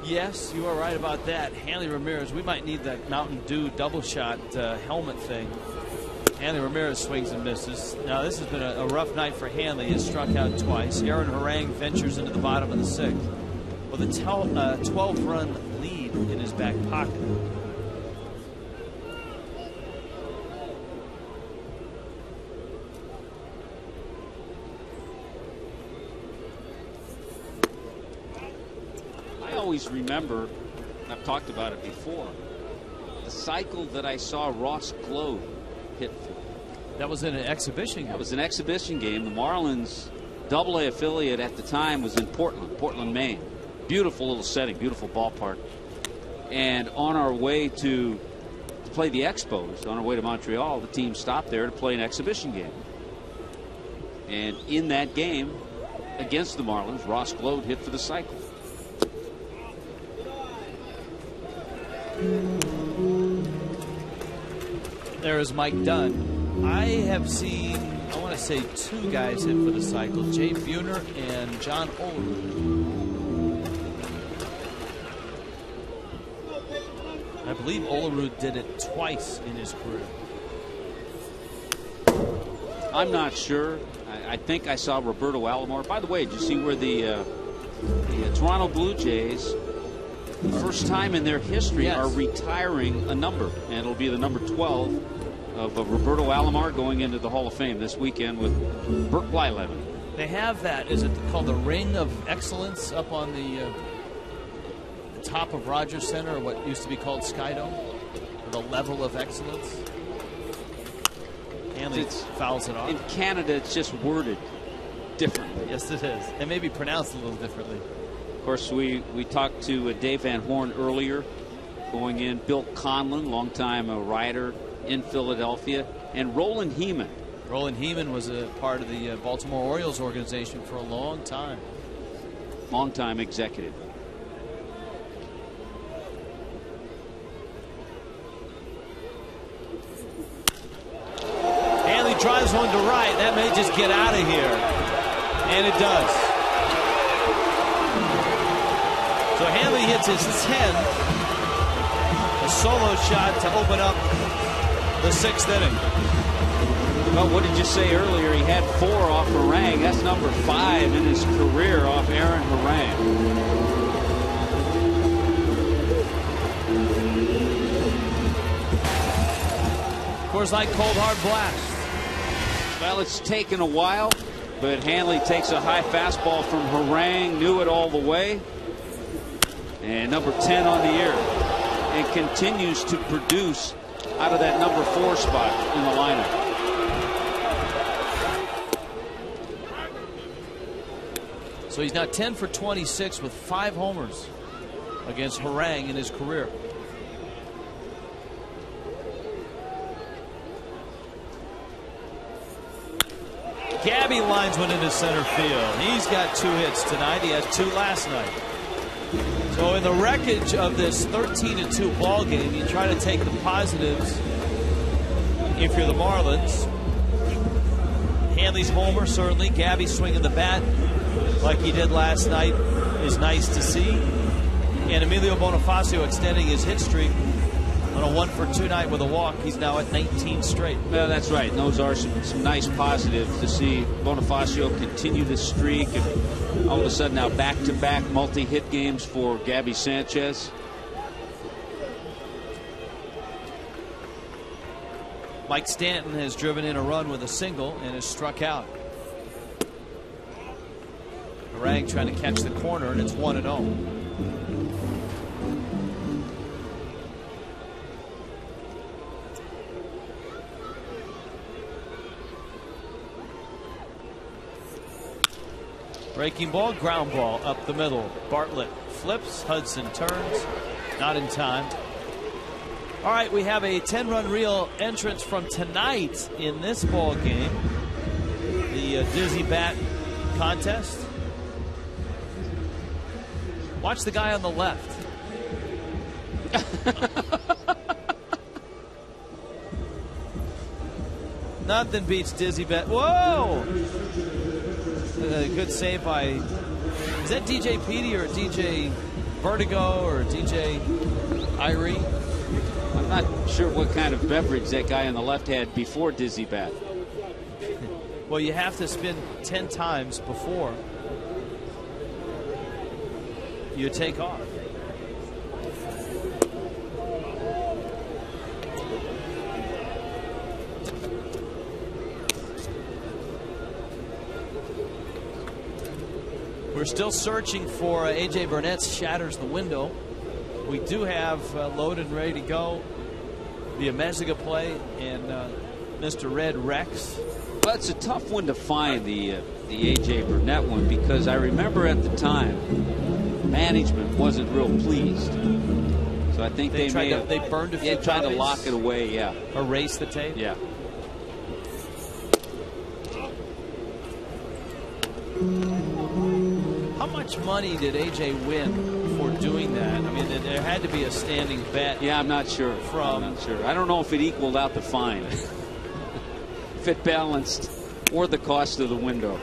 Yes, you are right about that. Hanley Ramirez, we might need that Mountain Dew double shot helmet thing. Hanley Ramirez swings and misses. Now, this has been a rough night for Hanley. He has struck out twice. Aaron Harang ventures into the bottom of the 6th with a 12-run lead in his back pocket. I always remember, and I've talked about it before, the cycle that I saw Ross Globe hit for. That was in an exhibition game. That was an exhibition game. The Marlins AA affiliate at the time was in Portland, Maine. Beautiful little setting, beautiful ballpark. And on our way to play the Expos, on our way to Montreal, the team stopped there to play an exhibition game. And in that game against the Marlins, Ross Globe hit for the cycle. There is Mike Dunn. I have seen, I want to say, two guys hit for the cycle, Jay Buhner and John Olerud. I believe Olerud did it twice in his career. I'm not sure. I think I saw Roberto Alomar. By the way, did you see where the Toronto Blue Jays, first time in their history, are retiring a number, and it'll be the number 12 of Roberto Alomar going into the Hall of Fame this weekend with Burt Blyleven. They have that. Is it called the Ring of Excellence up on the top of Rogers Center, or what used to be called Skydome? Or the Level of Excellence? Hanley fouls it off. In Canada, it's just worded differently. Yes, it is. It may be pronounced a little differently. Of course, we talked to Dave Van Horn earlier, going in. Bill Conlon, longtime writer in Philadelphia, and Roland Heeman. Roland Heeman was a part of the Baltimore Orioles organization for a long time. Long-time executive. Hanley drives one to right. That may just get out of here. And it does. So Hanley hits his 10th. A solo shot to open up the 6th inning. Well, what did you say earlier? He had 4 off Harang. That's number 5 in his career off Aaron Harang. Of course, like cold hard blast. Well, it's taken a while, but Hanley takes a high fastball from Harang, knew it all the way. And number 10 on the year. And continues to produce out of that number 4 spot in the lineup. So he's now 10 for 26 with 5 homers against Harang in his career. Gabby lines one into center field. He's got 2 hits tonight. He had 2 last night. So in the wreckage of this 13-2 ball game, you try to take the positives if you're the Marlins. Hanley's homer, certainly. Gabby swinging the bat like he did last night is nice to see. And Emilio Bonifacio extending his hit streak on a 1 for 2 night with a walk. He's now at 19 straight. Well, that's right. And those are some nice positives to see Bonifacio continue this streak. And all of a sudden now back-to-back multi-hit games for Gabby Sanchez. Mike Stanton has driven in a run with a single and has struck out. Rang trying to catch the corner, and it's 1-0. Breaking ball, ground ball up the middle. Bartlett flips, Hudson turns, not in time. All right, we have a 10-run reel entrance from tonight in this ball game. The Dizzy Bat contest. Watch the guy on the left. Nothing beats Dizzy Bat. Whoa! Good save by, is that DJ Petey or DJ Vertigo or DJ Irie? I'm not sure what kind of beverage that guy on the left had before Dizzy Bat. Well, you have to spin 10 times before you take off. We're still searching for A.J. Burnett's Shatters the Window. We do have loaded and ready to go the Ameziga play and Mr. Red Rex. Well, it's a tough one to find, the A.J. Burnett one, because I remember at the time management wasn't real pleased. So I think they burned a few tried to copies? lock it away, yeah. Erase the tape? Yeah. How much money did AJ win for doing that? I mean, there had to be a standing bet. Yeah, I'm not sure. I'm not sure. I don't know if it equaled out the fine. If it balanced, or the cost of the window.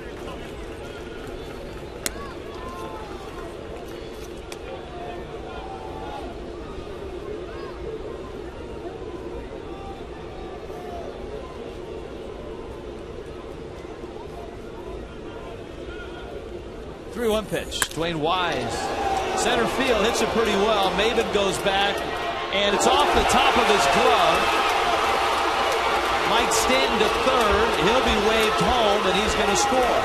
One pitch. Dwayne Wise, center field, hits it pretty well. Maven goes back, and it's off the top of his glove. Mike Stanton to third. He'll be waved home, and he's going to score.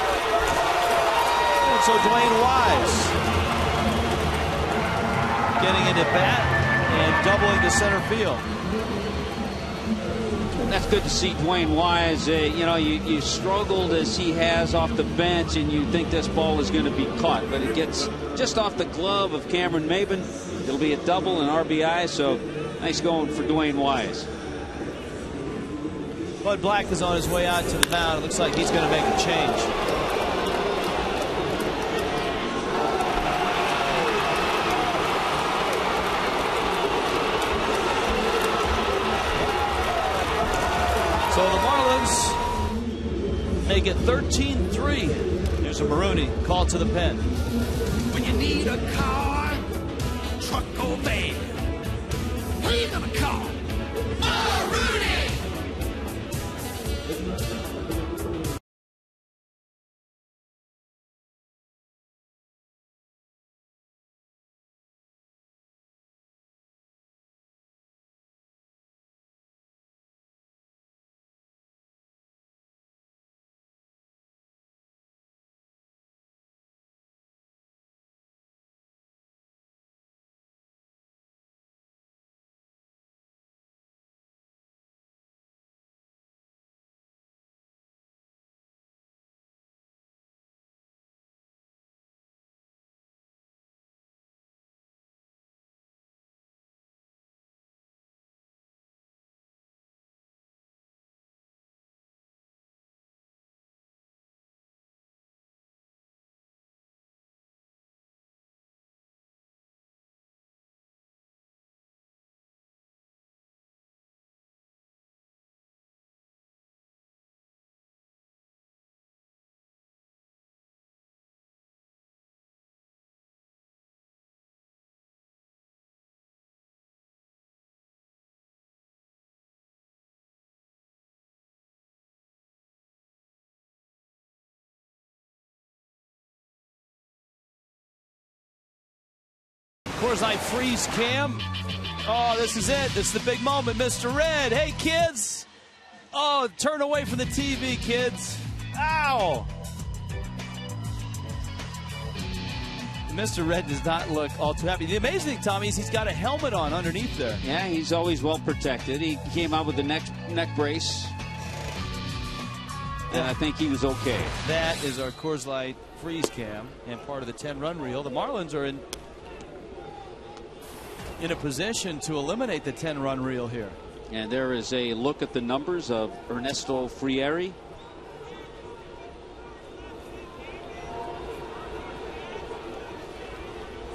And so Dwayne Wise getting into bat and doubling to center field. That's good to see Dwayne Wise. You know, you struggled as he has off the bench, and you think this ball is going to be caught, but it gets just off the glove of Cameron Maben. It'll be a double, an RBI, so nice going for Dwayne Wise. Bud Black is on his way out to the mound. It looks like he's going to make a change. So the Marlins make it 13-3. Here's a Maroney call to the pen. When you need a car, truck, or van, who you gonna call? Coors Light freeze cam. Oh, this is it. This is the big moment, Mr. Red. Hey, kids. Oh, turn away from the TV, kids. Ow. Mr. Red does not look all too happy. The amazing thing, Tommy, is he's got a helmet on underneath there. Yeah, he's always well protected. He came out with the neck brace, and I think he was okay. That is our Coors Light freeze cam and part of the 10-run reel. The Marlins are in a position to eliminate the 10-run reel here. And there is a look at the numbers of Ernesto Frieri.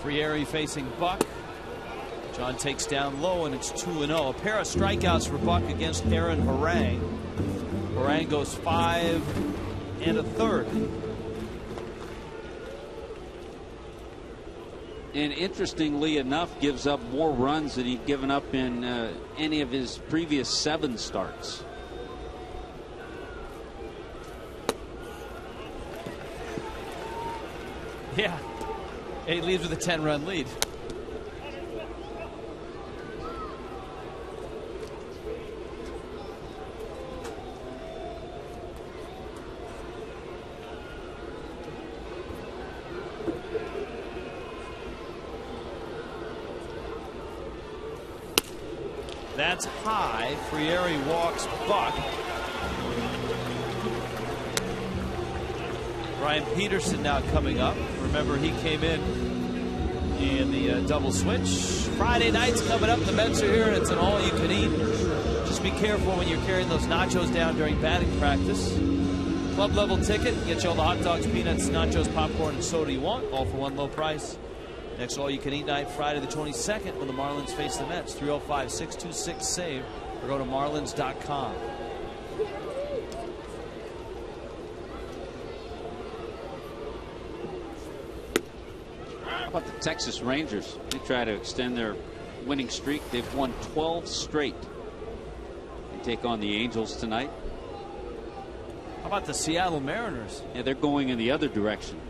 Frieri facing Buck. John takes down low, and it's 2-0. A pair of strikeouts for Buck against Aaron Harang. Harang goes 5 1/3. And interestingly enough, gives up more runs than he'd given up in any of his previous 7 starts. Yeah. He leaves with a 10-run lead. That's high. Frieri walks Buck. Brian Peterson now coming up. Remember, he came in the double switch. Friday night's coming up. The Mets are here, and it's an all-you-can-eat. Just be careful when you're carrying those nachos down during batting practice. Club level ticket. Get you all the hot dogs, peanuts, nachos, popcorn, and soda you want. All for one low price. Next all-you-can-eat night, Friday the 22nd, when the Marlins face the Mets. 305-626-SAVE. Or go to marlins.com. How about the Texas Rangers? They try to extend their winning streak. They've won 12 straight. They take on the Angels tonight. How about the Seattle Mariners? Yeah, they're going in the other direction.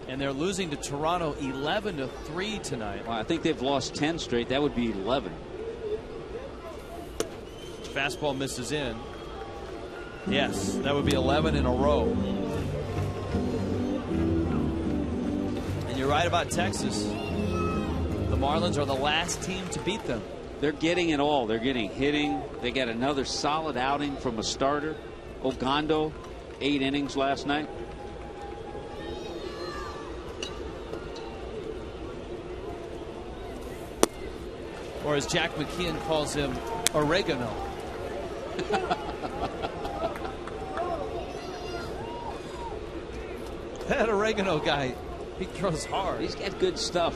And they're losing to Toronto 11-3 tonight. Well, I think they've lost 10 straight. That would be 11. Fastball misses in. Yes, that would be 11 in a row. And you're right about Texas. The Marlins are the last team to beat them. They're getting it all. They're getting hitting. They got another solid outing from a starter. Ogando, 8 innings last night. Or as Jack McKeon calls him, oregano. That oregano guy, he throws hard. He's got good stuff.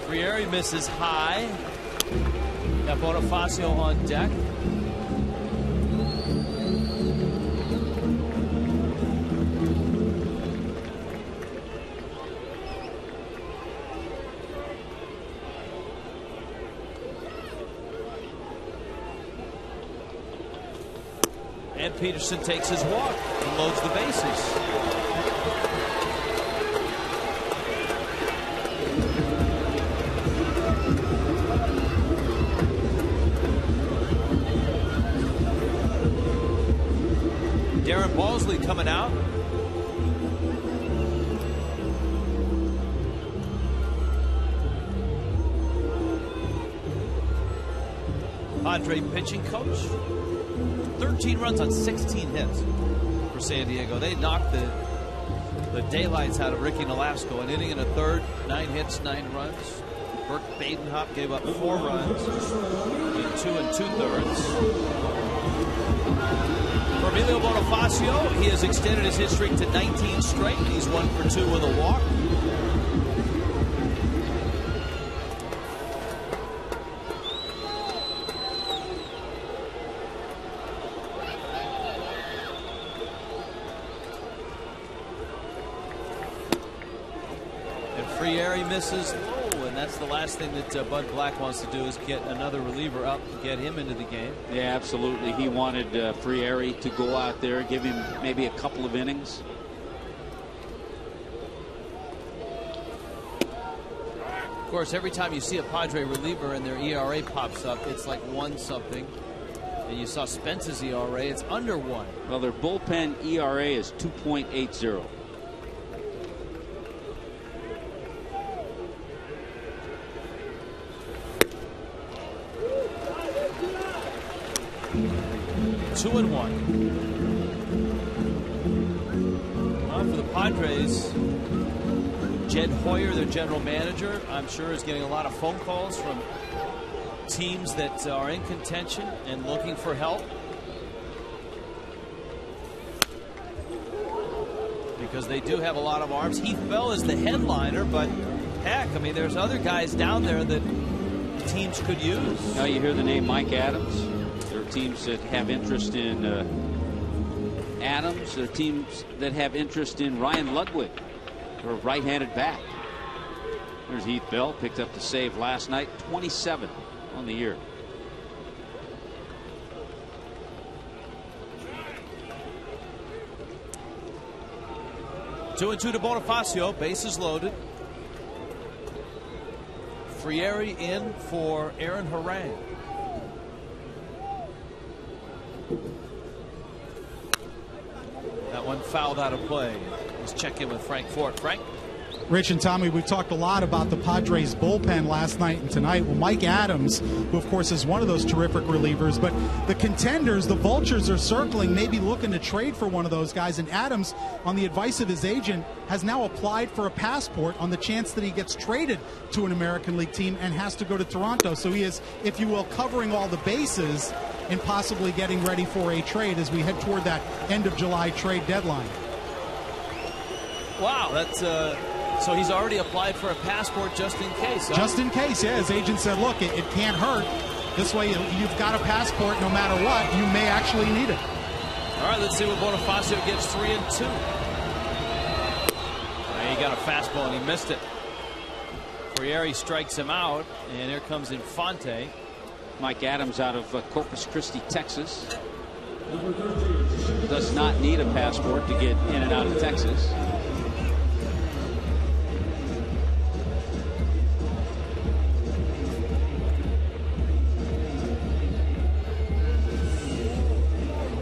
Frieri misses high. Got Bonifacio on deck. And Peterson takes his walk and loads the bases. Darren Balsley coming out. Padre pitching coach. 13 runs on 16 hits for San Diego. They knocked the daylights out of Ricky Nolasco. An inning and a third, 9 hits, 9 runs. Burke Badenhop gave up 4 runs in 2 2/3. For Emilio Bonifacio, he has extended his hit streak to 19 straight. He's 1 for 2 with a walk. And Frieri misses low, and and that's the last thing that Bud Black wants to do is get another reliever up, get him into the game. Yeah, absolutely. He wanted Frieri to go out there, give him maybe a couple of innings. Of course, every time you see a Padre reliever and their ERA pops up, it's like 1 something. And you saw Spence's ERA, it's under 1. Well, their bullpen ERA is 2.80. Two and 1. For the Padres, Jed Hoyer, their general manager, I'm sure is getting a lot of phone calls from teams that are in contention and looking for help. Because they do have a lot of arms. Heath Bell is the headliner, but heck, I mean, there's other guys down there that teams could use. Now you hear the name Mike Adams. There are teams that have interest in Adams. There are teams that have interest in Ryan Ludwig, or a right-handed bat. There's Heath Bell, picked up the save last night, 27 on the year. Two and 2 to Bonifacio, bases loaded. Frieri in for Aaron Harang. That one fouled out of play. Let's check in with Frank Fort. Frank? Rich and Tommy, we've talked a lot about the Padres bullpen last night and tonight. Well, Mike Adams, who of course is one of those terrific relievers, but the contenders, the Vultures, are circling, maybe looking to trade for one of those guys. And Adams, on the advice of his agent, has now applied for a passport on the chance that he gets traded to an American League team and has to go to Toronto. So he is, if you will, covering all the bases and possibly getting ready for a trade as we head toward that end of July trade deadline. Wow, that's so he's already applied for a passport just in case. Huh? Just in case, yeah. His agent said, look, it can't hurt. This way you've got a passport no matter what. You may actually need it. All right, let's see what Bonifacio gets. 3 and 2. He got a fastball and he missed it. Frieri strikes him out, and here comes Infante. Mike Adams out of Corpus Christi, Texas. Does not need a passport to get in and out of Texas.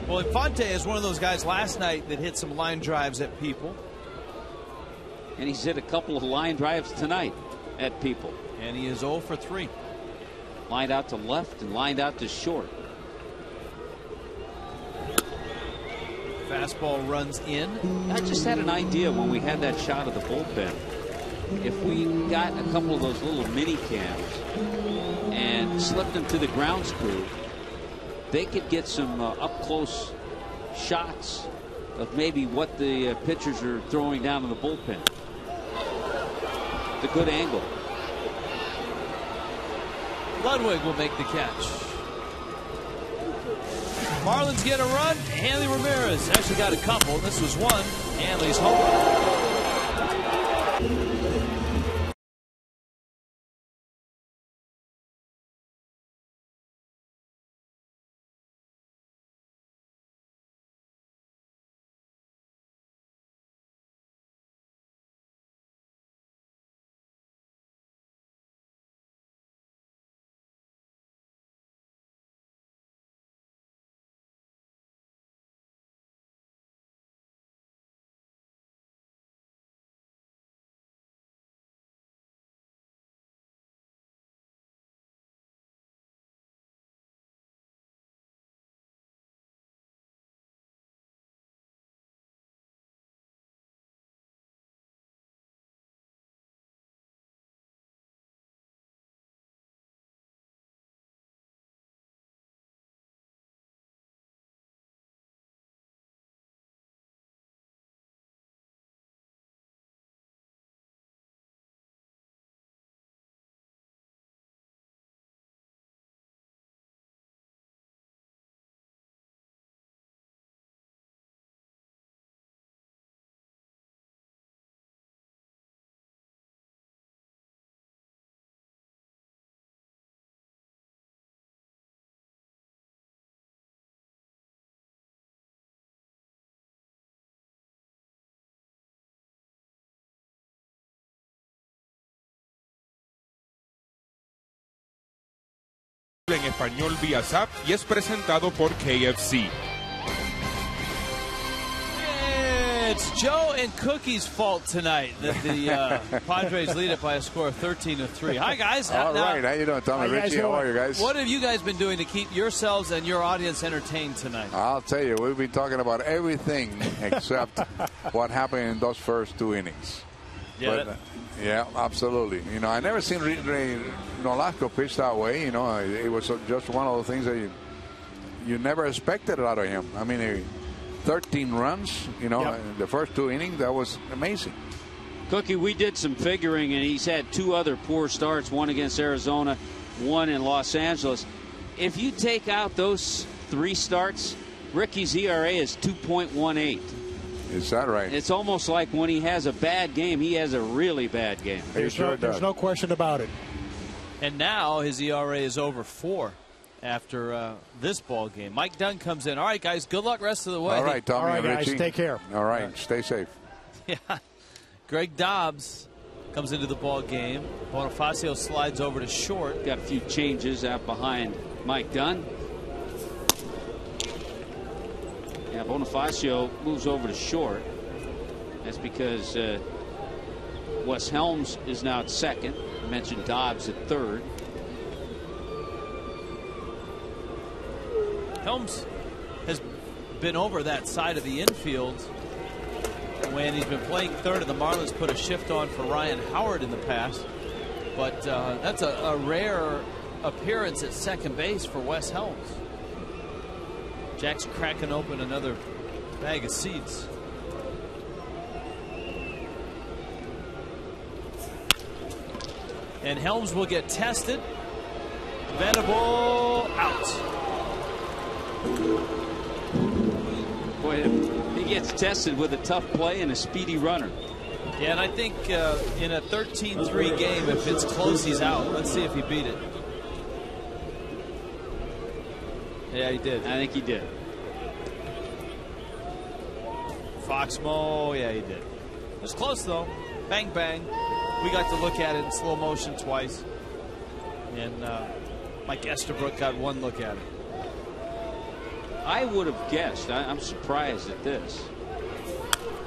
Well, Infante is one of those guys last night that hit some line drives at people. And he's hit a couple of line drives tonight at people. And he is 0 for 3. Lined out to left and lined out to short. Fastball runs in. I just had an idea when we had that shot of the bullpen. If we got a couple of those little mini cams and slipped them to the grounds crew, they could get some up close shots of maybe what the pitchers are throwing down in the bullpen. It's a good angle. Ludwig will make the catch. Marlins get a run. Hanley Ramirez actually got a couple. This was one. Hanley's home. en español vía SAP y es presentado por KFC. It's Joe and Cookie's fault tonight that the Padres lead it by a score of 13-3. Hi, guys. All right. How you doing, Tommy? Richie, how are you guys? What have you guys been doing to keep yourselves and your audience entertained tonight? I'll tell you, we've been talking about everything except what happened in those first 2 innings. Yeah, but, yeah, absolutely. You know, I never seen Nolasco pitch that way. You know, it was just one of the things that you never expected out of him. I mean, 13 runs, you know, in the first 2 innings, that was amazing. Cookie, we did some figuring, and he's had 2 other poor starts, one against Arizona, one in Los Angeles. If you take out those 3 starts, Ricky's ERA is 2.18. Is that right? It's almost like when he has a bad game, he has a really bad game. There's no question about it. And now his ERA is over 4 after this ball game. Mike Dunn comes in. All right, guys, good luck rest of the way. All right, Tommy. All right, guys, Richie. take care. All right, stay safe. Yeah. Greg Dobbs comes into the ball game. Bonifacio slides over to short. Got a few changes out behind Mike Dunn. Yeah, Bonifacio moves over to short. That's because Wes Helms is now at second. I mentioned Dobbs at third. Helms has been over that side of the infield when he's been playing third, and the Marlins put a shift on for Ryan Howard in the past. But that's a rare appearance at second base for Wes Helms. Jack's cracking open another bag of seeds. And Helms will get tested. Venable out. Boy, he gets tested with a tough play and a speedy runner. Yeah, and I think in a 13-3 game, if it's close, he's out. Let's see if he beat it. Yeah, he did. I think he did. Foxmo, yeah, he did. It was close, though. Bang, bang. We got to look at it in slow motion twice. And Mike Estabrook got one look at it. I would have guessed, I'm surprised at this.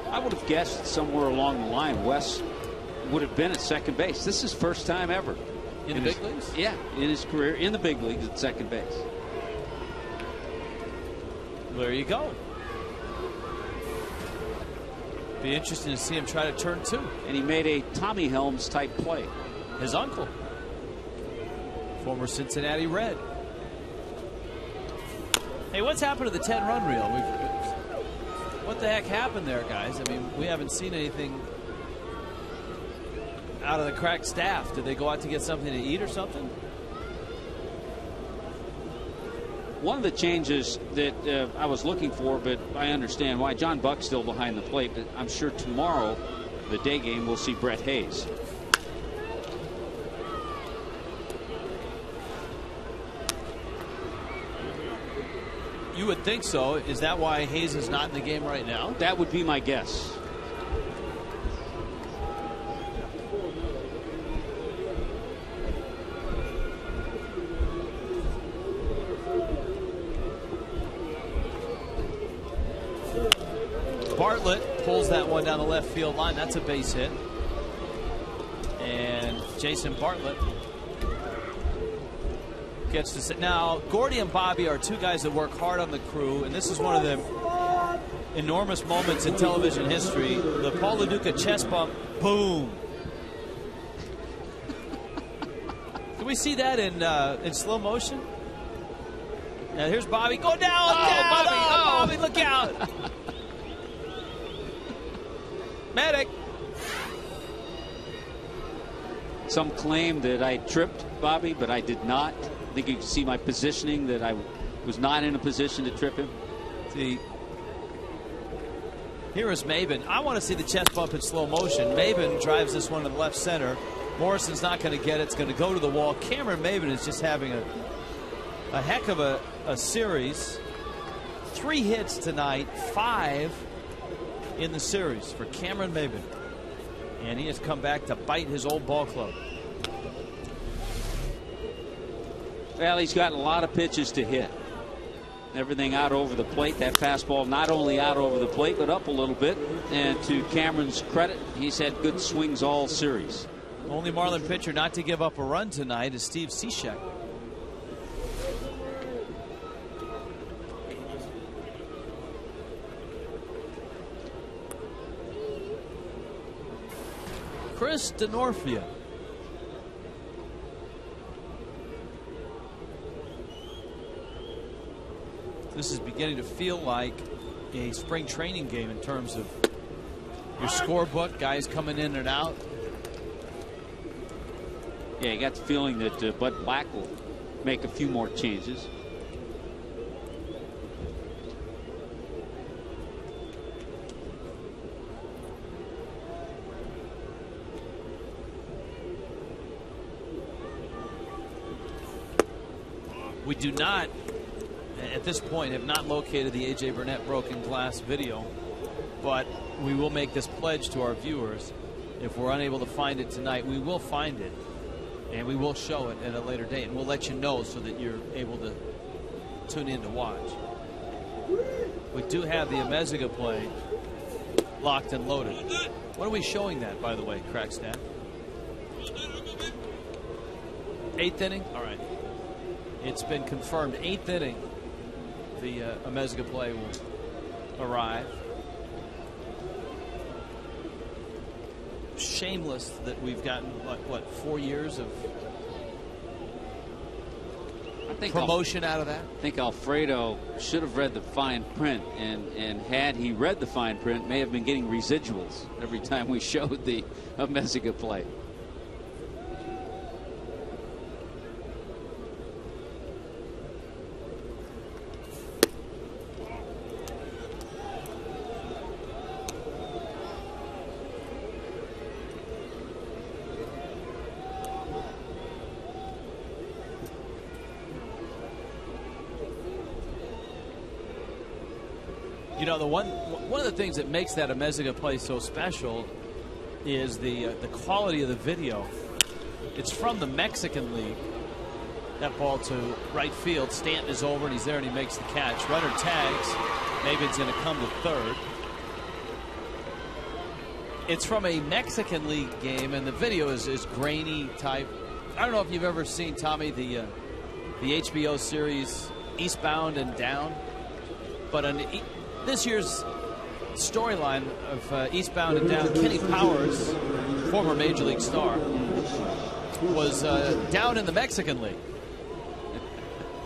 I would have guessed somewhere along the line Wes would have been at second base. This is first time ever. In the big leagues? Yeah, in his career in the big leagues at second base. There you go. Be interesting to see him try to turn 2. And he made a Tommy Helms type play. His uncle, former Cincinnati Red. Hey, what's happened to the 10-run reel? What the heck happened there, guys? I mean, we haven't seen anything out of the crack staff. Did they go out to get something to eat or something? One of the changes that I was looking for, but I understand why. John Buck's still behind the plate, but I'm sure tomorrow, the day game, we'll see Brett Hayes. You would think so. Is that why Hayes is not in the game right now? That would be my guess. Bartlett pulls that one down the left field line. That's a base hit. And Jason Bartlett gets to sit. Now, Gordy and Bobby are 2 guys that work hard on the crew, and this is one of the enormous moments in television history. The Paul Lo Duca chest bump, boom. Can we see that in slow motion? Now here's Bobby. Go down, Bobby, look out. Medic. Some claim that I tripped Bobby, but I did not. I think you can see my positioning, that I was not in a position to trip him. See, here is Maben. I want to see the chest bump in slow motion. Maben drives this one to the left center. Morrison's not going to get it. It's going to go to the wall. Cameron Maben is just having a heck of a series. 3 hits tonight, 5 in the series for Cameron Maben. And he has come back to bite his old ball club. Well, he's got a lot of pitches to hit. Everything out over the plate. That fastball not only out over the plate, but up a little bit. And to Cameron's credit, he's had good swings all series. Only Marlin pitcher not to give up a run tonight is Steve Cishek. Chris DeNorfia. This is beginning to feel like a spring training game in terms of your scorebook, guys coming in and out. Yeah, you got the feeling that Bud Black will make a few more changes. We do not, at this point, have not located the A.J. Burnett broken glass video, but we will make this pledge to our viewers. If we're unable to find it tonight, we will find it, and we will show it at a later date, and we'll let you know so that you're able to tune in to watch. We do have the Ameziga play locked and loaded. What are we showing that, by the way, Crackstaff? 8th inning? All right. It's been confirmed, 8th inning. The Ameziga play will arrive. Shameless that we've gotten what 4 years of promotion out of that. I think Alfredo should have read the fine print, and had he read the fine print, may have been getting residuals every time we showed the Ameziga play. You know, one of the things that makes that Ameziga play so special is the quality of the video. It's from the Mexican League. That ball to right field. Stanton is over and he's there and he makes the catch. Runner tags. Maybe it's going to come to third. It's from a Mexican League game, and the video is grainy type. I don't know if you've ever seen, Tommy, the HBO series Eastbound and Down, but this year's storyline of Eastbound and Down, Kenny Powers, former Major League star, was down in the Mexican League.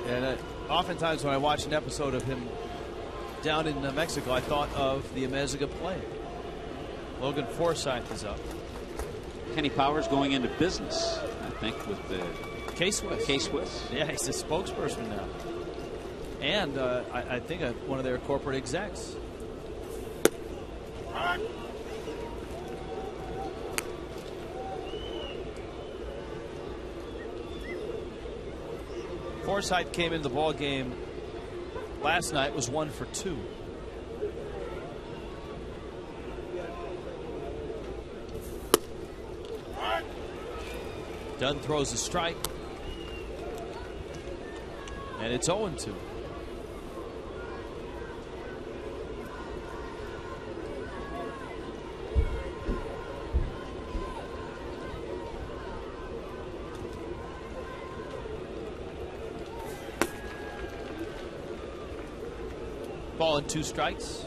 And oftentimes when I watch an episode of him down in Mexico, I thought of the Ameziga play. Logan Forsythe is up. Kenny Powers going into business, I think, with the K-Swiss. K-Swiss. Yeah, he's a spokesperson now. And I think one of their corporate execs. Forsythe came into the ball game last night, was 1 for 2. Dunn throws a strike, and it's 0-2. Ball and 2 strikes.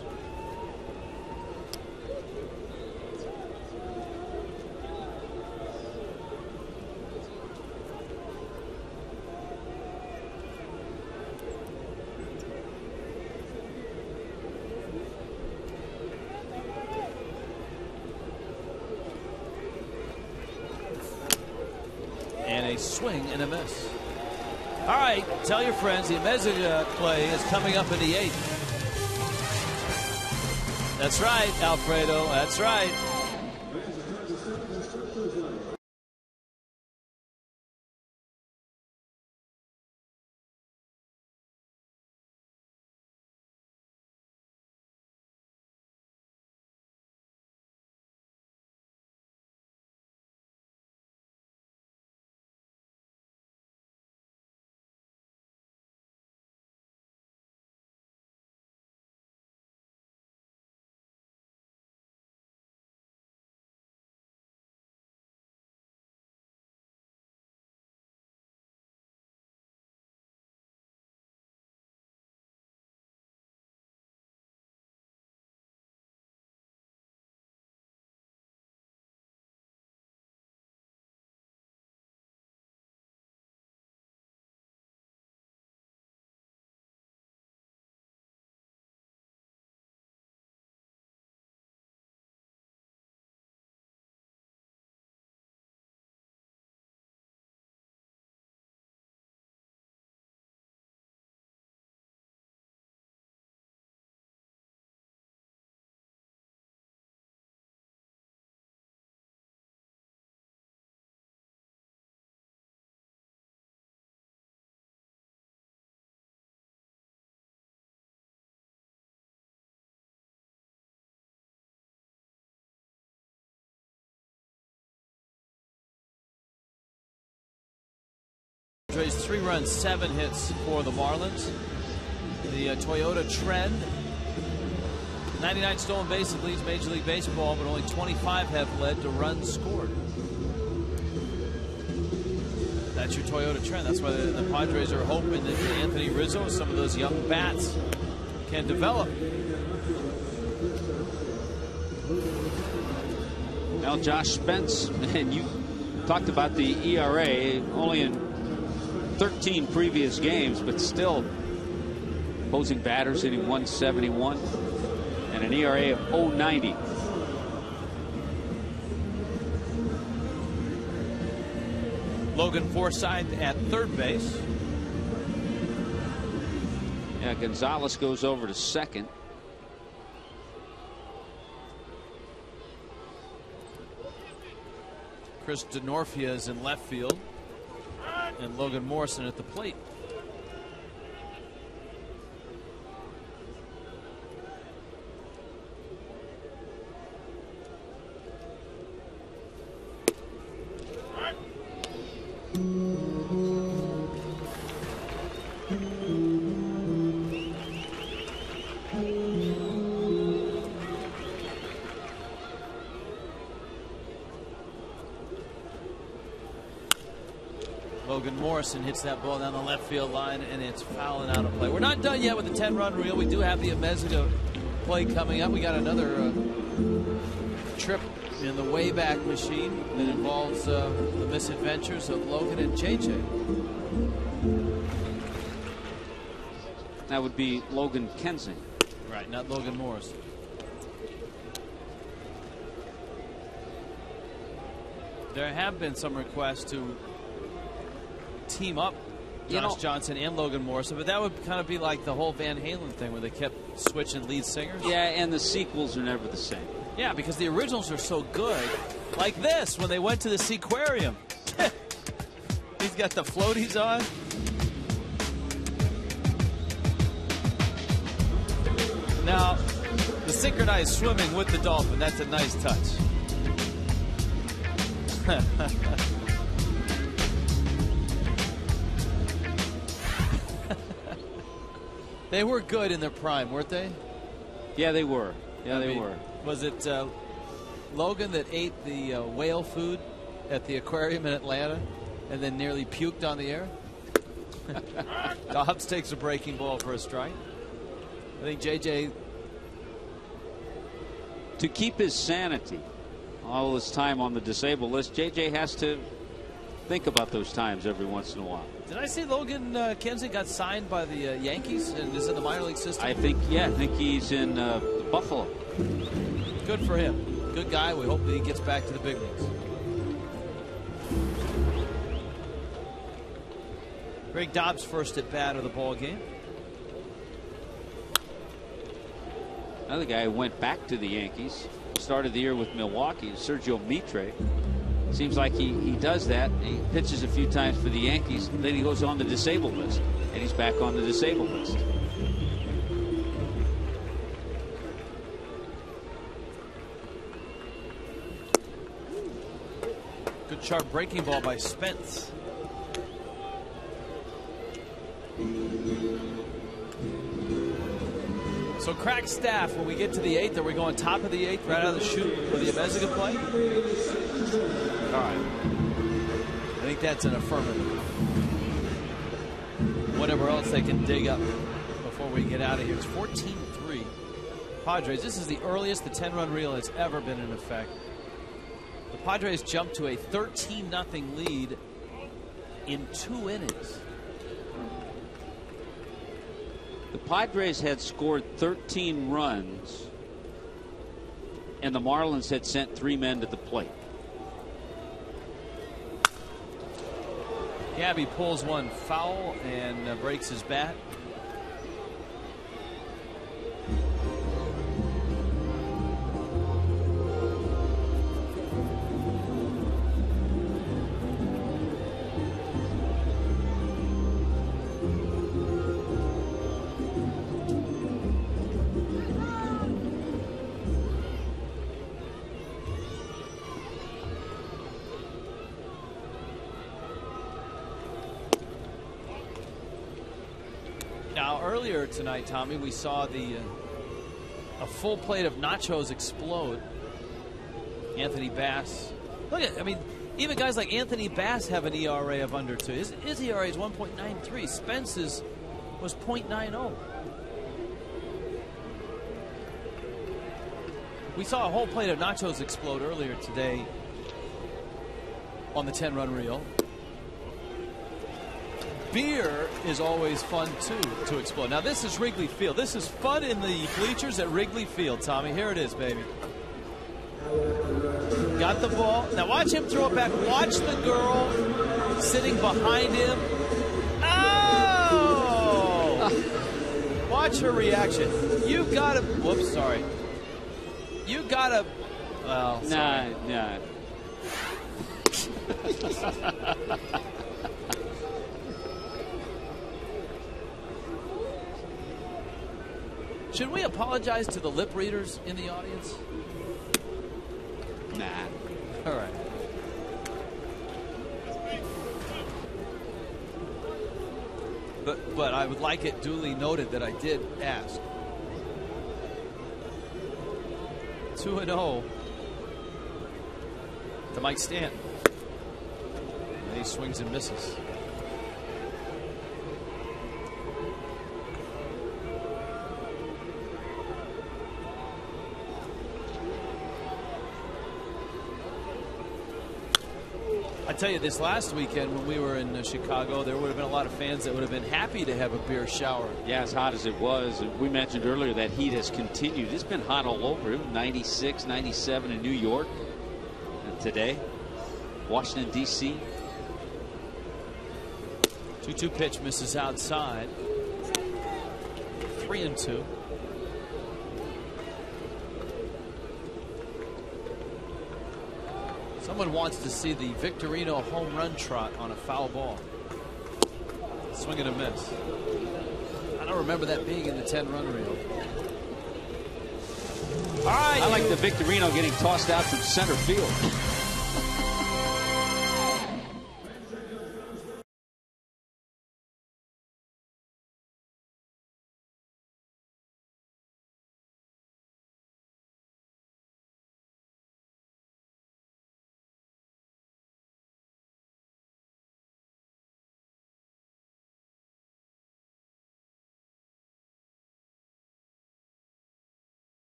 And a swing and a miss. All right, tell your friends the Ameziga play is coming up in the 8th. That's right, Alfredo. That's right. Padres, 3 runs, 7 hits for the Marlins. The Toyota trend. 99 stolen bases leads Major League Baseball, but only 25 have led to runs scored. That's your Toyota trend. That's why the Padres are hoping that Anthony Rizzo, some of those young bats, can develop. Now, Josh Spence, and you talked about the ERA, only in 13 previous games, but still opposing batters hitting 171 and an ERA of 0.90. Logan Forsythe at third base. Yeah, Gonzalez goes over to second. Chris DeNorfia is in left field, and Logan Morrison at the plate. Logan Morrison hits that ball down the left field line, and it's fouling out of play. We're not done yet with the 10-run reel. We do have the Amezaga play coming up. We got another trip in the Wayback Machine that involves the misadventures of Logan and JJ. That would be Logan Kensing. Right, not Logan Morrison. There have been some requests to team up Josh Johnson and Logan Morrison, but that would kind of be like the whole Van Halen thing where they kept switching lead singers. Yeah, and the sequels are never the same. Yeah, because the originals are so good. Like this, when they went to the Seaquarium. He's got the floaties on. Now, the synchronized swimming with the dolphin, that's a nice touch. They were good in their prime, weren't they? Yeah, they were. Yeah, they were. Was it Logan that ate the whale food at the aquarium in Atlanta and then nearly puked on the air? Dobbs takes a breaking ball for a strike. I think JJ, to keep his sanity all this time on the disabled list, JJ has to think about those times every once in a while. Did I see Logan Kensing got signed by the Yankees and is in the minor league system? I think he's in Buffalo. Good for him. Good guy. We hope that he gets back to the big leagues. Greg Dobbs first at bat of the ball game. Another guy who went back to the Yankees, started the year with Milwaukee, Sergio Mitre. Seems like he does that. He pitches a few times for the Yankees, then he goes on the disabled list, and he's back on the disabled list. Good sharp breaking ball by Spence. So crack staff when we get to the 8th. Are we going top of the 8th right out of the chute for the Amezaga play? All right. I think that's an affirmative. Whatever else they can dig up before we get out of here. It's 14-3. Padres. This is the earliest the 10-run reel has ever been in effect. The Padres jumped to a 13-0 lead in 2 innings. The Padres had scored 13 runs, and the Marlins had sent 3 men to the plate. Gabby pulls one foul and breaks his bat. earlier tonight, Tommy, we saw a full plate of nachos explode. Anthony Bass. Look at, I mean, even guys like Anthony Bass have an ERA of under 2. His ERA is 1.93. Spence's was 0.90. We saw a whole plate of nachos explode earlier today on the 10-run reel. Beer is always fun, too, to explode. Now, this is Wrigley Field. This is fun in the bleachers at Wrigley Field, Tommy. Here it is, baby. Got the ball. Now, watch him throw it back. Watch the girl sitting behind him. Oh! Watch her reaction. You got to... Whoops, sorry. You got to... Well, sorry. Nah. Should we apologize to the lip readers in the audience? Nah. All right. But I would like it duly noted that I did ask. 2-0 to Mike Stanton. And he swings and misses. I tell you, this last weekend when we were in Chicago, there would have been a lot of fans that would have been happy to have a beer shower. Yeah, as hot as it was. And we mentioned earlier that heat has continued. It's been hot all over. 96, 97 in New York. And today, Washington, D.C. 2-2 pitch misses outside. 3-2. Someone wants to see the Victorino home run trot on a foul ball. Swing and a miss. I don't remember that being in the 10-run reel. All right. I like the Victorino getting tossed out from center field.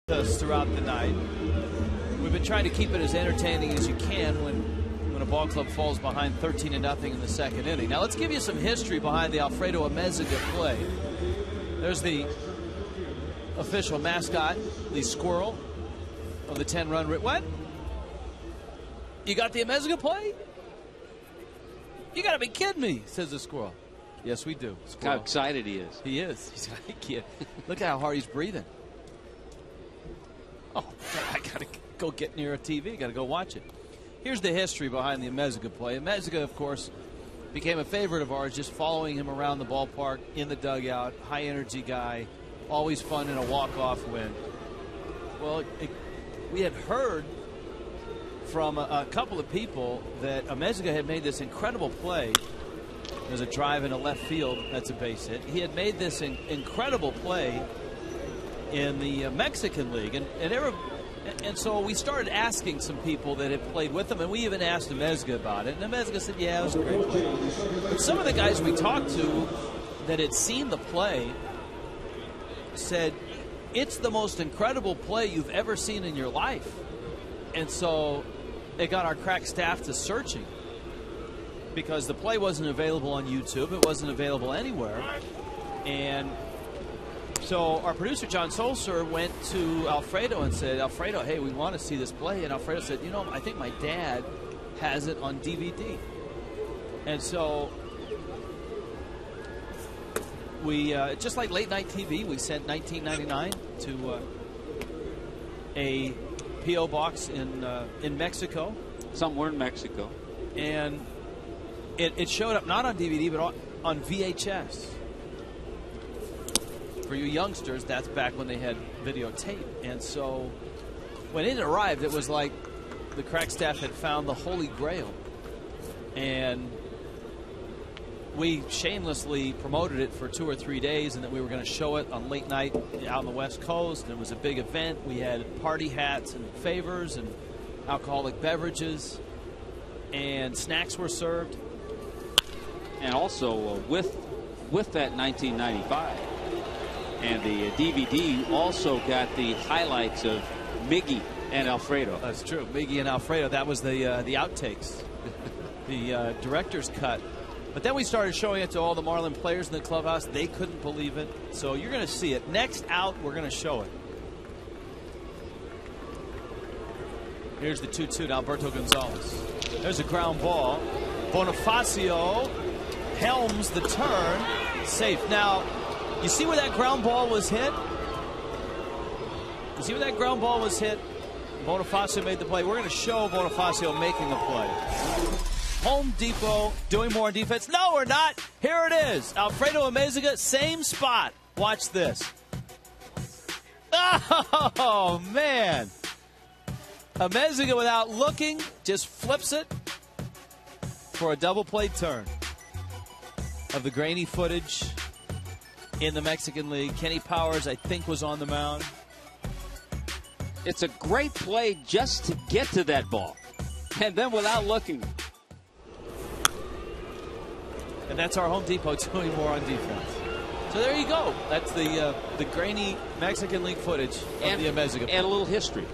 Us throughout the night. We've been trying to keep it as entertaining as you can when a ball club falls behind 13-0 in the second inning. Now let's give you some history behind the Alfredo Amezaga play. There's the official mascot, the squirrel of the 10-run. What? You got the Amezaga play? You got to be kidding me, says the squirrel. Yes, we do. Look how excited he is. He is. He's like a kid. Look at how hard he's breathing. Oh, I got to go get near a TV. Got to go watch it. Here's the history behind the Amezaga play. Amezaga, of course, became a favorite of ours, just following him around the ballpark, in the dugout, high-energy guy, always fun in a walk-off win. Well, we had heard from a couple of people that Amezaga had made this incredible play. There's a drive into left field. That's a base hit. He had made this incredible play in the Mexican League. And so we started asking some people that had played with him, and we even asked Amezga about it. And Amezga said, yeah, it was a great play. But some of the guys we talked to that had seen the play said, it's the most incredible play you've ever seen in your life. And so it got our crack staff to searching, because the play wasn't available on YouTube. It wasn't available anywhere. And so our producer, John Solser, went to Alfredo and said, Alfredo, hey, we want to see this play. And Alfredo said, you know, I think my dad has it on DVD. And so we, just like late night TV, we sent 1999 to a P.O. box in Mexico. Somewhere in Mexico. And it showed up not on DVD, but on VHS. For you youngsters, that's back when they had videotape. And so when it arrived, it was like the crack staff had found the Holy Grail. And we shamelessly promoted it for 2 or 3 days, and that we were going to show it on late night out on the West Coast. And it was a big event. We had party hats and favors and alcoholic beverages, and snacks were served. And also with that 1995 and the DVD also got the highlights of Miggy and Alfredo. That's true. Miggy and Alfredo. That was the outtakes, the director's cut. But then we started showing it to all the Marlin players in the clubhouse. They couldn't believe it. So you're going to see it. Next out, we're going to show it. Here's the 2-2 to Alberto Gonzalez. There's a ground ball. Bonifacio helms the turn. Safe. Now, you see where that ground ball was hit? You see where that ground ball was hit? Bonifacio made the play. We're going to show Bonifacio making the play. Home Depot doing more on defense. No, we're not. Here it is. Alfredo Amezaga, same spot. Watch this. Oh, man. Amezaga, without looking, just flips it for a double play turn of the grainy footage in the Mexican League. Kenny Powers, I think, was on the mound. It's a great play just to get to that ball, and then without looking. And that's our Home Depot doing more on defense. So there you go. That's the grainy Mexican League footage of the Amezaga. And a little history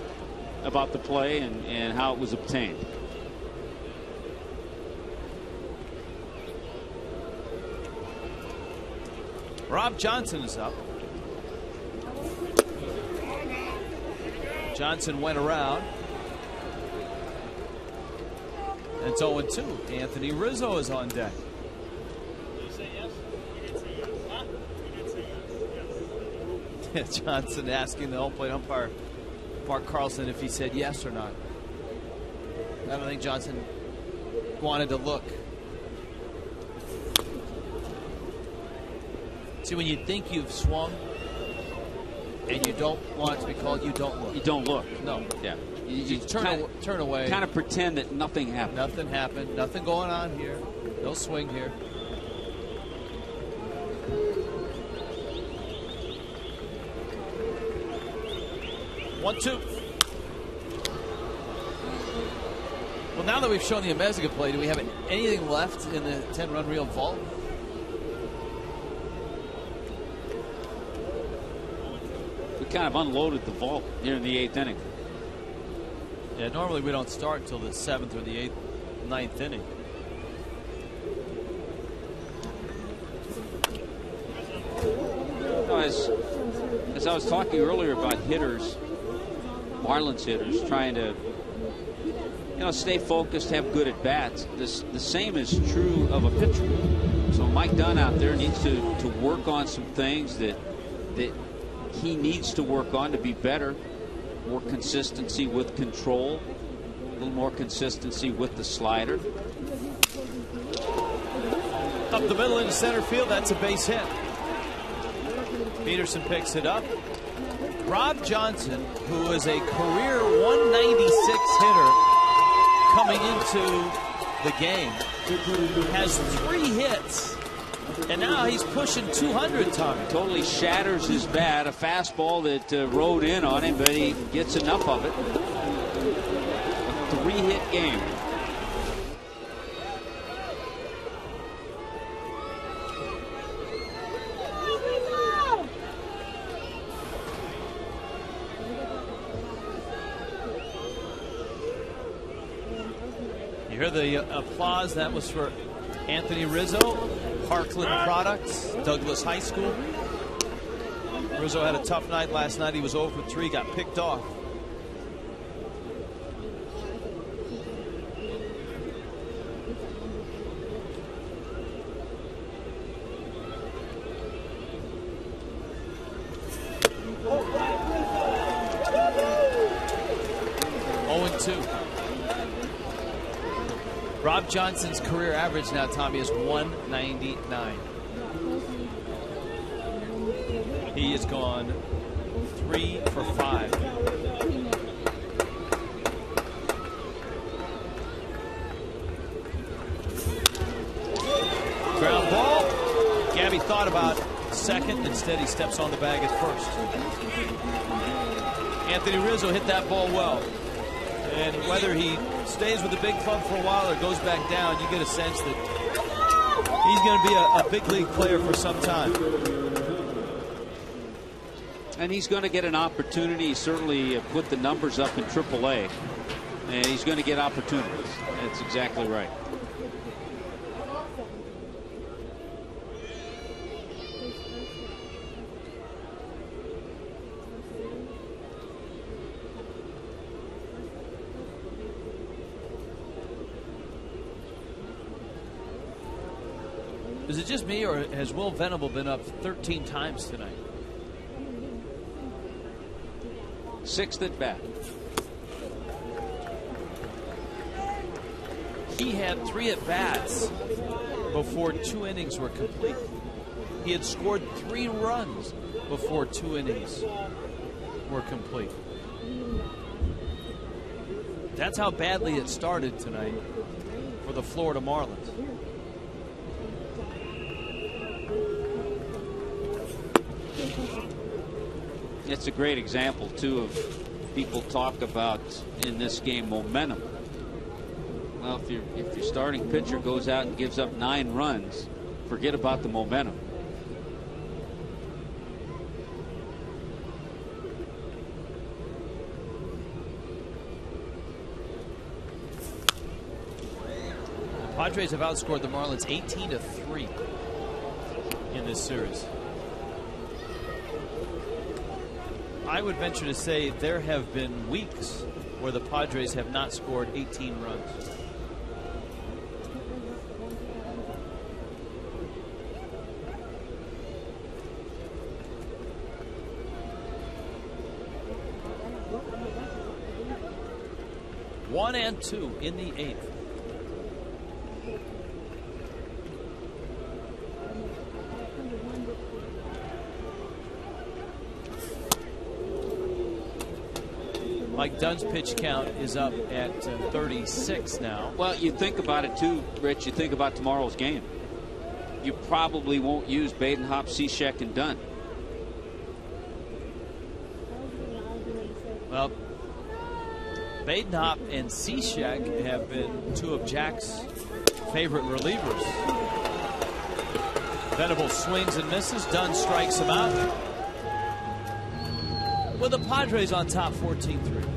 about the play and how it was obtained. Rob Johnson is up. Johnson went around. And it's 0-2. Anthony Rizzo is on deck. Johnson asking the home plate umpire, Mark Carlson, if he said yes or not. I don't think Johnson wanted to look. See, when you think you've swung and you don't want it to be called, you don't look. You don't look. No. Yeah. You turn away. Kind of pretend that nothing happened. Nothing happened. Nothing going on here. No swing here. One, two. Well, now that we've shown the Amezaga play, do we have anything left in the 10-run reel vault? We kind of unloaded the vault here in the 8th inning. Yeah, normally we don't start until the 7th or the 9th inning. As I was talking earlier about hitters, Marlins hitters trying to, stay focused, have good at bats. The same is true of a pitcher. So Mike Dunn out there needs to work on some things that he needs to work on to be better. More consistency with control, a little more consistency with the slider. Up the middle into center field, that's a base hit. Peterson picks it up. Rob Johnson, who is a career 196 hitter coming into the game, has 3 hits And now he's pushing 200, Tommy. Totally shatters his bat. A fastball that rode in on him, but he gets enough of it. A 3-hit game. You hear the applause. That was for Anthony Rizzo, Parkland Products, Douglas High School. Rizzo had a tough night last night. He was 0 for 3, got picked off. Rob Johnson's career average now, Tommy, is 199. He has gone 3 for 5. Ground ball. Gabby thought about second. Instead, he steps on the bag at first. Anthony Rizzo hit that ball well. And whether he stays with the big club for a while or goes back down, you get a sense that he's going to be a big league player for some time. And he's going to get an opportunity. He certainly put the numbers up in AAA. And he's going to get opportunities. That's exactly right. Is it just me, or has Will Venable been up 13 times tonight? 6th at bat. He had 3 at bats before 2 innings were complete. He had scored 3 runs before 2 innings were complete. That's how badly it started tonight for the Florida Marlins. It's a great example, too, of people talk about in this game momentum. Well, if your starting pitcher goes out and gives up 9 runs, forget about the momentum. The Padres have outscored the Marlins 18-3 in this series. I would venture to say there have been weeks where the Padres have not scored 18 runs. One and 2 in the 8th. Mike Dunn's pitch count is up at 36 now. Well, you think about it too, Rich. You think about tomorrow's game. You probably won't use Badenhop, Cishek, and Dunn. Well, Badenhop and Cishek have been 2 of Jack's favorite relievers. Venable swings and misses. Dunn strikes him out. With the Padres on top 14-3.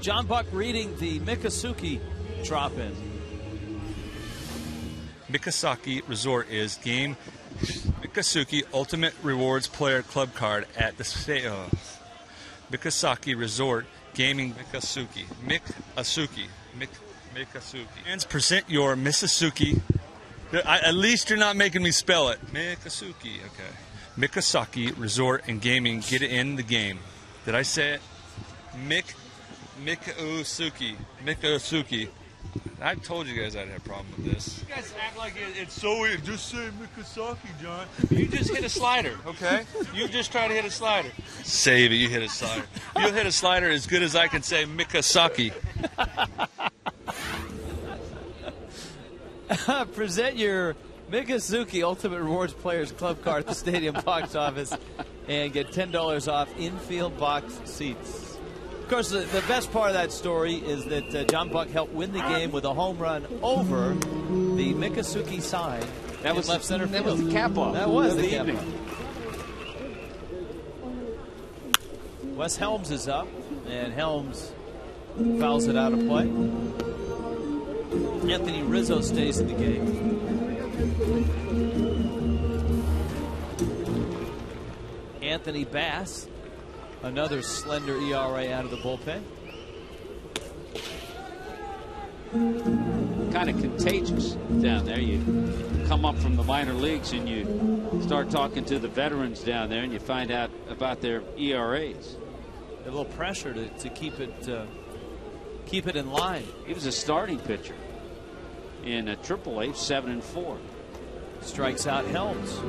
John Buck reading the Miccosukee drop-in. Miccosukee Resort is game Miccosukee Ultimate Rewards Player Club Card at the Miccosukee Resort Gaming Miccosukee. And present your Miccosukee. At least you're not making me spell it. Miccosukee, okay. Miccosukee Resort and Gaming. Get it in the game. Did I say it? Miccosukee. I told you guys I'd have a problem with this. You guys act like it's so weird. Just say Miccosukee, John. You just hit a slider, okay? You just try to hit a slider. Save it. You hit a slider. You'll hit a slider as good as I can say Miccosukee. Present your Miccosukee Ultimate Rewards Players Club Card at the stadium box office and get $10 off infield box seats. Of course, the best part of that story is that John Buck helped win the game with a home run over the Miccosukee sign. That was left center field. That was the cap-off. That was the cap-off. Wes Helms is up, and Helms fouls it out of play. Anthony Rizzo stays in the game. Anthony Bass, another slender ERA out of the bullpen. Kind of contagious down there. You come up from the minor leagues and you start talking to the veterans down there and you find out about their ERAs. A little pressure to keep it in line. He was a starting pitcher in a AAA, 7-4. Strikes out Helms.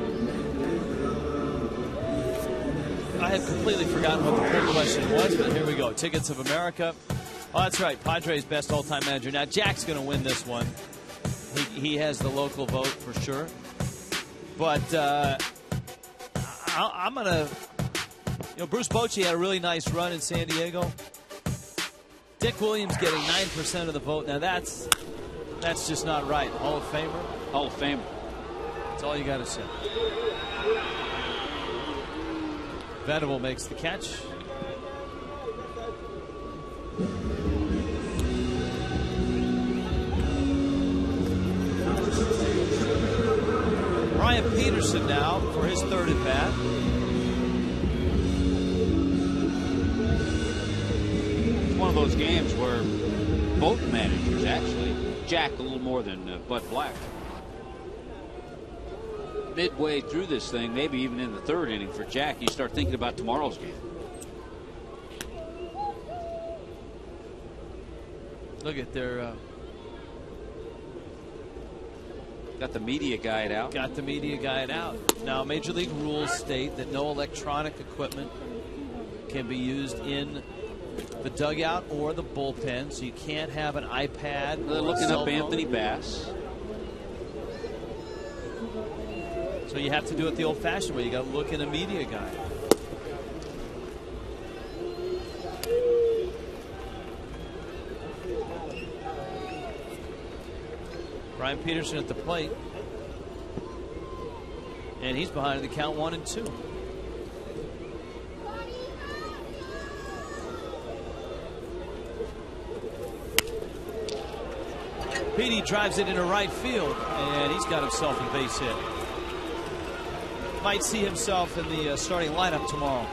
I had completely forgotten what the poll question was, but here we go. Tickets of America. Oh, that's right. Padres' best all-time manager. Now, Jack's going to win this one. He has the local vote for sure. But I'm going to... Bruce Bochy had a really nice run in San Diego. Dick Williams getting 9% of the vote. Now, that's just not right. Hall of Famer? Hall of Famer. That's all you got to say. Venable makes the catch. Ryan Peterson now for his third at bat. It's one of those games where both managers, actually, Jack a little more than Bud Black, midway through this thing, maybe even in the third inning for Jack, you start thinking about tomorrow's game. Look at their... got the media guide out. Got the media guide out. Now, Major League rules state that no electronic equipment can be used in the dugout or the bullpen, so you can't have an iPad. They're looking up Anthony Bass. So you have to do it the old-fashioned way. You got to look in a media guide. Ryan Peterson at the plate. And he's behind the count 1-2. Petey drives it into right field, and he's got himself a base hit. Might see himself in the starting lineup tomorrow.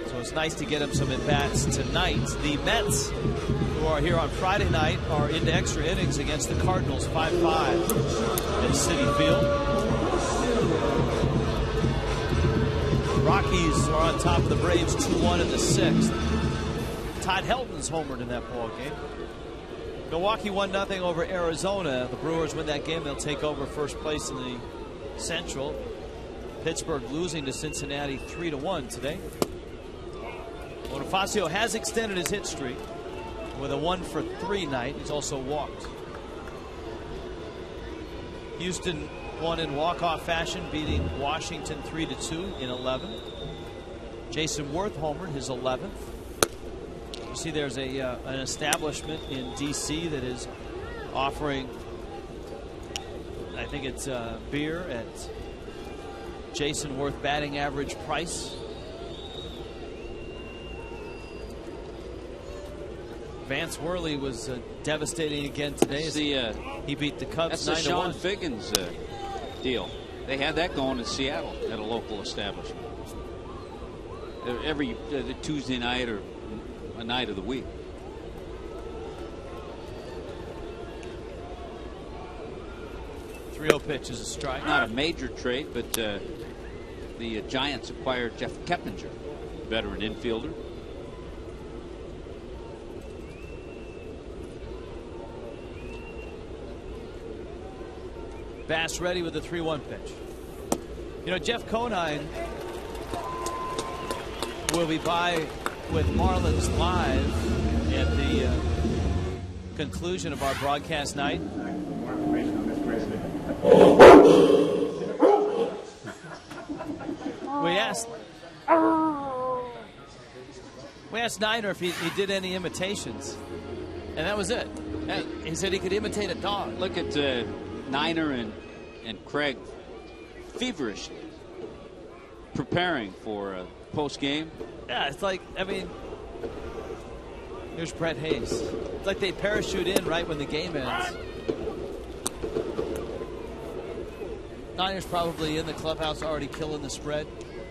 So it's nice to get him some at-bats tonight. The Mets, who are here on Friday night, are into extra innings against the Cardinals, 5-5 at Citi Field. Rockies are on top of the Braves, 2-1 in the sixth. Todd Helton's homered in that ball game. Milwaukee 1-0 over Arizona. The Brewers win that game. They'll take over first place in the Central. Pittsburgh losing to Cincinnati 3-1 today. Bonifacio has extended his hit streak with a 1-for-3 night. He's also walked. Houston won in walk-off fashion, beating Washington 3-2 in 11. Jason Worth homered, his 11th. You see there's an establishment in D.C. that is offering, I think it's beer at Jason Worth batting average price. Vance Worley was devastating again today. He beat the Cubs 9-1. That's the Sean Figgins deal. They had that going in Seattle at a local establishment. Every Tuesday night or a night of the week. .30 pitch is a strike. Not a major trade, but the Giants acquired Jeff Keppinger, veteran infielder. Bass ready with the 3-1 pitch. You know, Jeff Conine will be by with Marlins Live at the conclusion of our broadcast night. We asked Niner if he did any imitations, and that was it. He said he could imitate a dog. Look at Niner and Craig feverishly preparing for a post game. Yeah, it's like, I mean, here's Brett Hayes. It's like they parachute in right when the game ends. Niners probably in the clubhouse already killing the spread.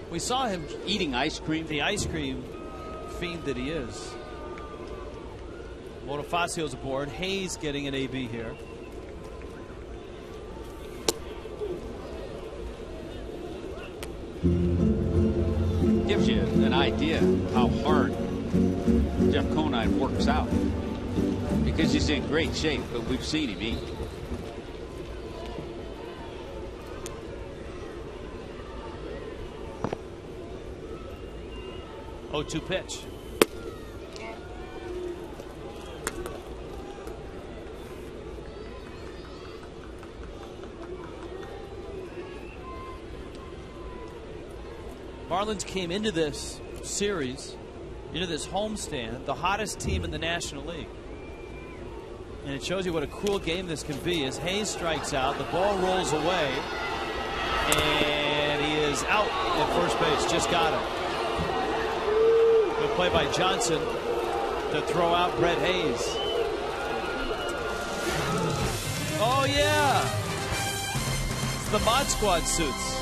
We saw him eating ice cream. The ice cream fiend that he is. Bonifacio's aboard. Hayes getting an AB here. Gives you an idea how hard Jeff Conine works out, because he's in great shape, but we've seen him eat. .02 pitch. Marlins came into this series, into this homestand, the hottest team in the National League. And it shows you what a cool game this can be. As Hayes strikes out, the ball rolls away, and he is out at first base. Just got him. Good play by Johnson to throw out Brett Hayes. Oh, yeah. It's the Mod Squad suits.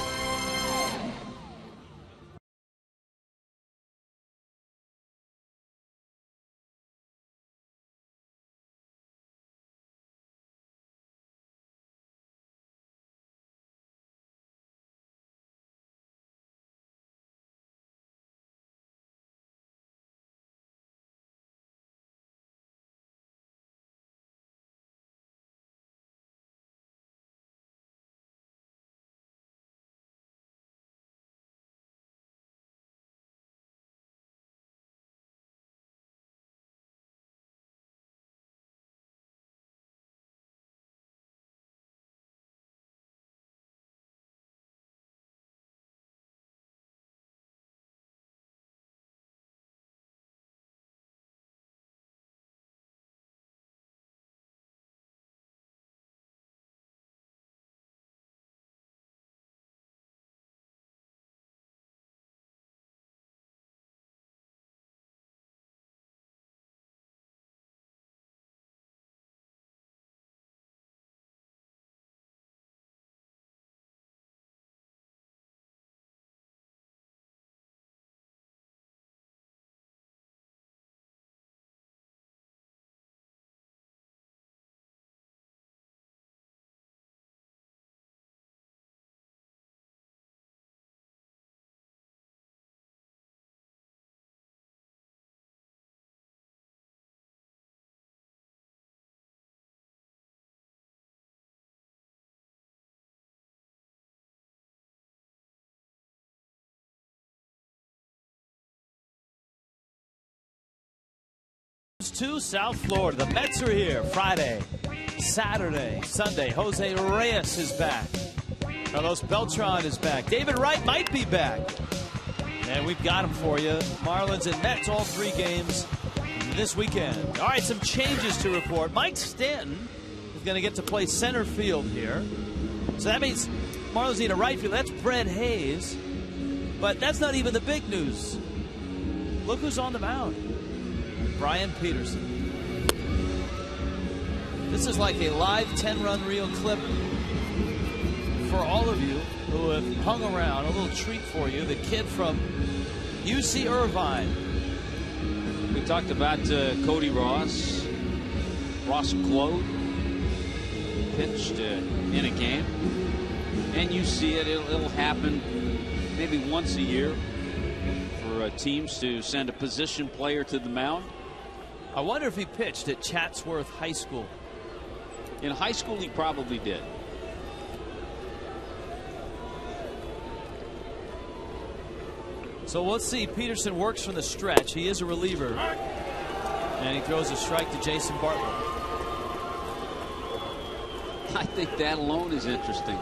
To South Florida. The Mets are here Friday, Saturday, Sunday. Jose Reyes is back. Carlos Beltran is back. David Wright might be back. And we've got him for you. Marlins and Mets, all 3 games this weekend. All right, some changes to report. Mike Stanton is going to get to play center field here. So that means Marlins need a right field. That's Brett Hayes. But that's not even the big news. Look who's on the mound. Brian Peterson. This is like a live 10-run reel clip for all of you who have hung around. A little treat for you. The kid from UC Irvine. We talked about Cody Ross. Ross Claude pitched in a game. And you see it. It'll happen maybe once a year for teams to send a position player to the mound. I wonder if he pitched at Chatsworth High School. In high school, he probably did. So let's see. Peterson works from the stretch. He is a reliever. And he throws a strike to Jason Bartlett. I think that alone is interesting.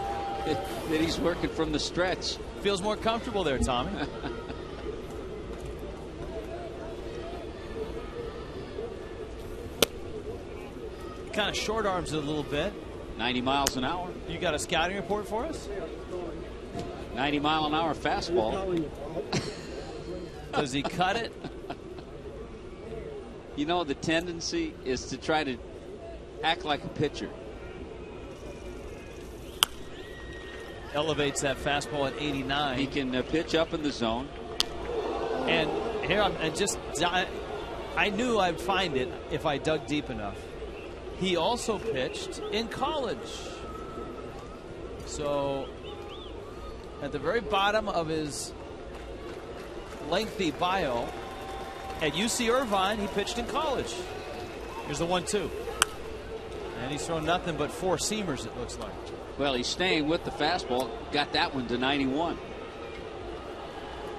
That he's working from the stretch. Feels more comfortable there, Tommy. Kind of short arms it a little bit. 90 miles an hour. You got a scouting report for us? 90-mile-an-hour fastball. Does he cut it? You know, the tendency is to try to act like a pitcher. Elevates that fastball at 89. He can pitch up in the zone. And here I knew I'd find it if I dug deep enough. He also pitched in college. So at the very bottom of his lengthy bio, at UC Irvine, he pitched in college. Here's the 1-2. And he's thrown nothing but four seamers, it looks like. Well, he's staying with the fastball. Got that one to 91.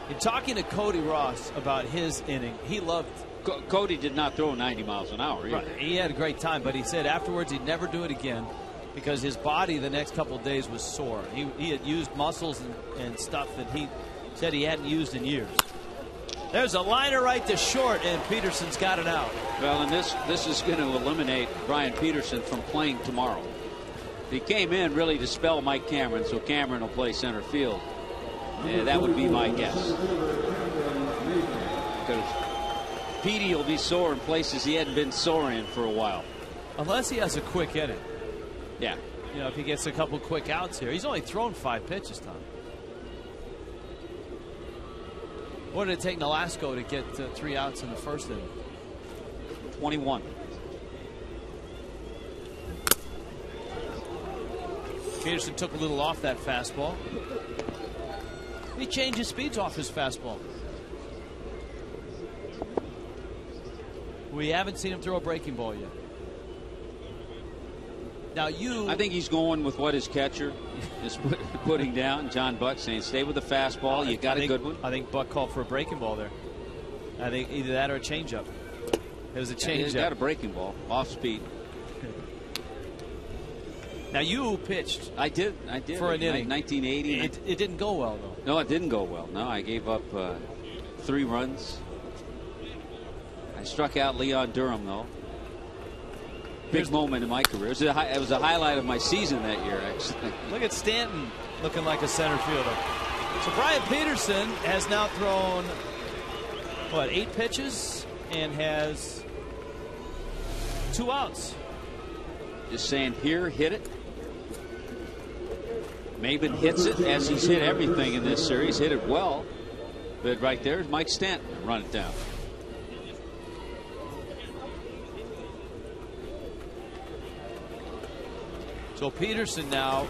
In talking to Cody Ross about his inning, he loved. Cody did not throw 90 miles an hour either. Right. He had a great time, but he said afterwards he'd never do it again because his body the next couple of days was sore. He had used muscles and stuff that he said he hadn't used in years. There's a liner right to short, and Peterson's got it out. Well, and this is going to eliminate Brian Peterson from playing tomorrow. He came in really to spell Mike Cameron, so Cameron will play center field. Yeah, that would be my guess. Because Petey will be sore in places he hadn't been sore in for a while. Unless he has a quick inning. Yeah. You know, if he gets a couple quick outs here. He's only thrown 5 pitches, Tom. What did it take Nolasco to get 3 outs in the first inning? 21. Peterson took a little off that fastball. He changed his speeds off his fastball. We haven't seen him throw a breaking ball yet. Now I think he's going with what his catcher is putting down. John Buck saying, stay with the fastball. You got a good one. I think Buck called for a breaking ball there. I think either that or a changeup. It was a changeup. He's got a breaking ball, off speed. Now you pitched. I did. For an inning. 1980. It didn't go well, though. No, it didn't go well. No, I gave up 3 runs. I struck out Leon Durham, though. Big moment in my career. It was a highlight of my season that year, actually. Look at Stanton looking like a center fielder. So Brian Peterson has now thrown, 8 pitches and has 2 outs. Just saying, here, hit it. Maben hits it as he's hit everything in this series. Hit it well. But right there is Mike Stanton. Run it down. So Peterson now,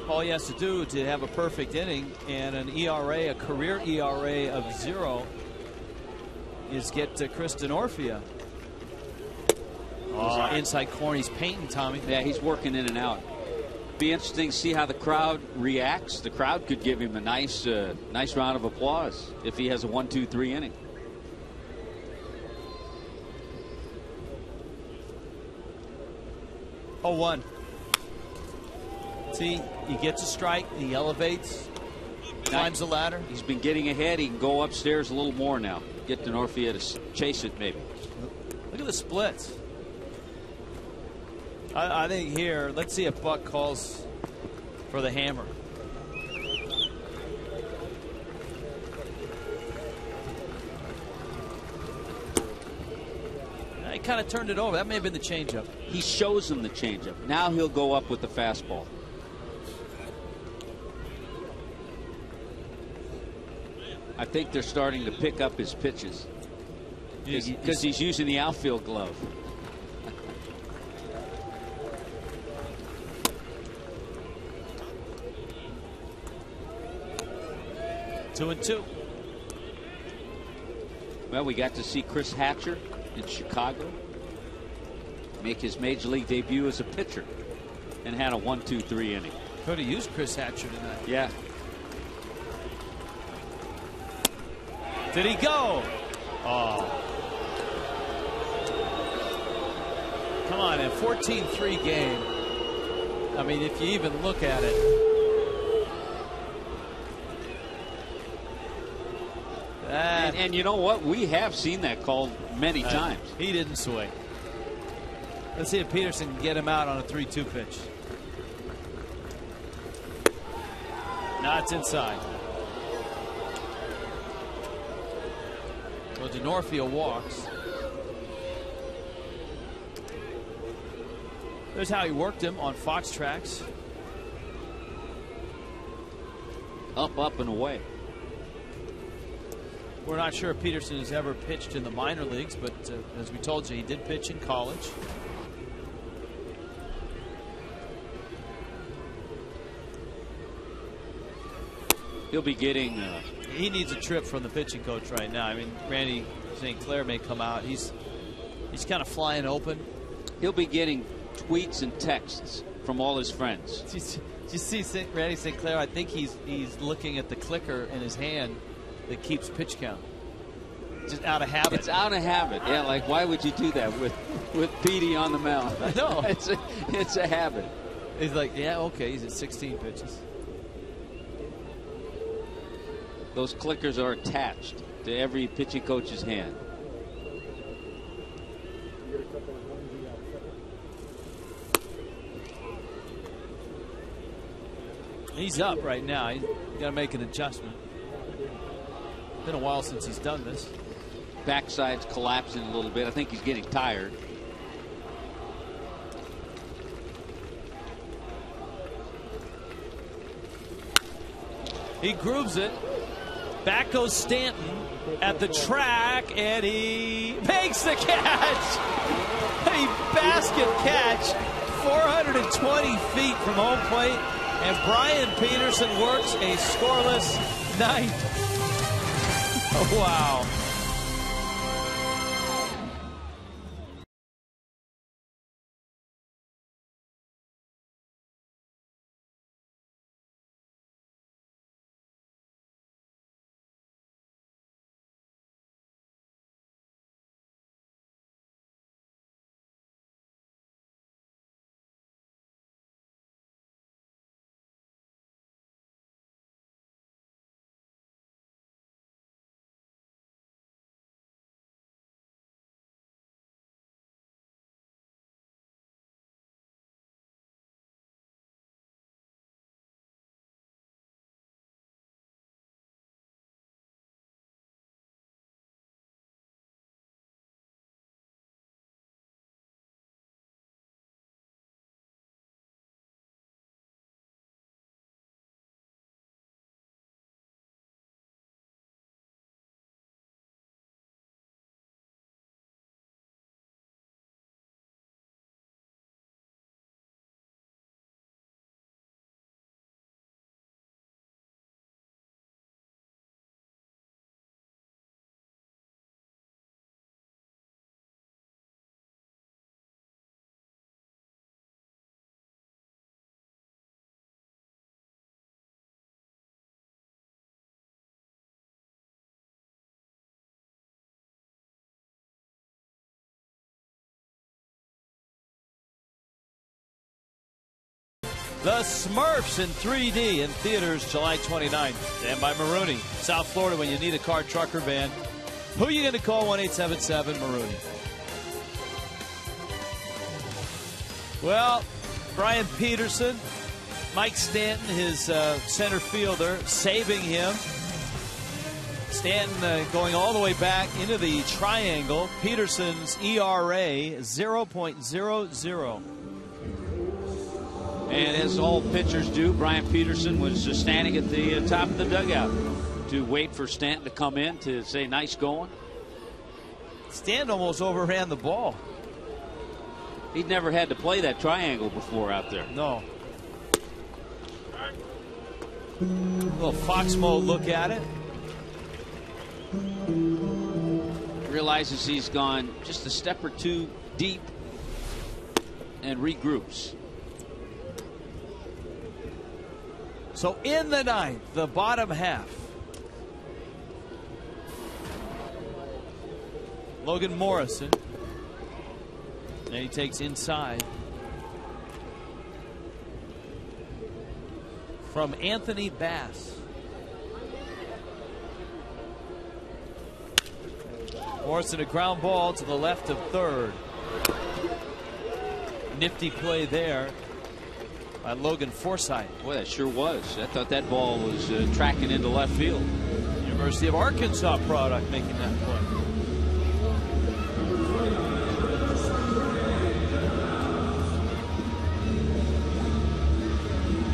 all he has to do to have a perfect inning and an ERA, a career ERA of 0, is get to Chris Denorfia. Inside corner, he's painting, Tommy. Yeah, he's working in and out. Be interesting to see how the crowd reacts. The crowd could give him a nice round of applause if he has a 1-2-3 inning. Oh, 1. See, he gets a strike, he elevates, climbs the ladder. He's been getting ahead. He can go upstairs a little more now. Get Denorfia to chase it, maybe. Look at the splits. I think here, let's see if Buck calls for the hammer. It kind of turned it over. That may have been the changeup. He shows him the changeup. Now he'll go up with the fastball. I think they're starting to pick up his pitches because he's using the outfield glove. Two and two. Well, we got to see Chris Hatcher in Chicago make his major league debut as a pitcher and had a 1-2-3 inning. Could have used Chris Hatcher tonight. Yeah. Did he go? Oh. Come on, a 14-3 game. I mean, if you even look at it. And you know what? We have seen that called many times. He didn't swing. Let's see if Peterson can get him out on a 3-2 pitch. Now it's inside. Well, DeNorfia walks. There's how he worked him on Fox Tracks. Up, up, and away. We're not sure if Peterson has ever pitched in the minor leagues, but as we told you, he did pitch in college. He'll be getting... he needs a trip from the pitching coach right now. I mean, Randy St. Clair may come out. He's kind of flying open. He'll be getting tweets and texts from all his friends. Do you see Randy St. Clair? I think he's looking at the clicker in his hand that keeps pitch count. Just out of habit. It's out of habit. Yeah, like why would you do that with Petey on the mound? I know. It's a habit. He's like, yeah, okay, he's at 16 pitches. Those clickers are attached to every pitching coach's hand. He's up right now. He's got to make an adjustment. Been a while since he's done this. Backside's collapsing a little bit. I think he's getting tired. He grooves it. Back goes Stanton at the track, and he makes the catch. A basket catch, 420 feet from home plate, and Brian Peterson works a scoreless ninth. Oh, wow. The Smurfs in 3D in theaters July 29th. And by Marooney, South Florida, when you need a car, truck, or van. Who are you going to call? 1-877-Marooney. Well, Brian Peterson, Mike Stanton, his center fielder, saving him. Stanton going all the way back into the triangle. Peterson's ERA 0.00. And as all pitchers do, Brian Peterson was just standing at the top of the dugout to wait for Stanton to come in to say nice going. Stanton almost overran the ball. He'd never had to play that triangle before out there. No. A little Fox mode look at it. Realizes he's gone just a step or two deep and regroups. So in the ninth, the bottom half, Logan Morrison, and he takes inside from Anthony Bass. Morrison, a ground ball to the left of third. Nifty play there by Logan Forsythe. Boy, that sure was. I thought that ball was tracking into left field. University of Arkansas product making that play.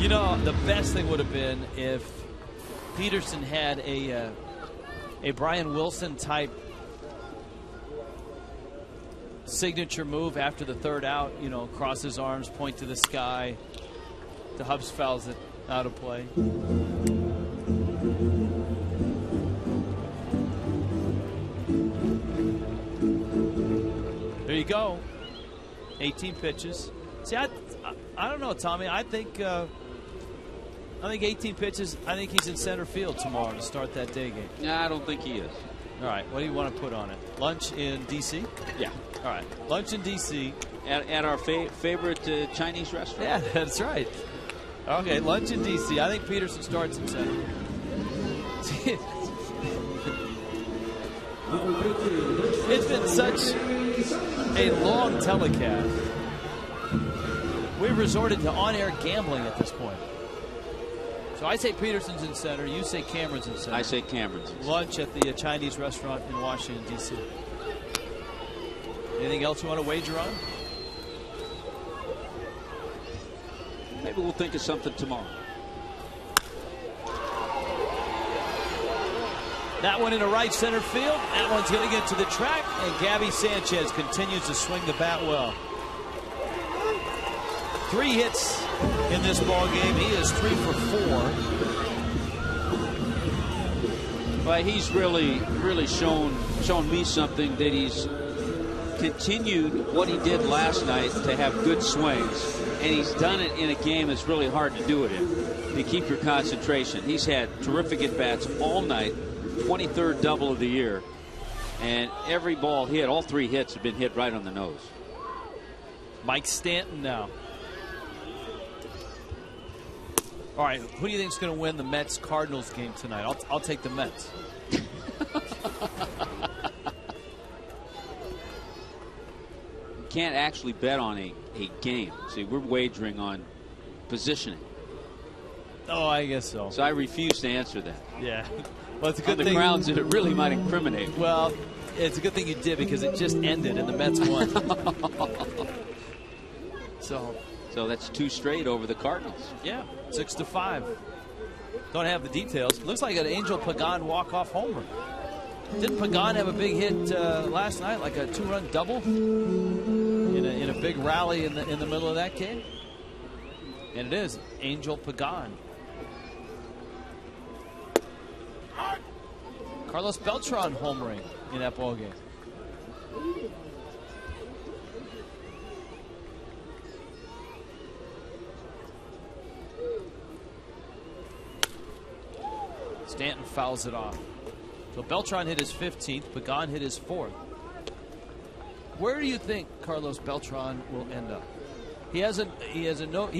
You know, the best thing would have been if Peterson had a Brian Wilson type signature move after the third out. You know, cross his arms, point to the sky. The Hubs fouls it out of play. There you go. 18 pitches. See, I don't know, Tommy. I think 18 pitches. I think he's in center field tomorrow to start that day game. Yeah, I don't think he is. All right. What do you want to put on it? Lunch in D.C.? Yeah. All right. Lunch in D.C. At our favorite Chinese restaurant. Yeah, that's right. Okay, lunch in D.C. I think Peterson starts in center. It's been such a long telecast. We've resorted to on-air gambling at this point. So I say Peterson's in center. You say Cameron's in center. I say Cameron's in center. Lunch at the Chinese restaurant in Washington, D.C. Anything else you want to wager on? Maybe we'll think of something tomorrow. That one into right center field. That one's going to get to the track, and Gabby Sanchez continues to swing the bat well. 3 hits in this ball game. He is 3 for 4. But he's really shown me something, that he's continued what he did last night to have good swings, and he's done it in a game that's really hard to do it in, to keep your concentration. He's had terrific at-bats all night, 23rd double of the year, and every ball hit, all 3 hits have been hit right on the nose. Mike Stanton now. All right, who do you think is going to win the Mets-Cardinals game tonight? I'll take the Mets. Can't actually bet on a game. See, we're wagering on positioning. Oh, I guess so. So I refuse to answer that. Yeah. Well, it's a good on the thing. grounds that it really might incriminate. Well, it's a good thing you did, because it just ended and the Mets won. So that's 2 straight over the Cardinals. Yeah, 6-5. Don't have the details. Looks like an Angel Pagan walk-off homer. Didn't Pagan have a big hit last night, like a 2-run double in a big rally in the middle of that game? And it is Angel Pagan. Carlos Beltran homering in that ball game. Stanton fouls it off. So Beltran hit his 15th. Pagan hit his 4th. Where do you think Carlos Beltran will end up? He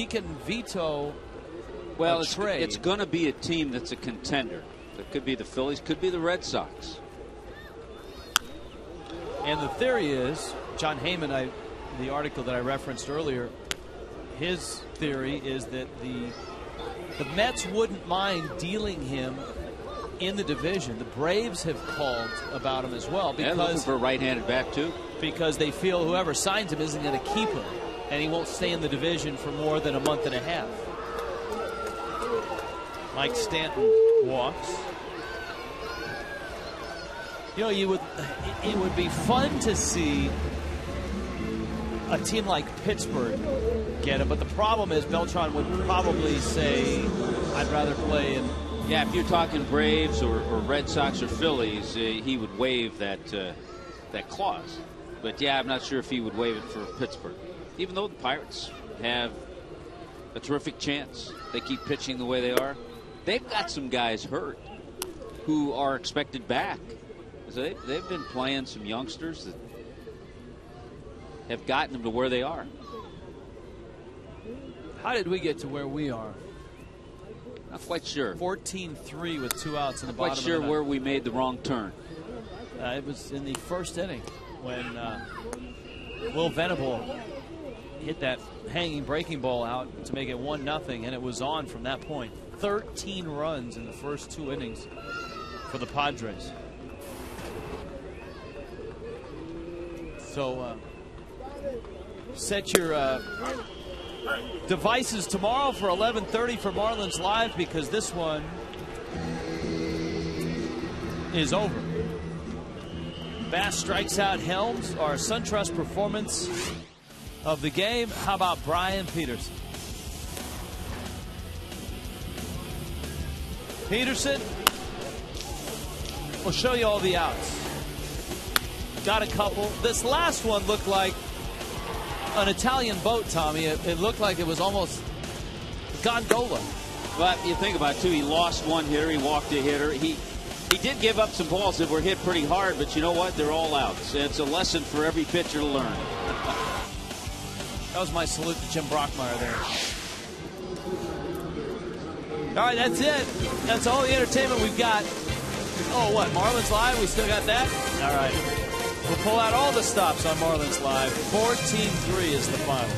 can veto. Well, a trade. It's going to be a team that's a contender. It could be the Phillies, could be the Red Sox. And the theory is, John Heyman, the article that I referenced earlier, his theory is that the Mets wouldn't mind dealing him in the division. The Braves have called about him as well because looking for a right-handed bat too. Because they feel whoever signs him isn't going to keep him, and he won't stay in the division for more than a month and a half. Mike Stanton walks. You know, it would be fun to see a team like Pittsburgh get him, but the problem is Beltran would probably say, I'd rather play in. Yeah, if you're talking Braves or Red Sox or Phillies, he would waive that clause. But yeah, I'm not sure if he would waive it for Pittsburgh. Even though the Pirates have a terrific chance, they keep pitching the way they are. They've got some guys hurt who are expected back. So they've been playing some youngsters that have gotten them to where they are. How did we get to where we are? Not quite sure. 14-3 with 2 outs in the bottom. Not quite sure where we made the wrong turn. It was in the first inning when Will Venable hit that hanging breaking ball out to make it 1-0, and it was on from that point. 13 runs in the first 2 innings for the Padres. So set your devices tomorrow for 11:30 for Marlins Live, because this one is over. Bass strikes out Helms, our SunTrust performance of the game. How about Brian Peterson? Peterson will show you all the outs. Got a couple. This last one looked like an Italian boat, Tommy. It looked like it was almost gondola. But you think about it, too, he lost one hitter, he walked a hitter. He did give up some balls that were hit pretty hard, but you know what? They're all outs. It's a lesson for every pitcher to learn. That was my salute to Jim Brockmeyer there. All right, that's it. That's all the entertainment we've got. Oh, what? Marlins Live? We still got that? All right. We'll pull out all the stops on Marlins Live. 14-3 is the final.